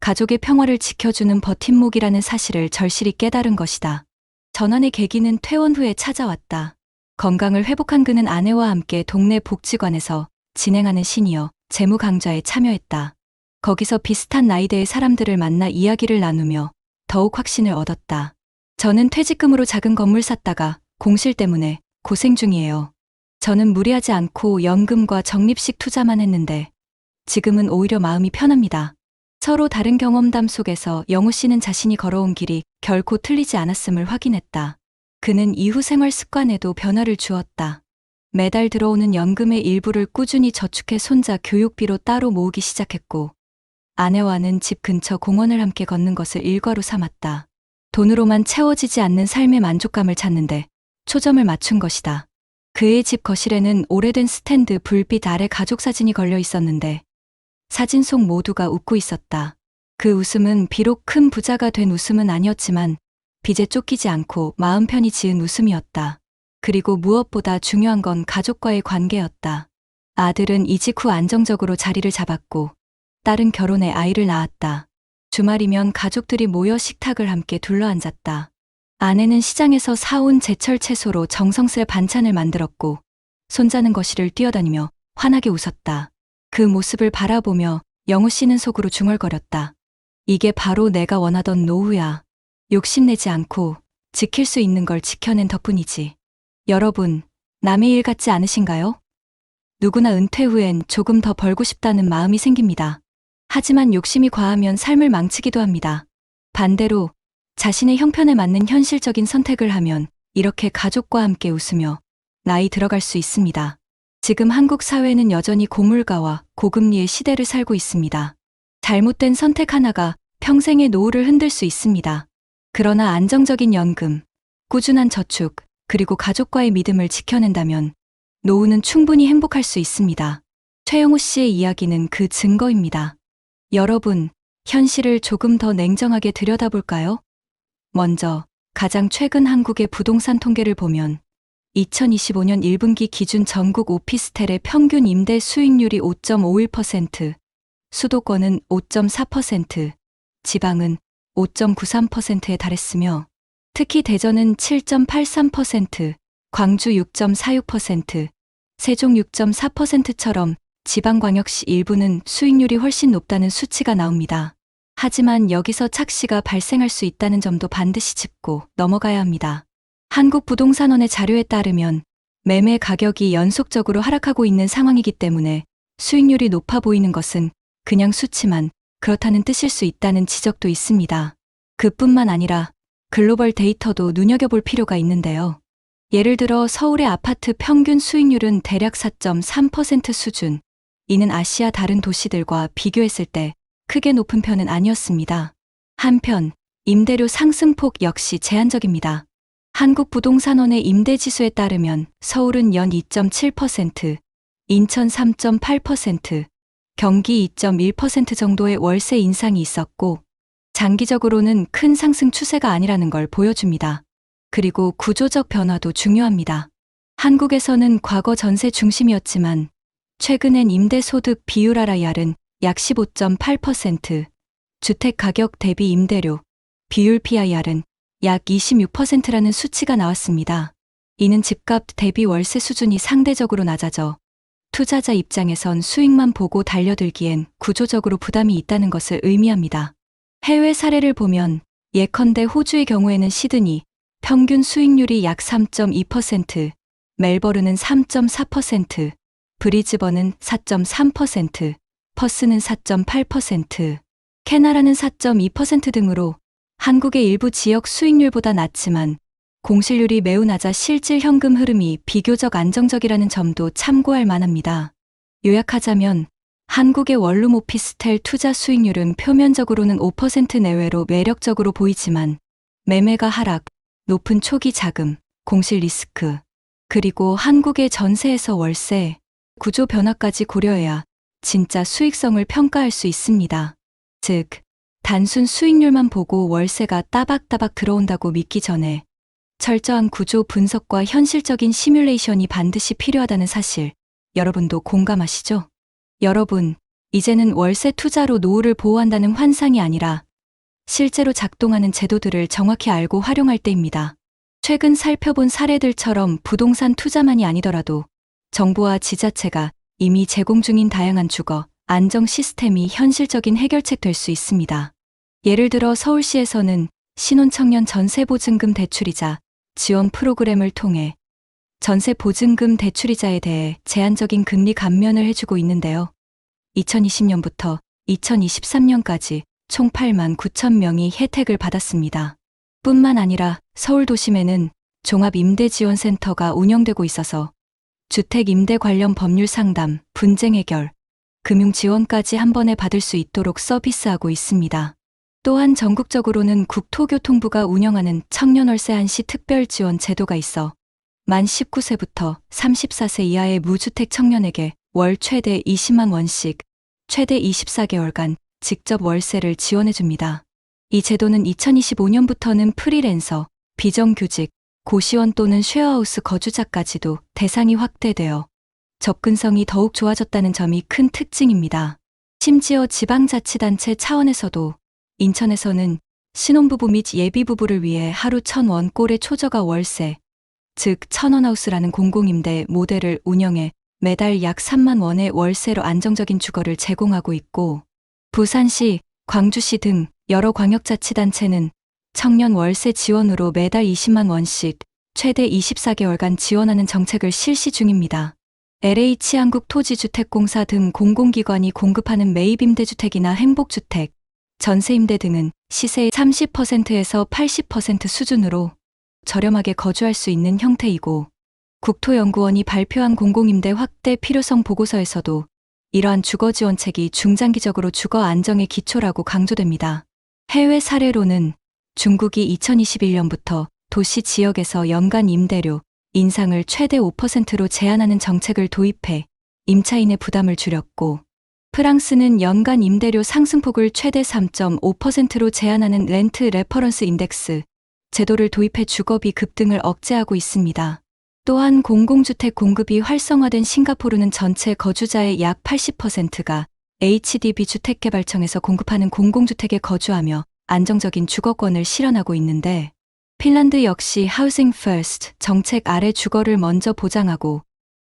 S2: 가족의 평화를 지켜주는 버팀목이라는 사실을 절실히 깨달은 것이다. 전환의 계기는 퇴원 후에 찾아왔다. 건강을 회복한 그는 아내와 함께 동네 복지관에서 진행하는 시니어 재무 강좌에 참여했다. 거기서 비슷한 나이대의 사람들을 만나 이야기를 나누며 더욱 확신을 얻었다. 저는 퇴직금으로 작은 건물 샀다가 공실 때문에 고생 중이에요. 저는 무리하지 않고 연금과 적립식 투자만 했는데 지금은 오히려 마음이 편합니다. 서로 다른 경험담 속에서 영우 씨는 자신이 걸어온 길이 결코 틀리지 않았음을 확인했다. 그는 이후 생활 습관에도 변화를 주었다. 매달 들어오는 연금의 일부를 꾸준히 저축해 손자 교육비로 따로 모으기 시작했고, 아내와는 집 근처 공원을 함께 걷는 것을 일과로 삼았다. 돈으로만 채워지지 않는 삶의 만족감을 찾는데 초점을 맞춘 것이다. 그의 집 거실에는 오래된 스탠드 불빛 아래 가족 사진이 걸려 있었는데 사진 속 모두가 웃고 있었다. 그 웃음은 비록 큰 부자가 된 웃음은 아니었지만 빚에 쫓기지 않고 마음 편히 지은 웃음이었다. 그리고 무엇보다 중요한 건 가족과의 관계였다. 아들은 이직 후 안정적으로 자리를 잡았고 딸은 결혼해 아이를 낳았다. 주말이면 가족들이 모여 식탁을 함께 둘러앉았다. 아내는 시장에서 사온 제철 채소로 정성스레 반찬을 만들었고 손자는 거실을 뛰어다니며 환하게 웃었다. 그 모습을 바라보며 영우 씨는 속으로 중얼거렸다. 이게 바로 내가 원하던 노후야. 욕심내지 않고 지킬 수 있는 걸 지켜낸 덕분이지. 여러분, 남의 일 같지 않으신가요? 누구나 은퇴 후엔 조금 더 벌고 싶다는 마음이 생깁니다. 하지만 욕심이 과하면 삶을 망치기도 합니다. 반대로 자신의 형편에 맞는 현실적인 선택을 하면 이렇게 가족과 함께 웃으며 나이 들어갈 수 있습니다. 지금 한국 사회는 여전히 고물가와 고금리의 시대를 살고 있습니다. 잘못된 선택 하나가 평생의 노후를 흔들 수 있습니다. 그러나 안정적인 연금, 꾸준한 저축, 그리고 가족과의 믿음을 지켜낸다면 노후는 충분히 행복할 수 있습니다. 최영우 씨의 이야기는 그 증거입니다. 여러분, 현실을 조금 더 냉정하게 들여다볼까요? 먼저 가장 최근 한국의 부동산 통계를 보면 2025년 1분기 기준 전국 오피스텔의 평균 임대 수익률이 5.51%, 수도권은 5.4%, 지방은 5.93%에 달했으며 특히 대전은 7.83%, 광주 6.46%, 세종 6.4%처럼 지방광역시 일부는 수익률이 훨씬 높다는 수치가 나옵니다. 하지만 여기서 착시가 발생할 수 있다는 점도 반드시 짚고 넘어가야 합니다. 한국부동산원의 자료에 따르면 매매 가격이 연속적으로 하락하고 있는 상황이기 때문에 수익률이 높아 보이는 것은 그냥 수치만 그렇다는 뜻일 수 있다는 지적도 있습니다. 그뿐만 아니라 글로벌 데이터도 눈여겨볼 필요가 있는데요. 예를 들어 서울의 아파트 평균 수익률은 대략 4.3% 수준, 이는 아시아 다른 도시들과 비교했을 때 크게 높은 편은 아니었습니다. 한편 임대료 상승폭 역시 제한적입니다. 한국부동산원의 임대지수에 따르면 서울은 연 2.7%, 인천 3.8%, 경기 2.1% 정도의 월세 인상이 있었고 장기적으로는 큰 상승 추세가 아니라는 걸 보여줍니다. 그리고 구조적 변화도 중요합니다. 한국에서는 과거 전세 중심이었지만 최근엔 임대소득 비율 RIR은 약 15.8%, 주택가격 대비 임대료 비율 PIR은 약 26%라는 수치가 나왔습니다. 이는 집값 대비 월세 수준이 상대적으로 낮아져 투자자 입장에선 수익만 보고 달려들기엔 구조적으로 부담이 있다는 것을 의미합니다. 해외 사례를 보면 예컨대 호주의 경우에는 시드니 평균 수익률이 약 3.2%, 멜버른은 3.4%, 브리즈번은 4.3%, 퍼스는 4.8%, 캐나다는 4.2% 등으로 한국의 일부 지역 수익률보다 낮지만 공실률이 매우 낮아 실질 현금 흐름이 비교적 안정적이라는 점도 참고할 만합니다. 요약하자면 한국의 원룸 오피스텔 투자 수익률은 표면적으로는 5% 내외로 매력적으로 보이지만 매매가 하락, 높은 초기 자금, 공실 리스크, 그리고 한국의 전세에서 월세, 구조 변화까지 고려해야 진짜 수익성을 평가할 수 있습니다. 즉, 단순 수익률만 보고 월세가 따박따박 들어온다고 믿기 전에 철저한 구조 분석과 현실적인 시뮬레이션이 반드시 필요하다는 사실, 여러분도 공감하시죠? 여러분, 이제는 월세 투자로 노후를 보호한다는 환상이 아니라 실제로 작동하는 제도들을 정확히 알고 활용할 때입니다. 최근 살펴본 사례들처럼 부동산 투자만이 아니더라도 정부와 지자체가 이미 제공 중인 다양한 주거, 안정 시스템이 현실적인 해결책 될 수 있습니다. 예를 들어 서울시에서는 신혼청년 전세보증금 대출이자 지원 프로그램을 통해 전세보증금 대출이자에 대해 제한적인 금리 감면을 해주고 있는데요. 2020년부터 2023년까지 총 8만 9천 명이 혜택을 받았습니다. 뿐만 아니라 서울 도심에는 종합임대지원센터가 운영되고 있어서 주택 임대 관련 법률 상담, 분쟁 해결, 금융 지원까지 한 번에 받을 수 있도록 서비스하고 있습니다. 또한 전국적으로는 국토교통부가 운영하는 청년월세 한시 특별 지원 제도가 있어 만 19세부터 34세 이하의 무주택 청년에게 월 최대 20만 원씩 최대 24개월간 직접 월세를 지원해줍니다. 이 제도는 2025년부터는 프리랜서, 비정규직, 고시원 또는 쉐어하우스 거주자까지도 대상이 확대되어 접근성이 더욱 좋아졌다는 점이 큰 특징입니다. 심지어 지방자치단체 차원에서도 인천에서는 신혼부부 및 예비부부를 위해 하루 1,000원꼴의 초저가 월세, 즉 천원하우스라는 공공임대 모델을 운영해 매달 약 3만 원의 월세로 안정적인 주거를 제공하고 있고, 부산시, 광주시 등 여러 광역자치단체는 청년 월세 지원으로 매달 20만 원씩 최대 24개월간 지원하는 정책을 실시 중입니다. LH 한국토지주택공사 등 공공기관이 공급하는 매입임대주택이나 행복주택, 전세임대 등은 시세의 30%에서 80% 수준으로 저렴하게 거주할 수 있는 형태이고, 국토연구원이 발표한 공공임대 확대 필요성 보고서에서도 이러한 주거지원책이 중장기적으로 주거 안정의 기초라고 강조됩니다. 해외 사례로는 중국이 2021년부터 도시 지역에서 연간 임대료 인상을 최대 5%로 제한하는 정책을 도입해 임차인의 부담을 줄였고, 프랑스는 연간 임대료 상승폭을 최대 3.5%로 제한하는 렌트 레퍼런스 인덱스 제도를 도입해 주거비 급등을 억제하고 있습니다. 또한 공공주택 공급이 활성화된 싱가포르는 전체 거주자의 약 80%가 HDB 주택개발청에서 공급하는 공공주택에 거주하며 안정적인 주거권을 실현하고 있는데, 핀란드 역시 하우싱 퍼스트 정책 아래 주거를 먼저 보장하고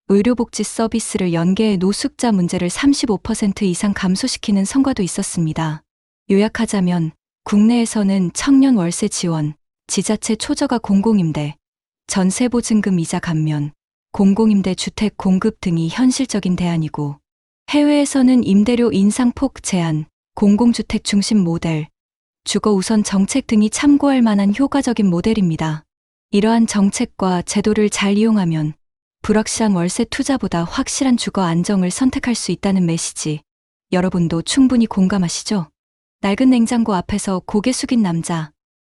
S2: 의료복지 서비스를 연계해 노숙자 문제를 35% 이상 감소시키는 성과도 있었습니다. 요약하자면 국내에서는 청년 월세 지원, 지자체 초저가 공공임대, 전세보증금 이자 감면, 공공임대 주택 공급 등이 현실적인 대안이고, 해외에서는 임대료 인상폭 제한, 공공주택 중심 모델, 주거 우선 정책 등이 참고할 만한 효과적인 모델입니다. 이러한 정책과 제도를 잘 이용하면 불확실한 월세 투자보다 확실한 주거 안정을 선택할 수 있다는 메시지, 여러분도 충분히 공감하시죠? 낡은 냉장고 앞에서 고개 숙인 남자,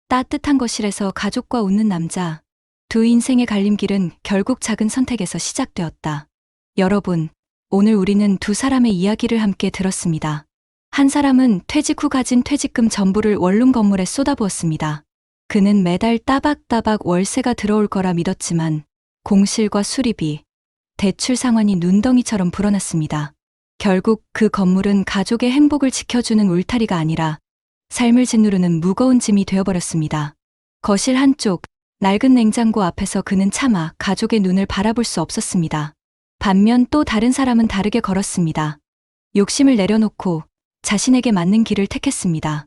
S2: 따뜻한 거실에서 가족과 웃는 남자, 두 인생의 갈림길은 결국 작은 선택에서 시작되었다. 여러분, 오늘 우리는 두 사람의 이야기를 함께 들었습니다. 한 사람은 퇴직 후 가진 퇴직금 전부를 원룸 건물에 쏟아부었습니다. 그는 매달 따박따박 월세가 들어올 거라 믿었지만 공실과 수리비, 대출 상환이 눈덩이처럼 불어났습니다. 결국 그 건물은 가족의 행복을 지켜주는 울타리가 아니라 삶을 짓누르는 무거운 짐이 되어버렸습니다. 거실 한쪽 낡은 냉장고 앞에서 그는 차마 가족의 눈을 바라볼 수 없었습니다. 반면 또 다른 사람은 다르게 걸었습니다. 욕심을 내려놓고 자신에게 맞는 길을 택했습니다.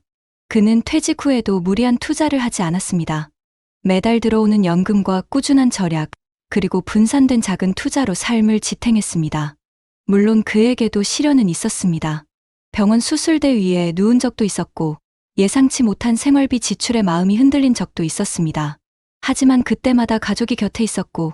S2: 그는 퇴직 후에도 무리한 투자를 하지 않았습니다. 매달 들어오는 연금과 꾸준한 절약, 그리고 분산된 작은 투자로 삶을 지탱했습니다. 물론 그에게도 시련은 있었습니다. 병원 수술대 위에 누운 적도 있었고, 예상치 못한 생활비 지출에 마음이 흔들린 적도 있었습니다. 하지만 그때마다 가족이 곁에 있었고,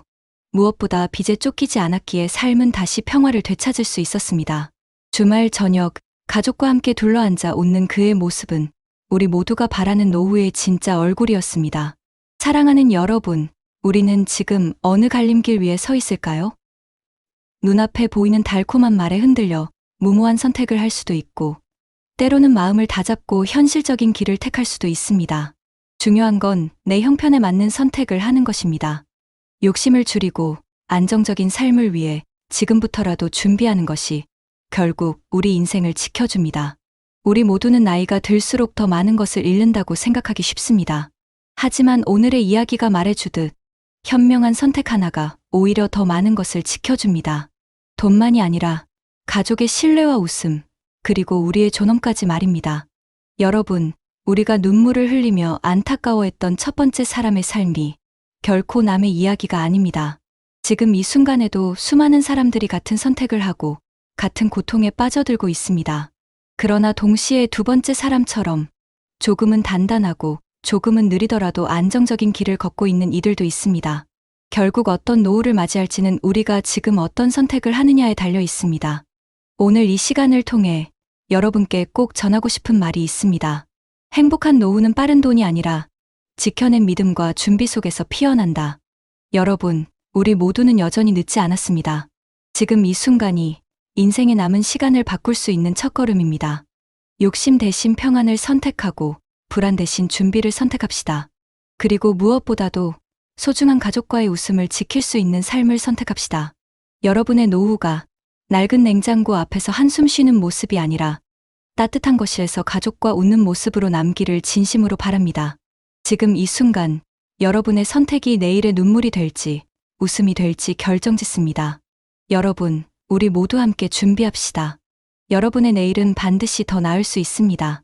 S2: 무엇보다 빚에 쫓기지 않았기에 삶은 다시 평화를 되찾을 수 있었습니다. 주말 저녁, 가족과 함께 둘러앉아 웃는 그의 모습은 우리 모두가 바라는 노후의 진짜 얼굴이었습니다. 사랑하는 여러분, 우리는 지금 어느 갈림길 위에 서 있을까요? 눈앞에 보이는 달콤한 말에 흔들려 무모한 선택을 할 수도 있고, 때로는 마음을 다잡고 현실적인 길을 택할 수도 있습니다. 중요한 건 내 형편에 맞는 선택을 하는 것입니다. 욕심을 줄이고 안정적인 삶을 위해 지금부터라도 준비하는 것이 결국 우리 인생을 지켜줍니다. 우리 모두는 나이가 들수록 더 많은 것을 잃는다고 생각하기 쉽습니다. 하지만 오늘의 이야기가 말해주듯 현명한 선택 하나가 오히려 더 많은 것을 지켜줍니다. 돈만이 아니라 가족의 신뢰와 웃음, 그리고 우리의 존엄까지 말입니다. 여러분, 우리가 눈물을 흘리며 안타까워했던 첫 번째 사람의 삶이 결코 남의 이야기가 아닙니다. 지금 이 순간에도 수많은 사람들이 같은 선택을 하고 같은 고통에 빠져들고 있습니다. 그러나 동시에 두 번째 사람처럼 조금은 단단하고 조금은 느리더라도 안정적인 길을 걷고 있는 이들도 있습니다. 결국 어떤 노후를 맞이할지는 우리가 지금 어떤 선택을 하느냐에 달려 있습니다. 오늘 이 시간을 통해 여러분께 꼭 전하고 싶은 말이 있습니다. 행복한 노후는 빠른 돈이 아니라 지켜낸 믿음과 준비 속에서 피어난다. 여러분, 우리 모두는 여전히 늦지 않았습니다. 지금 이 순간이 인생의 남은 시간을 바꿀 수 있는 첫걸음입니다. 욕심 대신 평안을 선택하고 불안 대신 준비를 선택합시다. 그리고 무엇보다도 소중한 가족과의 웃음을 지킬 수 있는 삶을 선택합시다. 여러분의 노후가 낡은 냉장고 앞에서 한숨 쉬는 모습이 아니라 따뜻한 거실에서 가족과 웃는 모습으로 남기를 진심으로 바랍니다. 지금 이 순간 여러분의 선택이 내일의 눈물이 될지 웃음이 될지 결정짓습니다. 여러분, 우리 모두 함께 준비합시다. 여러분의 내일은 반드시 더 나을 수 있습니다.